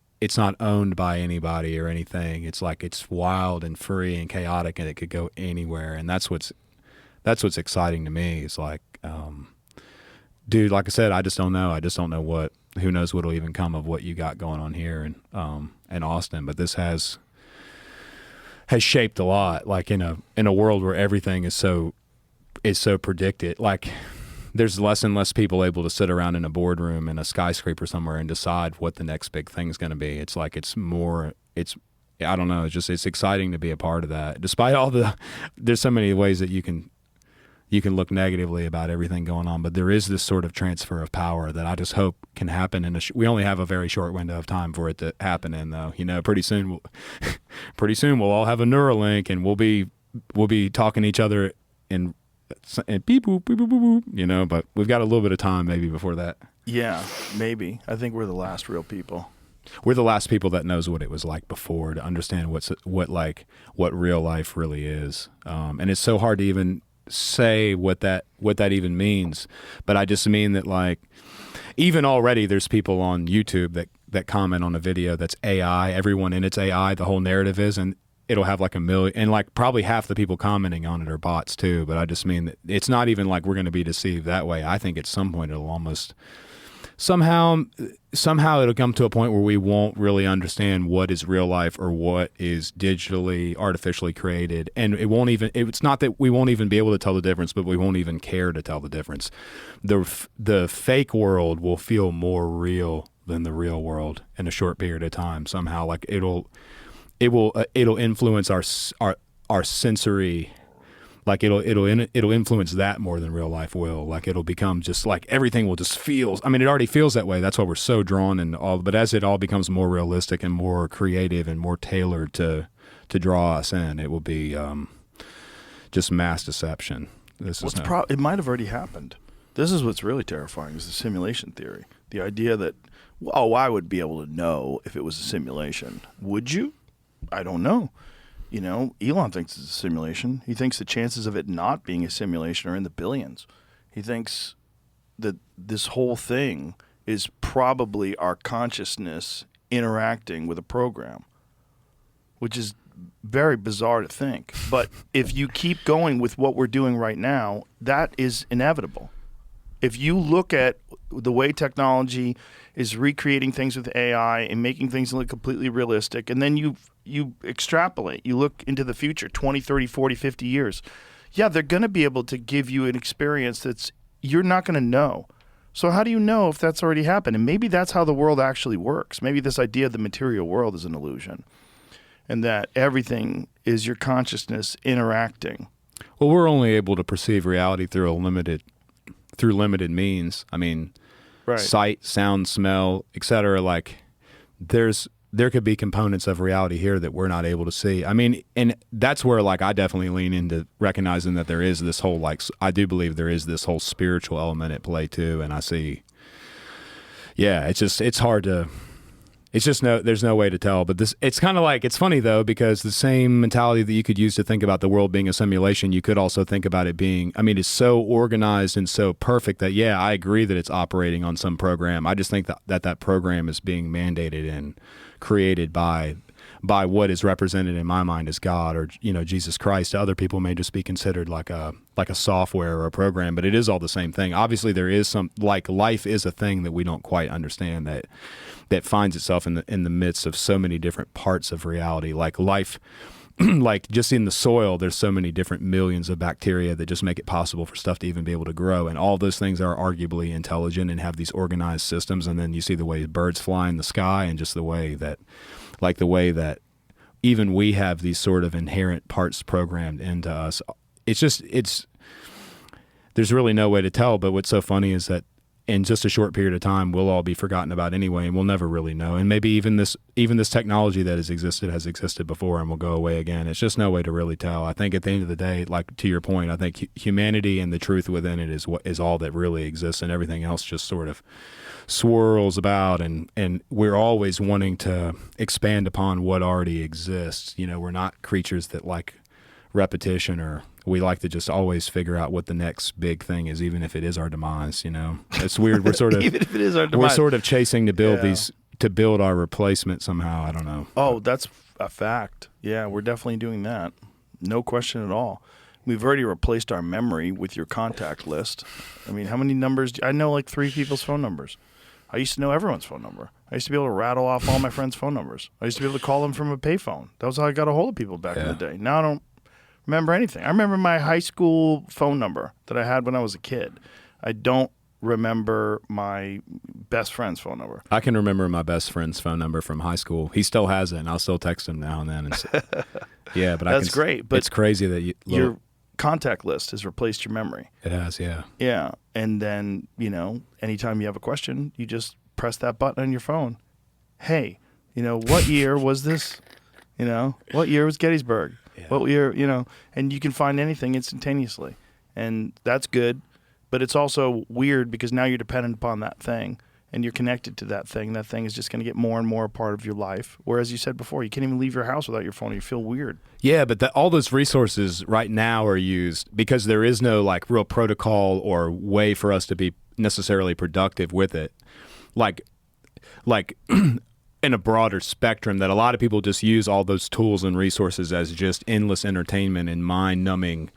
owned by anybody or anything. It's like, it's wild and free and chaotic, and it could go anywhere. And that's what's exciting to me. It's like, dude, like I said, I just don't know. Who knows what'll even come of what you got going on here in Austin. But this has shaped a lot, like in a world where everything is so predicted. Like, there's less and less people able to sit around in a boardroom in a skyscraper somewhere and decide what the next big thing's going to be. It's like, I don't know. It's exciting to be a part of that. Despite all there's so many ways that you can look negatively about everything going on, but there is this sort of transfer of power that I just hope can happen. We only have a very short window of time for it to happen in, though. You know, pretty soon we'll all have a Neuralink, and we'll be talking to each other and beep boop beep boop boop boop, you know. But we've got a little bit of time maybe before that. Yeah, maybe. I think we're the last real people. We're the last people that knows what it was like before, to understand what real life really is. And it's so hard to even say what that even means. But I just mean that, like, even already there's people on YouTube that comment on a video that's AI. Everyone in it's AI. The whole narrative is, and it'll have like 1 million, and like probably half the people commenting on it are bots too. But I just mean that it's not even like we're going to be deceived that way. I think at some point it'll almost somehow it'll come to a point where we won't really understand what is real life or what is digitally, artificially created. And it's not that we won't even be able to tell the difference, but we won't even care to tell the difference. The fake world will feel more real than the real world in a short period of time. Somehow, like it'll influence our sensory. Like it'll influence that more than real life will. Like it'll become just like everything will just feel. I mean, it already feels that way. That's why we're so drawn and all. But as it all becomes more realistic and more creative and more tailored to draw us in, it will be just mass deception. It might have already happened. This is what's really terrifying: is the simulation theory. The idea that Oh, I would be able to know if it was a simulation. Would you? I don't know. You know, Elon thinks it's a simulation. He thinks the chances of it not being a simulation are in the billions. He thinks that this whole thing is probably our consciousness interacting with a program, which is very bizarre to think. But if you keep going with what we're doing right now, that is inevitable. If you look at the way technology is recreating things with AI and making things look completely realistic, and then you extrapolate, you look into the future, 20, 30, 40, 50 years, yeah, they're going to be able to give you an experience that's you're not going to know. So how do you know if that's already happened? And maybe that's how the world actually works. Maybe this idea of the material world is an illusion, and that everything is your consciousness interacting. Well, we're only able to perceive reality through limited means. I mean, Right. sight, sound, smell, etc. Like there could be components of reality here that we're not able to see. I mean, and that's where like I definitely lean into recognizing that there is this whole I do believe there is this whole spiritual element at play too. And I see, yeah, it's hard to. It's just there's no way to tell. But it's kind of like, it's funny though, because the same mentality that you could use to think about the world being a simulation, you could also think about it being, I mean, it's so organized and so perfect that, yeah, I agree that it's operating on some program. I just think that program is being mandated and created by what is represented in my mind as God or, you know, Jesus Christ. Other people may just be considered like a software or a program, but it is all the same thing. Obviously there is some, like, life is a thing that we don't quite understand that finds itself in the midst of so many different parts of reality. Like life, like just in the soil, there's so many different millions of bacteria that just make it possible for stuff to even be able to grow. And all those things are arguably intelligent and have these organized systems. And then you see the way birds fly in the sky and just the way that even we have these sort of inherent parts programmed into us. There's really no way to tell. But what's so funny is that in just a short period of time, we'll all be forgotten about anyway, and we'll never really know. And maybe even this technology that has existed before and will go away again. It's just no way to really tell. I think at the end of the day, like to your point, I think humanity and the truth within it is all that really exists, and everything else just sort of swirls about. And we're always wanting to expand upon what already exists. You know, we're not creatures that like repetition, or we like to just always figure out what the next big thing is, even if it is our demise. You know, it's weird. We're sort of Even if it is our demise. we're sort of chasing to build our replacement somehow. I don't know. Oh, that's a fact. Yeah, we're definitely doing that. No question at all. We've already replaced our memory with your contact list. I mean, how many numbers? I know like 3 people's phone numbers. I used to know everyone's phone number. I used to be able to rattle off all my friends' phone numbers. I used to be able to call them from a payphone. That was how I got a hold of people back in the day. Now I don't remember anything. I remember my high school phone number that I had when I was a kid. I don't remember my best friend's phone number. I can remember my best friend's phone number from high school. He still has it, and I'll still text him now and then. And say, yeah, but that's great. But it's crazy that your contact list has replaced your memory. It has, yeah. Yeah, and then, you know, anytime you have a question, you just press that button on your phone. Hey, you know, what year was this? You know, what year was Gettysburg? Yeah. What year, you know, and you can find anything instantaneously. And that's good, but it's also weird because now you're dependent upon that thing and you're connected to that thing. That thing is just going to get more and more a part of your life. Whereas you said before, you can't even leave your house without your phone. You feel weird. Yeah, but all those resources right now are used because there is no like real protocol or way for us to be necessarily productive with it. Like in a broader spectrum, that a lot of people just use all those tools and resources as just endless entertainment and mind-numbing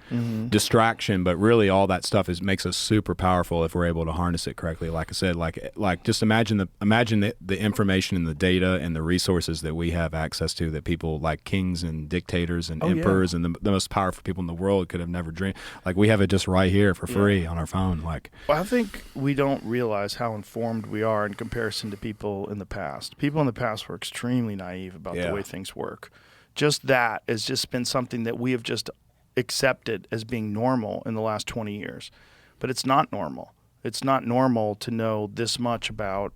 distraction. But really, all that stuff makes us super powerful if we're able to harness it correctly. Like I said, like just imagine the information and the data and the resources that we have access to that people like kings and dictators and emperors and the most powerful people in the world could have never dreamed. Like we have it just right here for free on our phone. Like, well, I think we don't realize how informed we are in comparison to people in the past. People in the past were extremely naive about the way things work. Just that has just been something that we have just accepted as being normal in the last 20 years. But it's not normal. It's not normal to know this much about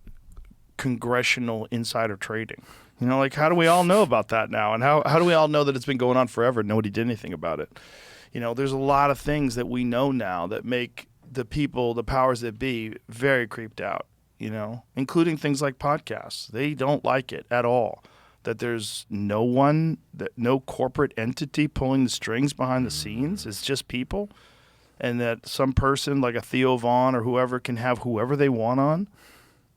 congressional insider trading. You know, like how do we all know about that now? And how do we all know that it's been going on forever and nobody did anything about it? You know, there's a lot of things that we know now that make the people, the powers that be, very creeped out. including things like podcasts. They don't like it at all. That there's no corporate entity pulling the strings behind the scenes. It's just people. And that some person like a Theo Vaughn or whoever can have whoever they want on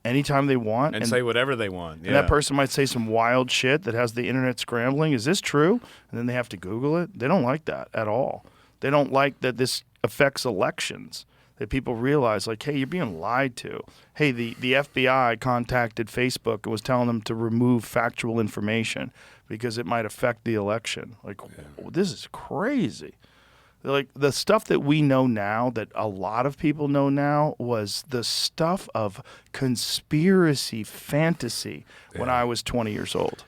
anytime they want. And say whatever they want. Yeah. And that person might say some wild shit that has the internet scrambling. Is this true? And then they have to Google it. They don't like that at all. They don't like that this affects elections. That people realize, like, hey, you're being lied to. Hey, the FBI contacted Facebook and was telling them to remove factual information because it might affect the election. Like, this is crazy. Like, the stuff that we know now, that a lot of people know now, was the stuff of conspiracy fantasy when I was 20 years old.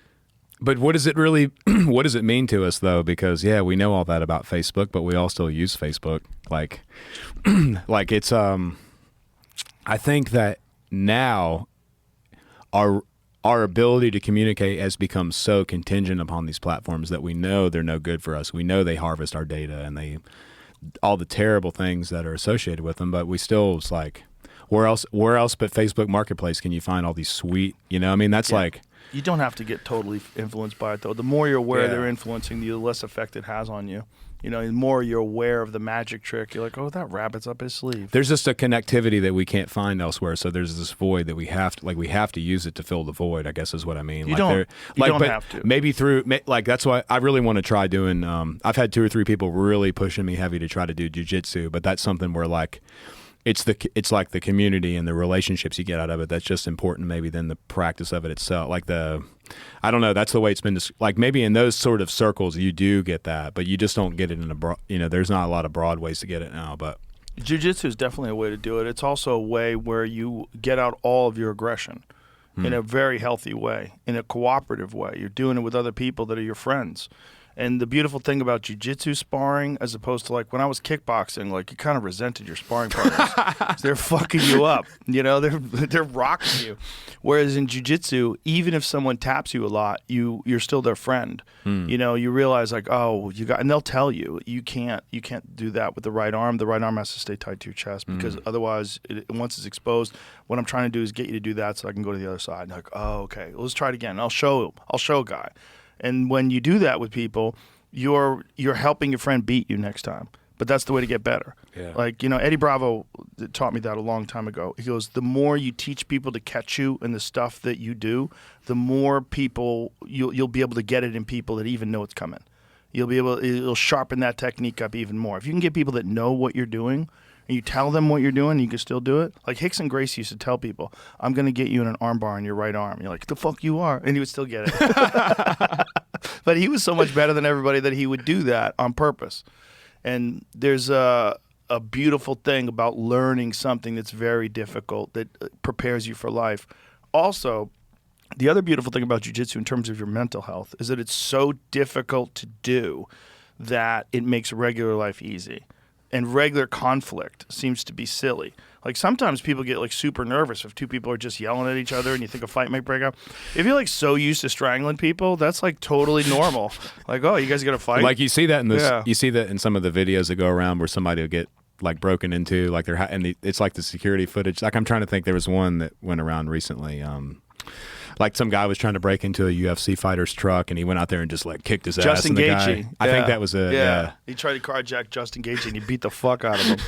But what does it really, what does it mean to us, though? Because, we know all that about Facebook, but we all still use Facebook. Like it's, I think that now our ability to communicate has become so contingent upon these platforms that we know they're no good for us. We know they harvest our data and all the terrible things that are associated with them, but we still, it's like, where else but Facebook Marketplace can you find all these sweet, that's like... You don't have to get totally influenced by it, though. The more you're aware they're influencing you, the less effect it has on you. The more you're aware of the magic trick, you're like, oh, that rabbit's up his sleeve. There's just a connectivity that we can't find elsewhere, so there's this void that we have to use it to fill the void, I guess is what I mean. You don't have to. Maybe that's why I really want to try doing, I've had 2 or 3 people really pushing me heavy to try to do jiu-jitsu, but that's something where, like, it's like the community and the relationships you get out of it that's just important maybe than the practice of it itself. Like I don't know, that's the way it's been like maybe in those sort of circles you do get that, but you just don't get it in there's not a lot of broad ways to get it now. But jiu-jitsu is definitely a way to do it. It's also a way where you get out all of your aggression in a very healthy way, in a cooperative way. You're doing it with other people that are your friends. And the beautiful thing about jiu-jitsu sparring, as opposed to like when I was kickboxing, like you kind of resented your sparring partners. They're fucking you up, they're rocking you. Whereas in jiu-jitsu, even if someone taps you a lot, you're still their friend. You realize like, oh, and they'll tell you can't do that with the right arm. The right arm has to stay tight to your chest because otherwise, once it's exposed, what I'm trying to do is get you to do that so I can go to the other side. And like, oh, okay, let's try it again. I'll show a guy. And when you do that with people, you're helping your friend beat you next time. But that's the way to get better. Yeah. Like, Eddie Bravo taught me that a long time ago. He goes, the more you teach people to catch you in the stuff that you do, the more people you'll be able to get it in people that even know it's coming. It'll sharpen that technique up even more. If you can get people that know what you're doing, and you tell them what you're doing, you can still do it. Like Hickson Gracie used to tell people, I'm going to get you in an arm bar on your right arm. You're like, the fuck you are? And he would still get it. But he was so much better than everybody that he would do that on purpose. And there's a beautiful thing about learning something that's very difficult that prepares you for life. Also, the other beautiful thing about jiu-jitsu in terms of your mental health is that it's so difficult to do that it makes regular life easy. And regular conflict seems to be silly. Like sometimes people get like super nervous if 2 people are just yelling at each other and you think a fight might break out. If you're like so used to strangling people, that's like totally normal. Like, oh, you guys got to fight? Like you see that you see that in some of the videos that go around where somebody will get like broken into, like it's like the security footage. Like I'm trying to think, there was one that went around recently. Like some guy was trying to break into a UFC fighter's truck, and he went out there and just like kicked his ass. Justin Gaethje. I think that was He tried to carjack Justin Gaethje, and he beat the fuck out of him.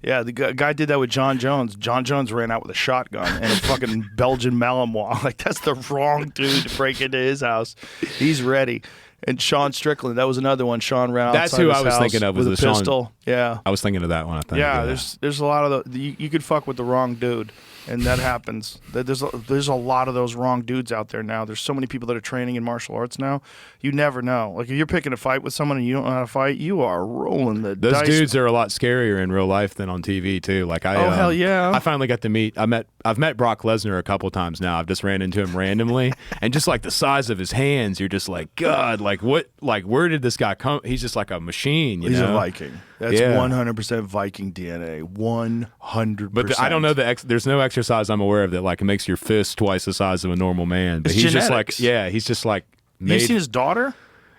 Yeah, the guy did that with John Jones. John Jones ran out with a shotgun and a fucking Belgian Malinois. Like that's the wrong dude to break into his house. He's ready. And Sean Strickland, that was another one. Sean ran outside That's who his I was house thinking of. Was with the a pistol. Yeah, I was thinking of that one. I think. Yeah, there's a lot of you could fuck with the wrong dude, and that happens. There's a lot of those wrong dudes out there now. There's so many people that are training in martial arts now. You never know. Like if you're picking a fight with someone and you don't know how to fight, you are rolling the dice. Those dudes are a lot scarier in real life than on TV too. Like hell yeah! I finally got to meet. I've met Brock Lesnar a couple times now. I've just ran into him randomly, and just like the size of his hands, you're just like, God, like what, like where did this guy come? He's just like a machine. He's a Viking. That's 100% Viking DNA. 100%. But I don't know there's no exercise I'm aware of that like makes your fist twice the size of a normal man. But he's genetics. just he's just like. You've seen his daughter?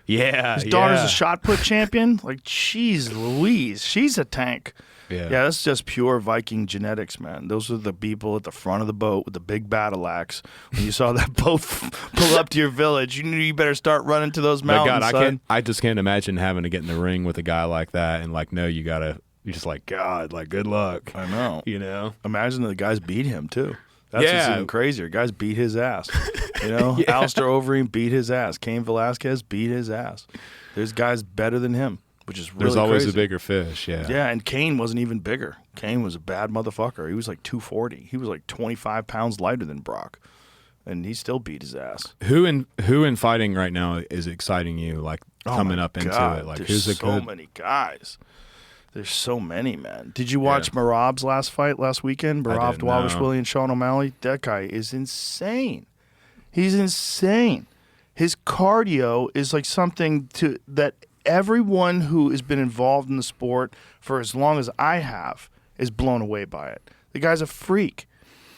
Yeah. His daughter's a shot put champion. Like, jeez Louise, she's a tank. Yeah. Yeah, that's just pure Viking genetics, man. Those are the people at the front of the boat with the big battle axe. When you saw that boat pull up to your village, you knew you better start running to those But mountains, son. I just can't imagine having to get in the ring with a guy like that and like, no, you're just like, God, like, good luck. I know. You know? Imagine the guys beat him, too. That's what's Yeah. even crazier. Guys beat his ass. You know, Alistair Overeem beat his ass. Cain Velasquez beat his ass. There's guys better than him, which is really There's always crazy. a bigger fish, yeah. Yeah, and Cain wasn't even bigger. Cain was a bad motherfucker. He was like 240. He was like 25 pounds lighter than Brock, and he still beat his ass. Who in fighting right now is exciting you, like, coming my up into God, it? Like, there's who's a so good... many guys. There's so many, man. Did you watch Merab's last fight last weekend? Merab didn't, no. Dvalishvili and Sean O'Malley? That guy is insane. He's insane. His cardio is like something that everyone who has been involved in the sport for as long as I have is blown away by it. The guy's a freak.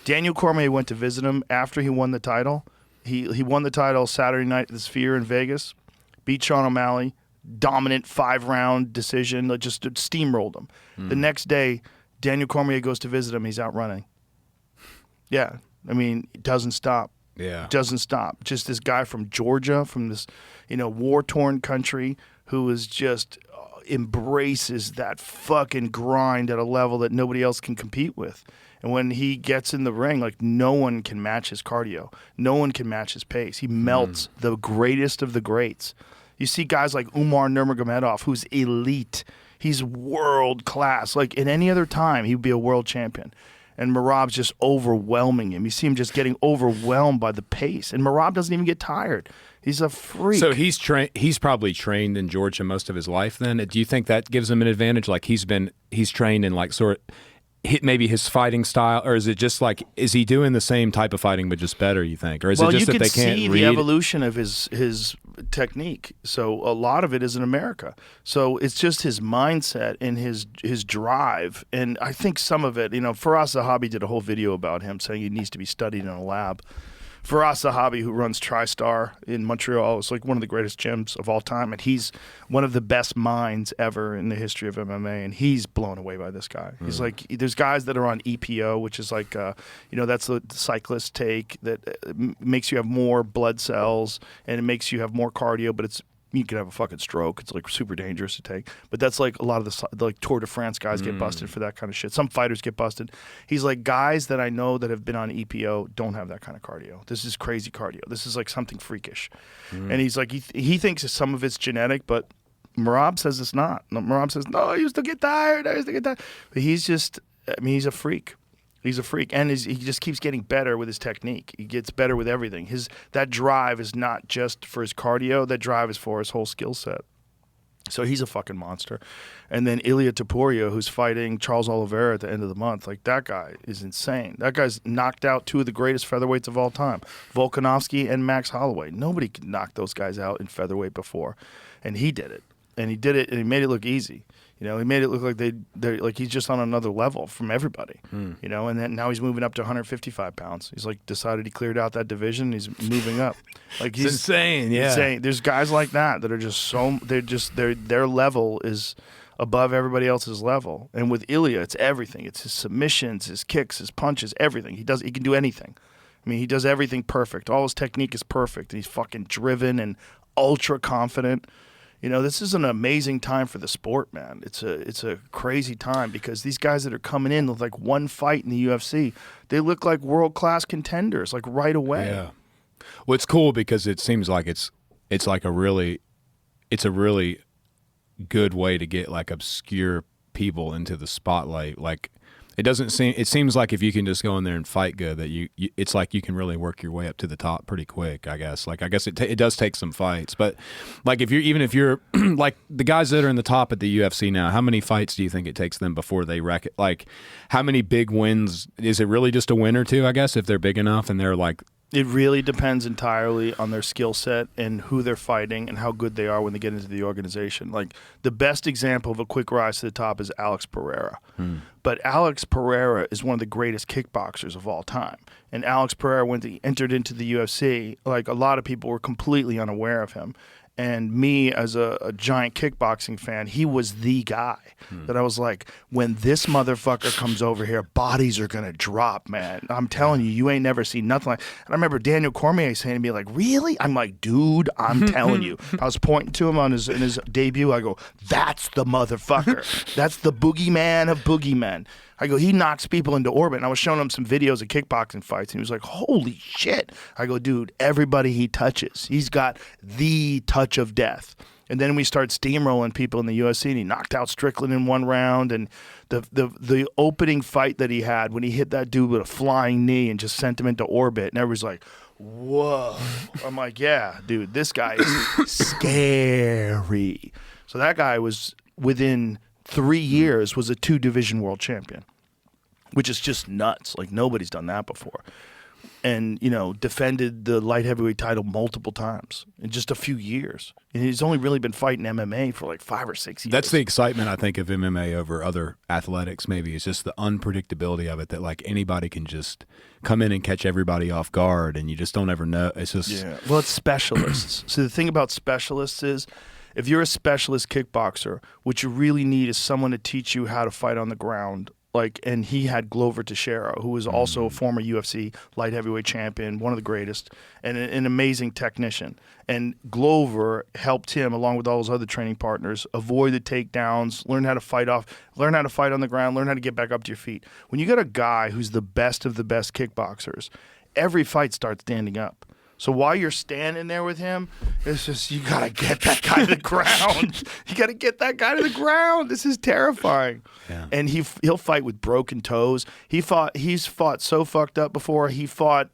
Daniel Cormier went to visit him after he won the title. He won the title Saturday night at the Sphere in Vegas, beat Sean O'Malley, dominant 5-round decision, like just steamrolled him. The next day, Daniel Cormier goes to visit him. He's out running. Yeah, I mean, it doesn't stop. Yeah. Doesn't stop. Just this guy from Georgia, from this, war-torn country, who is just embraces that fucking grind at a level that nobody else can compete with. And when he gets in the ring, like, no one can match his cardio. No one can match his pace. He melts the greatest of the greats. You see guys like Umar Nurmagomedov, who's elite. He's world class. Like, in any other time, he would be a world champion. And Merab's just overwhelming him. You see him just getting overwhelmed by the pace. And Merab doesn't even get tired. He's a freak. So he's probably trained in Georgia most of his life then? Do you think that gives him an advantage? Like, he's trained in, like, maybe his fighting style, or is it just like, is he doing the same type of fighting but just better, you think? Or is it just that they can't see read? the evolution of his technique. So a lot of it is in America. So it's just his mindset and his drive. And I think some of it, Faraz Zahabi did a whole video about him saying he needs to be studied in a lab. Faraz Zahabi, who runs TriStar in Montreal, is like one of the greatest gyms of all time, and he's one of the best minds ever in the history of MMA, and he's blown away by this guy. He's like, there's guys that are on EPO, which is like, that's the cyclist take that makes you have more blood cells, and it makes you have more cardio, but you can have a fucking stroke. It's like super dangerous to take. But that's like a lot of the like Tour de France guys get busted for that kind of shit. Some fighters get busted. He's like, guys that I know that have been on EPO don't have that kind of cardio. This is crazy cardio. This is like something freakish. And he's like, he thinks some of it's genetic, but Merab says it's not. Merab says, no, I used to get tired. But he's just, he's a freak. He's a freak, and he just keeps getting better with his technique. He gets better with everything. That drive is not just for his cardio. That drive is for his whole skill set. So he's a fucking monster. And then Ilia Topuria, who's fighting Charles Oliveira at the end of the month, like, that guy is insane. That guy's knocked out two of the greatest featherweights of all time, Volkanovski and Max Holloway. Nobody could knock those guys out in featherweight before, and he did it. And he did it, and he made it look easy. He made it look like they're like he's just on another level from everybody. And then now he's moving up to 155 pounds. He's like decided he cleared out that division. He's moving up. Like, he's insane. Yeah. Insane. There's guys like that are just their level is above everybody else's level. And with Ilia, it's everything. It's his submissions, his kicks, his punches, everything. He can do anything. He does everything perfect. All his technique is perfect. And he's fucking driven and ultra confident. This is an amazing time for the sport, man. It's a crazy time because these guys that are coming in with like one fight in the UFC, they look like world-class contenders, like, right away. Yeah. Well, it's cool because it seems like it's a really good way to get, like, obscure people into the spotlight. Like, it seems like if you can just go in there and fight good, that it's like you can really work your way up to the top pretty quick, I guess. Like, I guess it does take some fights, but like, if you're like the guys that are in the top at the UFC now, how many fights do you think it takes them before they wreck it? Like, how many big wins? Is it really just a win or two, I guess, if they're big enough and they're like... It really depends entirely on their skill set and who they're fighting and how good they are when they get into the organization. Like, the best example of a quick rise to the top is Alex Pereira. But Alex Pereira is one of the greatest kickboxers of all time. And Alex Pereira, when he entered into the UFC, like, a lot of people were completely unaware of him. And me, as a giant kickboxing fan, he was the guy that I was like, when this motherfucker comes over here, bodies are going to drop, man. I'm telling you, you ain't never seen nothing like. And I remember Daniel Cormier saying to me, like, really? I'm like, dude, I'm telling you. I was pointing to him in his debut. I go, that's the motherfucker. That's the boogeyman of boogeymen. I go, he knocks people into orbit. And I was showing him some videos of kickboxing fights, and he was like, holy shit. I go, dude, everybody he touches, he's got the touch of death. And then we start steamrolling people in the UFC, and he knocked out Strickland in one round. And the opening fight that he had when he hit that dude with a flying knee and just sent him into orbit, and everybody's like, whoa. I'm like, yeah, dude, this guy is scary. So that guy was, within 3 years, was a 2-division world champion, which is just nuts. Like, nobody's done that before. And, defended the light heavyweight title multiple times in just a few years. And he's only really been fighting MMA for like 5 or 6 years. That's the excitement, I think, of MMA over other athletics, maybe. It's just the unpredictability of it, that like anybody can just come in and catch everybody off guard, and you just don't ever know. It's just... Yeah. Well, it's specialists. So the thing about specialists is, if you're a specialist kickboxer, what you really need is someone to teach you how to fight on the ground. And he had Glover Teixeira, who was also a former UFC light heavyweight champion, one of the greatest, and an amazing technician. And Glover helped him, along with all his other training partners, avoid the takedowns, learn how to fight learn how to fight on the ground, learn how to get back up to your feet. When you got a guy who's the best of the best kickboxers, every fight starts standing up. So while you're standing there with him, it's just, you got to get that guy to the ground. You got to get that guy to the ground. This is terrifying. Yeah. And he'll fight with broken toes. He's fought so fucked up before. He fought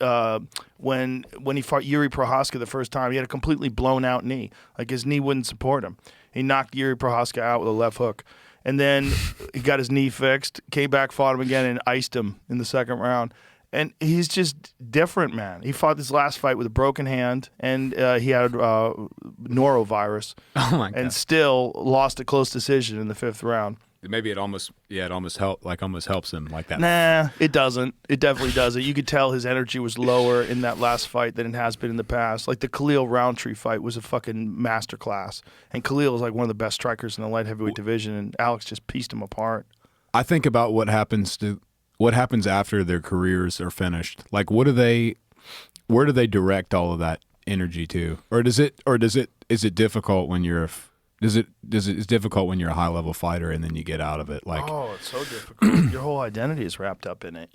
when he fought Yuri Prohaska the first time. He had a completely blown out knee. Like, his knee wouldn't support him. He knocked Yuri Prohaska out with a left hook. And then he got his knee fixed, came back, fought him again, and iced him in the second round. And he's just different, man. He fought this last fight with a broken hand, and he had norovirus. Oh my God. And still lost a close decision in the 5th round. Maybe it almost helps him like that. Nah, it doesn't. It definitely doesn't. You could tell his energy was lower in that last fight than it has been in the past. Like, the Khalil Roundtree fight was a fucking masterclass. And Khalil is like one of the best strikers in the light heavyweight division, and Alex just pieced him apart. I think about what happens after their careers are finished. Like, where do they direct all of that energy to? Or is it difficult when you're it's difficult when you're a high level fighter and then you get out of it? Like, oh, it's so difficult. Your whole identity is wrapped up in it,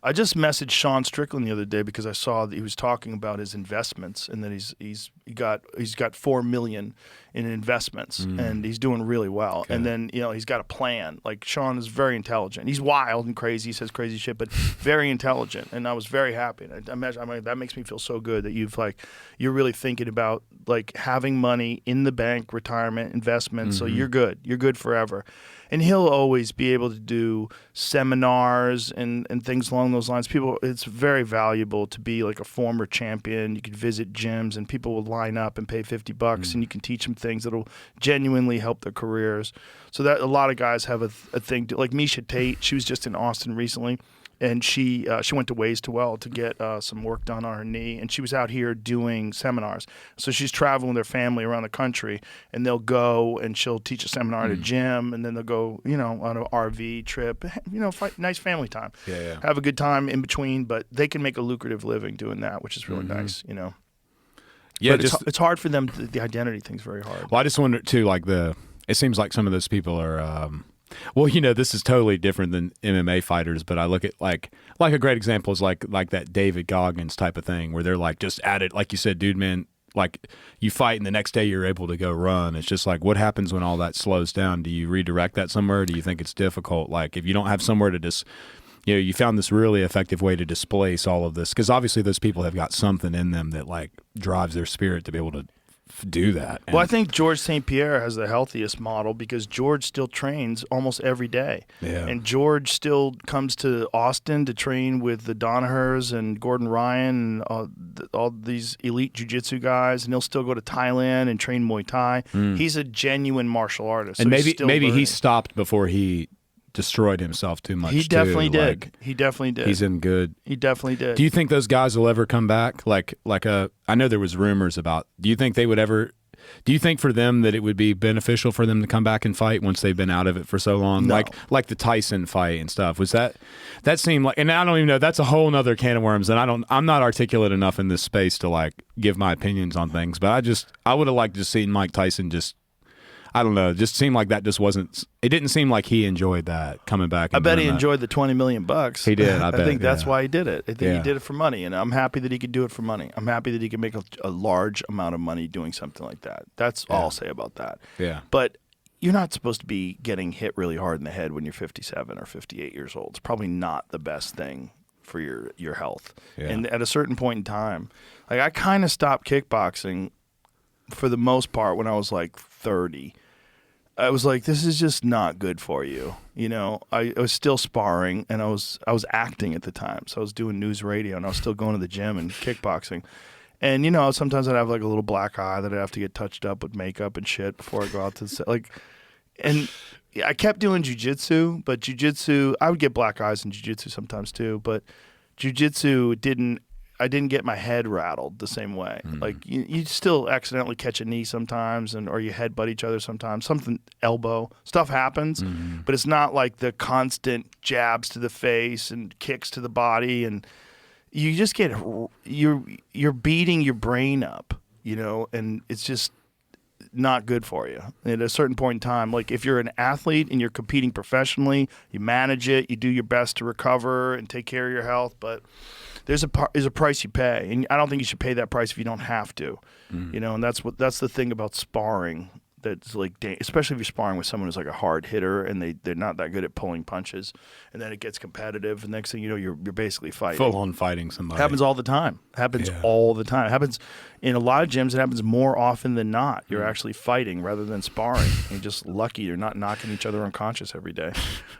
I just messaged Sean Strickland the other day because I saw that he was talking about his investments, and that he's got $4 million in investments, and he's doing really well. Okay. And then he's got a plan. Like, Sean is very intelligent. He's wild and crazy. He says crazy shit, but very intelligent. And I was very happy. And I imagine that makes me feel so good that you're really thinking about like having money in the bank, retirement, investments. So you're good. You're good forever. And he'll always be able to do seminars and things along those lines. It's very valuable to be like a former champion. You could visit gyms and people will line up and pay $50 and you can teach them things that'll genuinely help their careers. So that a lot of guys have a thing like Misha Tate. She was just in Austin recently. And she went to Ways to Well to get some work done on her knee, and she was out here doing seminars. So she's traveling with her family around the country, and they'll go and she'll teach a seminar at a gym, and then they'll go, on an RV trip, nice family time. Yeah. Have a good time in between, but they can make a lucrative living doing that, which is really nice, Yeah, but it's hard for them. The identity thing's very hard. Well, I just wonder too. Like it seems like some of those people are. Well, this is totally different than MMA fighters, but I look at like a great example is like that David Goggins type of thing, where they're like just at it, like you said, dude, man, like you fight and the next day you're able to go run. It's just like, what happens when all that slows down? Do you redirect that somewhere? Do you think it's difficult? Like, if you don't have somewhere to just, you found this really effective way to displace all of this, because obviously those people have got something in them that like drives their spirit to be able to do that. Well, I think George St. Pierre has the healthiest model because George still trains almost every day. Yeah. And George still comes to Austin to train with the Donahers and Gordon Ryan and all these elite jiu-jitsu guys, and he'll still go to Thailand and train Muay Thai. He's a genuine martial artist. And so maybe he stopped before he destroyed himself too much. He definitely did. Like, he definitely did. He's in good. He definitely did. Do you think those guys will ever come back? I know there was rumors about. Do you think they would ever? Do you think for them that it would be beneficial for them to come back and fight once they've been out of it for so long? No. Like the Tyson fight and stuff. Was that seemed like, and I don't even know, that's a whole nother can of worms, and I'm not articulate enough in this space to like give my opinions on things, but I would have liked to see Mike Tyson just, I don't know, it just seemed like that just wasn't, it didn't seem like he enjoyed that coming back. I bet he enjoyed the $20 million. He did. I bet, think that's why he did it. I think Yeah. he did it for money, and I'm happy that he could do it for money. I'm happy that he could make a large amount of money doing something like that. That's all I'll say about that. Yeah. But you're not supposed to be getting hit really hard in the head when you're 57 or 58 years old. It's probably not the best thing for your health. Yeah. And at a certain point in time, like I kind of stopped kickboxing for the most part when I was like 30. I was like, this is just not good for you. You know, I was still sparring, and I was acting at the time. So I was doing news radio, and I was still going to the gym and kickboxing. And, you know, sometimes I'd have like a little black eye that I'd have to get touched up with makeup and shit before I go out to the set. Like, and I kept doing jiu-jitsu, but jiu-jitsu, I would get black eyes in jiu-jitsu sometimes too, but jiu-jitsu I didn't get my head rattled the same way. Like you still accidentally catch a knee sometimes, or you headbutt each other sometimes. Something elbow stuff happens, but it's not like the constant jabs to the face and kicks to the body, and you just get you're beating your brain up, you know, and it's just not good for you. At a certain point in time, like if you're an athlete and you're competing professionally, you manage it, you do your best to recover and take care of your health, but there's a price you pay, and I don't think you should pay that price if you don't have to, you know. And that's the thing about sparring. That's like, especially if you're sparring with someone who's like a hard hitter and they're not that good at pulling punches, and then it gets competitive. And next thing you know, you're basically fighting. Full on fighting somebody. Happens all the time. Happens all the time. It happens in a lot of gyms. It happens more often than not. You're actually fighting rather than sparring. You're just lucky you're not knocking each other unconscious every day,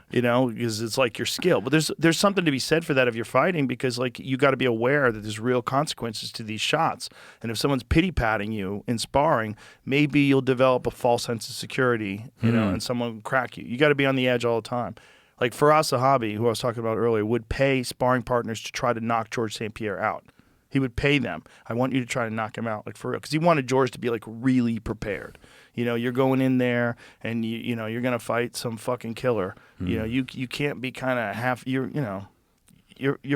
you know, because it's like your skill. But there's something to be said for that if you're fighting, because like you got to be aware that there's real consequences to these shots. And if someone's pity patting you in sparring, maybe you'll develop a false sense of security, you know, and someone will crack you. You got to be on the edge all the time. Like Faraz Sahabi, who I was talking about earlier, would pay sparring partners to try to knock George St. Pierre out. He would pay them. I want you to try to knock him out, like for real, because he wanted George to be like really prepared. You know, you're going in there and you know you're gonna fight some fucking killer. You know, you can't be kind of half. You're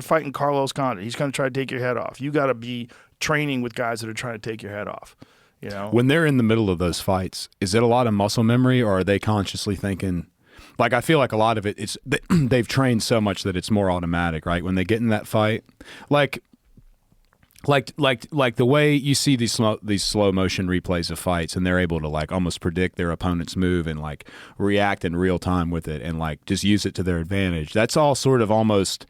fighting Carlos Condit. He's gonna try to take your head off. You got to be training with guys that are trying to take your head off. You know, when they're in the middle of those fights, is it a lot of muscle memory, or are they consciously thinking? Like, I feel like a lot of it, they've trained so much that it's more automatic, right? When they get in that fight, like the way you see these slow motion replays of fights, and they're able to like almost predict their opponent's move and like react in real time with it, and like just use it to their advantage. That's all sort of almost.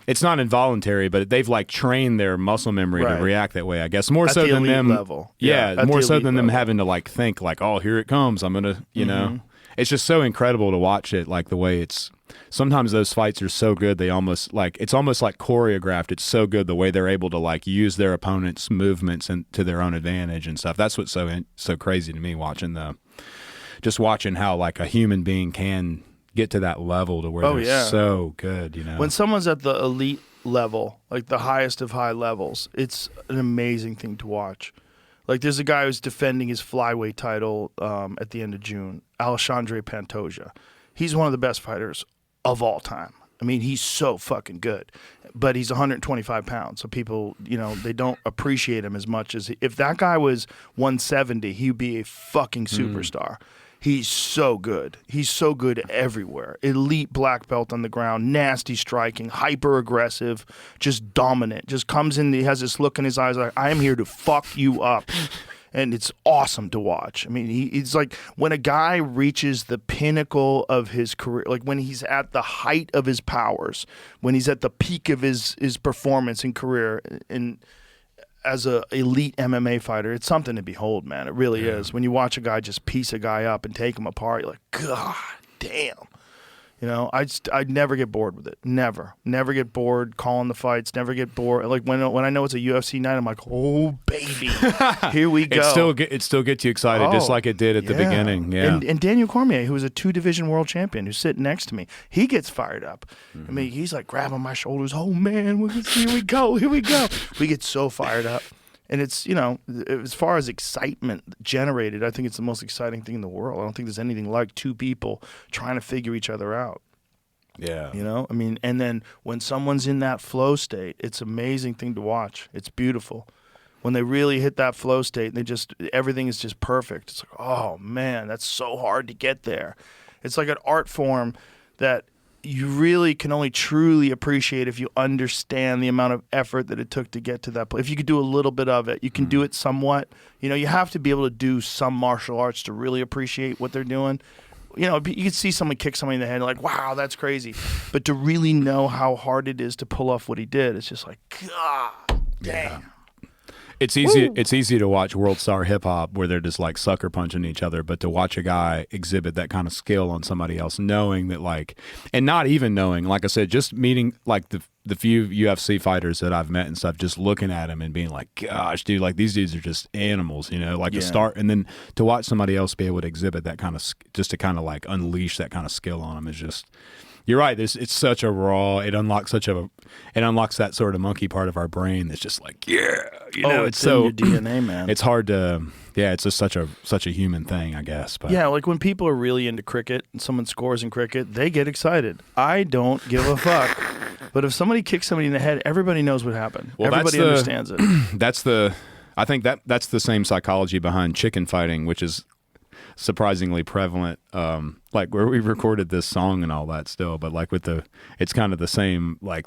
It's not involuntary, but they've like trained their muscle memory to react that way. I guess more so than them. Level. Yeah, more so than them having to like think like, oh, here it comes. I'm gonna, you know. It's just so incredible to watch it, like the way it's. Sometimes those fights are so good they almost like it's almost like choreographed. It's so good the way they're able to like use their opponent's movements and to their own advantage and stuff. That's what's so crazy to me watching how like a human being can get to that level to where they're so good. You know, when someone's at the elite level, like the highest of high levels, it's an amazing thing to watch. Like there's a guy who's defending his flyweight title at the end of June, Alexandre Pantoja. He's one of the best fighters of all time. I mean, he's so fucking good, but he's 125 pounds. So people, you know, they don't appreciate him as much as if that guy was 170, he'd be a fucking superstar. He's so good. He's so good everywhere. Elite black belt on the ground, nasty striking, hyper aggressive, just dominant. Just comes in, he has this look in his eyes like, I am here to fuck you up. And it's awesome to watch. I mean, he's like when a guy reaches the pinnacle of his career, like when he's at the height of his powers, when he's at the peak of his performance and career, and as a elite MMA fighter, it's something to behold, man. It really is. When you watch a guy just piece a guy up and take him apart, you're like, God damn. You know, I'd never get bored with it. Never get bored calling the fights. Never get bored. Like when I know it's a UFC night, I'm like, oh baby, here we go. It still gets you excited, just like it did at the beginning. Yeah. And Daniel Cormier, who was a 2-division world champion, who's sitting next to me, he gets fired up. I mean, he's like grabbing my shoulders. Oh man, here we go. We get so fired up. And it's, you know, as far as excitement generated, I think it's the most exciting thing in the world. I don't think there's anything like two people trying to figure each other out. Yeah. You know, I mean, and then when someone's in that flow state, it's an amazing thing to watch. It's beautiful. When they really hit that flow state and everything is just perfect. It's like, oh man, that's so hard to get there. It's like an art form that you really can only truly appreciate if you understand the amount of effort that it took to get to that place. If you could do a little bit of it, you can do it somewhat. You know, you have to be able to do some martial arts to really appreciate what they're doing. You know, you can see someone kick somebody in the head, like, wow, that's crazy. But to really know how hard it is to pull off what he did, it's just like, God damn. It's easy. Woo. It's easy to watch world star hip hop where they're just like sucker punching each other, but to watch a guy exhibit that kind of skill on somebody else, knowing that like, and not even knowing, like I said, just meeting like the few UFC fighters that I've met and stuff, just looking at them and being like, gosh, dude, like these dudes are just animals, you know, like a start, and then to watch somebody else be able to exhibit that kind of, just to kind of like unleash that kind of skill on them is just. You're right. It's such a raw. It unlocks that sort of monkey part of our brain that's just like, yeah, you know. It's so in your DNA, man. It's hard to, yeah. It's just such a human thing, I guess. But yeah, like when people are really into cricket and someone scores in cricket, they get excited. I don't give a fuck. But if somebody kicks somebody in the head, everybody knows what happened. Well, everybody understands it. I think that's the same psychology behind chicken fighting, which is surprisingly prevalent, like where we recorded this song and all that still, but like it's kind of the same, like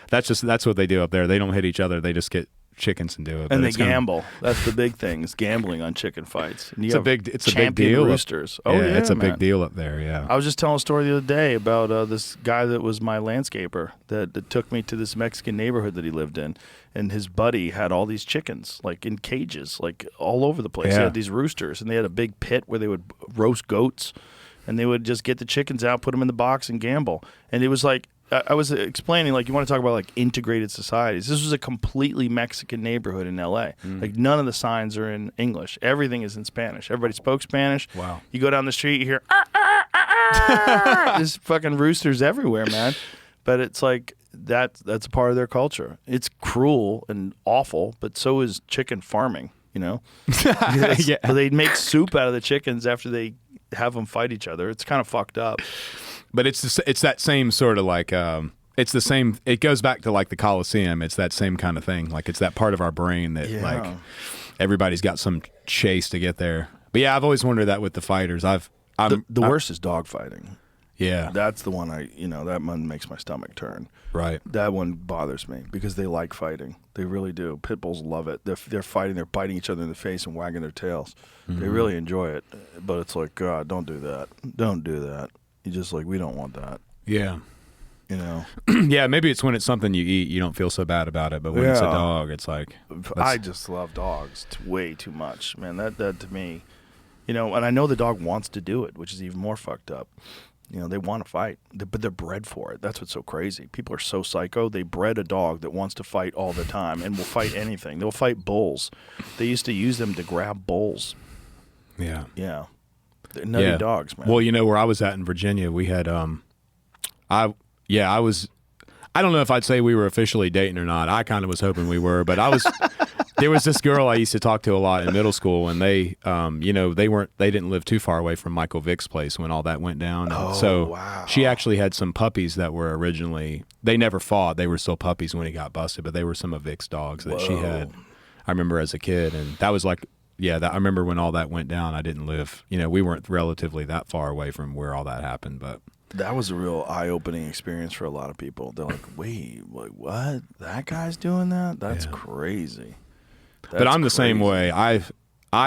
that's what they do up there. They don't hit each other, they just get chickens and do it. And they gamble. That's the big thing, is gambling on chicken fights. And it's a big deal. Roosters. Oh yeah, it's a big deal up there. Yeah. I was just telling a story the other day about this guy that was my landscaper that took me to this Mexican neighborhood that he lived in, and his buddy had all these chickens like in cages, like all over the place. Yeah. They had these roosters, and they had a big pit where they would roast goats, and they would just get the chickens out, put them in the box, and gamble. And it was like, I was explaining, like, you want to talk about like integrated societies. This was a completely Mexican neighborhood in LA. Like none of the signs are in English. Everything is in Spanish. Everybody spoke Spanish. Wow. You go down the street, you hear there's fucking roosters everywhere, man. But it's like that's a part of their culture. It's cruel and awful, but so is chicken farming, you know? Yeah. They make soup out of the chickens after they have them fight each other. It's kind of fucked up. But it's that same sort of like it's the same. It goes back to like the Coliseum. It's that same kind of thing. Like it's that part of our brain that like everybody's got some chase to get there. But yeah, I've always wondered that with the fighters. The worst is dog fighting. Yeah, that's the one that one makes my stomach turn. Right. That one bothers me because they like fighting. They really do. Pit bulls love it. They're fighting. They're biting each other in the face and wagging their tails. They really enjoy it. But it's like, God, don't do that. Don't do that. You just like, we don't want that. Yeah. You know? Yeah, maybe it's when it's something you eat, you don't feel so bad about it. But when it's a dog, it's like... I just love dogs way too much. Man, that to me, you know, and I know the dog wants to do it, which is even more fucked up. You know, they want to fight, but they're bred for it. That's what's so crazy. People are so psycho. They bred a dog that wants to fight all the time and will fight anything. They'll fight bulls. They used to use them to grab bulls. Yeah. Yeah. They're nutty dogs, man. Well, you know, where I was at in Virginia, we had, I don't know if I'd say we were officially dating or not. I kind of was hoping we were, but there was this girl I used to talk to a lot in middle school, and they, you know, they didn't live too far away from Michael Vick's place when all that went down. And so she actually had some puppies that were originally, they never fought. They were still puppies when he got busted, but they were some of Vick's dogs that she had, I remember as a kid. And that was like, I remember when all that went down, I didn't live, you know, we weren't relatively that far away from where all that happened, but. That was a real eye-opening experience for a lot of people. They're like, wait, what? That guy's doing that? That's crazy. But I'm the same way. I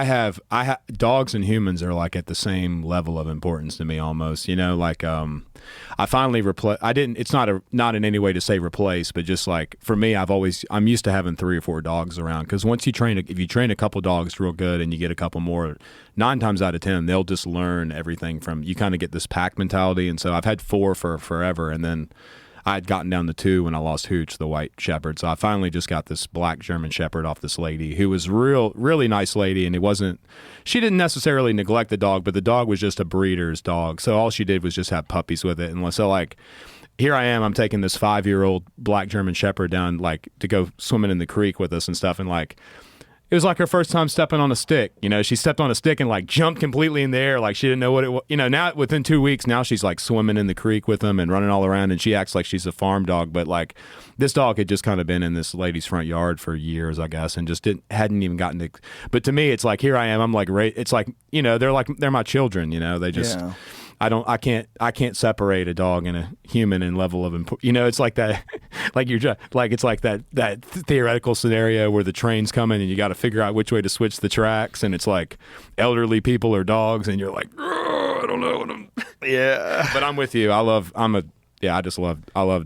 have dogs and humans are like at the same level of importance to me almost, you know, like I finally it's not in any way to say replace, but just like for me, I'm used to having 3 or 4 dogs around, because once if you train a couple dogs real good and you get a couple more, 9 times out of 10 they'll just learn everything from you. Kind of get this pack mentality, and so I've had 4 for forever, and then I had gotten down to 2 when I lost Hooch, the white shepherd. So I finally just got this black German shepherd off this lady who was really nice lady. And she didn't necessarily neglect the dog, but the dog was just a breeder's dog. So all she did was just have puppies with it. And so like, here I am. I'm taking this 5-year-old black German Shepherd down like to go swimming in the creek with us and stuff, and like it was like her first time stepping on a stick. You know, she stepped on a stick and like jumped completely in the air, like she didn't know what it was. You know, now within 2 weeks, now she's like swimming in the creek with him and running all around, and she acts like she's a farm dog. But like this dog had just kind of been in this lady's front yard for years, I guess, and just hadn't even gotten to. But to me, it's like here I am. I'm like, it's like, you know, they're my children. You know, they just. Yeah. I can't separate a dog and a human in level of you know, it's like that, like you're just like, it's like that theoretical scenario where the train's coming and you got to figure out which way to switch the tracks, and it's like elderly people or dogs, and you're like, I don't know what I'm. Yeah, but I'm with you. I love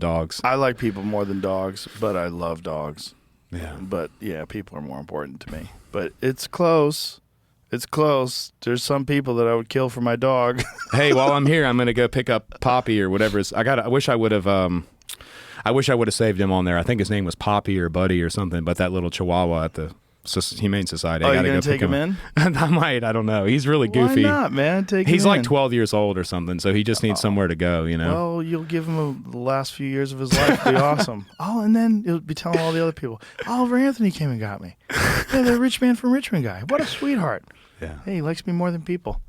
dogs. I like people more than dogs, but I love dogs. Yeah, but yeah, people are more important to me. But it's close. It's close. There's some people that I would kill for my dog. Hey, while I'm here, I'm gonna go pick up Poppy or whatever. I wish I would have saved him on there. I think his name was Poppy or Buddy or something. But that little Chihuahua at the Humane Society. Oh, I you gotta gonna go take him in? I might. I don't know. He's really goofy. Why not, man? He's him like in. 12 years old or something, so he just needs somewhere to go. You know. Well, you'll give him the last few years of his life. It'll be awesome. Oh, and then you'll be telling all the other people, Oliver Anthony came and got me. Yeah, the rich man from Richmond guy. What a sweetheart. Yeah. Hey, he likes me more than people.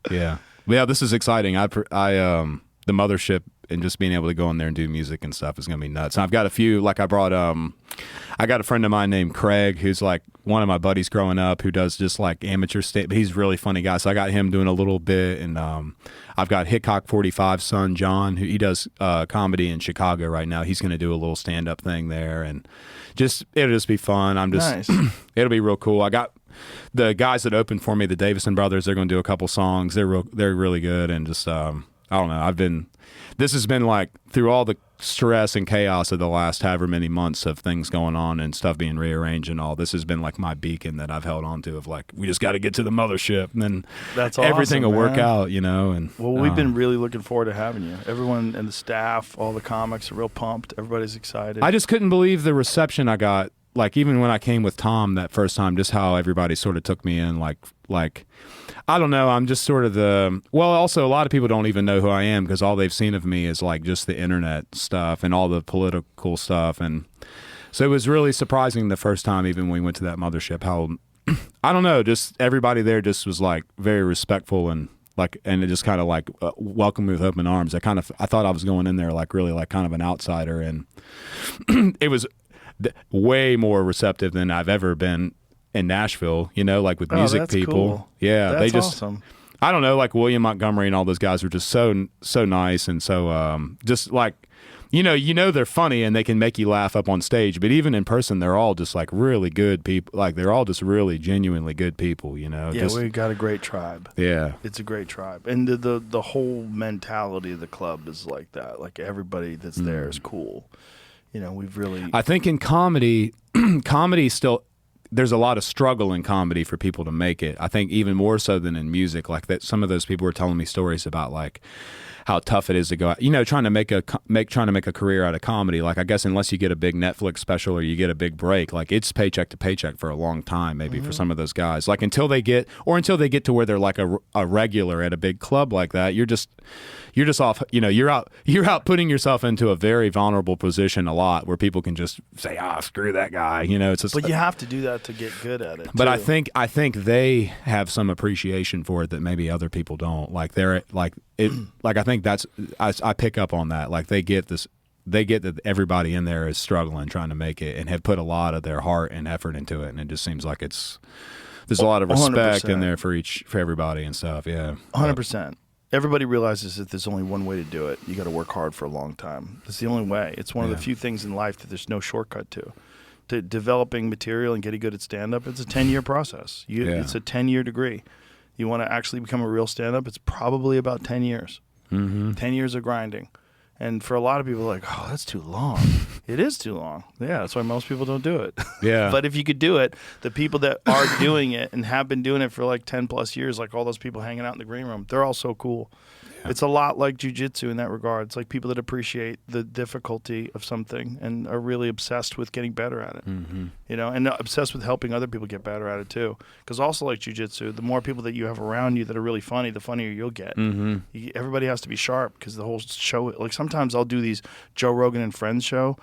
Yeah. This is exciting. The mothership and just being able to go in there and do music and stuff is going to be nuts. And I've got a few, like I got a friend of mine named Craig, who's like one of my buddies growing up, who does just like amateur state, but he's a really funny guy. So I got him doing a little bit. And I've got Hickok 45's son, John, who he does comedy in Chicago right now. He's going to do a little stand-up thing there. And it'll just be fun. Nice. It'll be real cool. I got the guys that opened for me, the Davison brothers. They're going to do a couple songs. They're really good. And just I don't know. This has been like through all the stress and chaos of the last however many months of things going on and stuff being rearranged and all. This has been like my beacon that I've held on to of like, we just got to get to the mothership, and then everything will work out, you know. And well, we've been really looking forward to having you. Everyone and the staff, all the comics are real pumped. Everybody's excited. I just couldn't believe the reception I got. Like even when I came with Tom that first time, just how everybody sort of took me in, like I don't know, I'm just sort of also a lot of people don't even know who I am because all they've seen of me is like just the internet stuff and all the political stuff. And so it was really surprising the first time, even when we went to that mothership, how, I don't know, just everybody there just was like very respectful and it just kind of like welcomed me with open arms. I thought I was going in there like really like kind of an outsider, and it was way more receptive than I've ever been in Nashville, you know, like with music people. Cool. Yeah, that's they just awesome. I don't know, like William Montgomery and all those guys were just so nice and so just like you know they're funny and they can make you laugh up on stage, but even in person they're all just like really good people. Like they're all just really genuinely good people, you know. Yeah, we got a great tribe. Yeah. It's a great tribe. And the whole mentality of the club is like that. Like everybody that's there is cool. You know, we've really I think in comedy still there's a lot of struggle in comedy for people to make it. I think even more so than in music. Like that, some of those people were telling me stories about like how tough it is to go out, you know, trying to make a career out of comedy. Like I guess unless you get a big Netflix special or you get a big break, like it's paycheck to paycheck for a long time, maybe for some of those guys. Like until they get to where they're like a regular at a big club like that, you're just off, you know, you're out putting yourself into a very vulnerable position a lot where people can just say, screw that guy, you know. It's just, but you have to do that to get good at it. But too. I think they have some appreciation for it that maybe other people don't. Like they're like it. Like I think I pick up on that. Like they get that everybody in there is struggling trying to make it and have put a lot of their heart and effort into it, and it just seems like there's a lot of respect 100%. in there for everybody and stuff. Yeah, 100%. Everybody realizes that there's only one way to do it. You got to work hard for a long time. It's the only way. It's one of the few things in life that there's no shortcut to. Developing material and getting good at stand-up, it's a 10-year process. It's a 10-year degree. You want to actually become a real stand-up, it's probably about 10 years. 10 years of grinding. And for a lot of people, like, oh, that's too long. It is too long. Yeah, that's why most people don't do it. Yeah. But if you could do it, the people that are doing it and have been doing it for like 10 plus years, like all those people hanging out in the green room, they're all so cool. It's a lot like jiu-jitsu in that regard. It's like people that appreciate the difficulty of something and are really obsessed with getting better at it. You know, and obsessed with helping other people get better at it too. Because also like jiu-jitsu, the more people that you have around you that are really funny, the funnier you'll get. Everybody has to be sharp because the whole show, like sometimes I'll do these Joe Rogan and Friends show,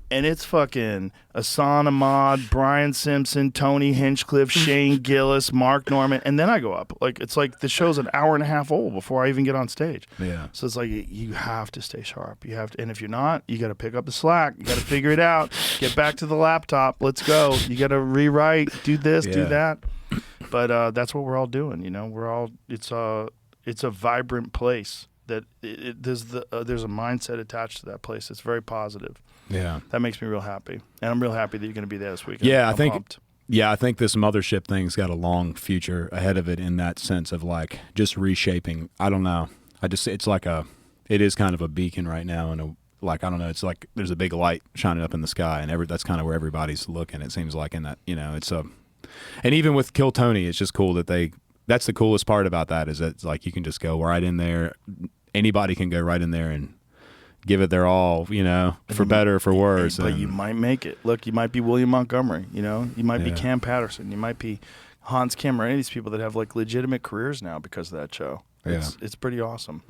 and it's fucking Hassan Ahmad, Brian Simpson, Tony Hinchcliffe, Shane Gillis, Mark Norman, and then I go up. Like it's like the show's an hour and a half old before I even get on stage. Yeah. So it's like you have to stay sharp. You have to, and if you're not, you got to pick up the slack. You got to figure it out. Get back to the laptop. Let's go. You got to rewrite. Do this. Do that. But that's what we're all doing. You know, we're all. It's a vibrant place. That there's a mindset attached to that place. It's very positive. Yeah, that makes me real happy, and I'm real happy that you're going to be there this weekend. Yeah, I'm pumped. I think this mothership thing's got a long future ahead of it in that sense of like just reshaping. I don't know. It is kind of a beacon right now, and I don't know. It's like there's a big light shining up in the sky, and that's kind of where everybody's looking. It seems like in that, you know, and even with Kill Tony, it's just cool that that's the coolest part about that is that it's like you can just go right in there. Anybody can go right in there and give it their all, you know, for better or for worse. But you might make it. Look, you might be William Montgomery, you know. You might be Cam Patterson. You might be Hans Kim or any of these people that have like legitimate careers now because of that show. It's pretty awesome.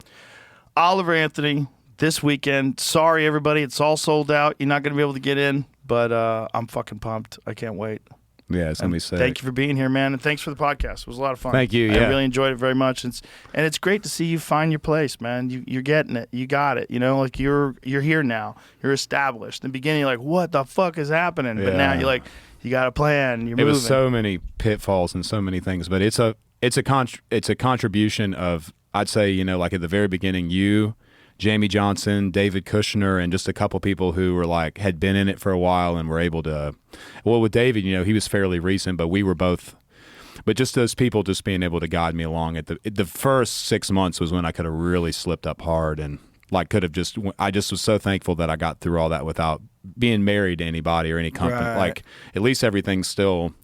Oliver Anthony, this weekend. Sorry, everybody. It's all sold out. You're not going to be able to get in, but I'm fucking pumped. I can't wait. Yeah, it's going to be sick. Thank you for being here, man, and thanks for the podcast. It was a lot of fun. Thank you, I really enjoyed it very much. And it's great to see you find your place, man. You're getting it. You got it. You know, like you're here now. You're established. In the beginning, you're like, what the fuck is happening? But now you're like, you got a plan. You're moving. It was so many pitfalls and so many things, but it's a contribution of, I'd say, you know, like at the very beginning, you, Jamie Johnson, David Kushner, and just a couple people who were like had been in it for a while and were able to. Well, with David, you know, he was fairly recent, but we were both. But just those people just being able to guide me along at the first 6 months was when I could have really slipped up hard and like could have just. I just was so thankful that I got through all that without being married to anybody or any company. Right. Like at least everything's still.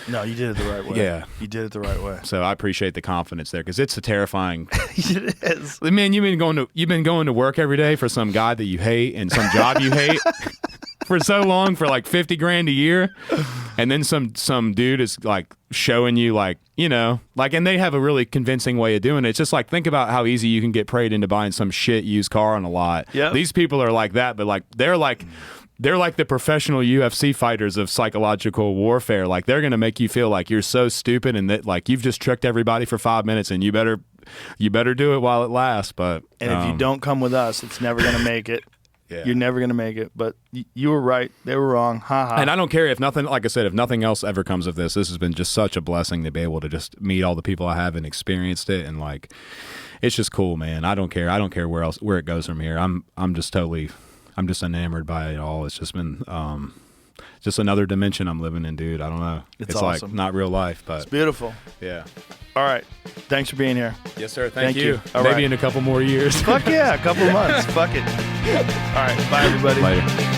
No, you did it the right way. Yeah. You did it the right way. So I appreciate the confidence there because it's a terrifying. It is. Man, you've been going to work every day for some guy that you hate and some job you hate for so long for like $50,000 a year, and then some dude is like showing you like, you know, like, and they have a really convincing way of doing it. It's just like think about how easy you can get preyed into buying some shit used car on a lot. Yeah. These people are like that, but like they're like the professional UFC fighters of psychological warfare. Like they're going to make you feel like you're so stupid and that like you've just tricked everybody for 5 minutes and you better do it while it lasts. But if you don't come with us, it's never going to make it. Yeah. You're never going to make it. But you were right. They were wrong. Ha ha. And I don't care if nothing, like I said, if nothing else ever comes of this, this has been just such a blessing to be able to just meet all the people I have and experienced it. And like, it's just cool, man. I don't care. I don't care where it goes from here. I'm just enamored by it all. It's just been just another dimension I'm living in, dude. I don't know. It's awesome. Like not real life, but it's beautiful. Yeah. All right. Thanks for being here. Yes, sir. Thank you. All Maybe right. in a couple more years. Fuck yeah, a couple months. Fuck it. All right. Bye, everybody. Later.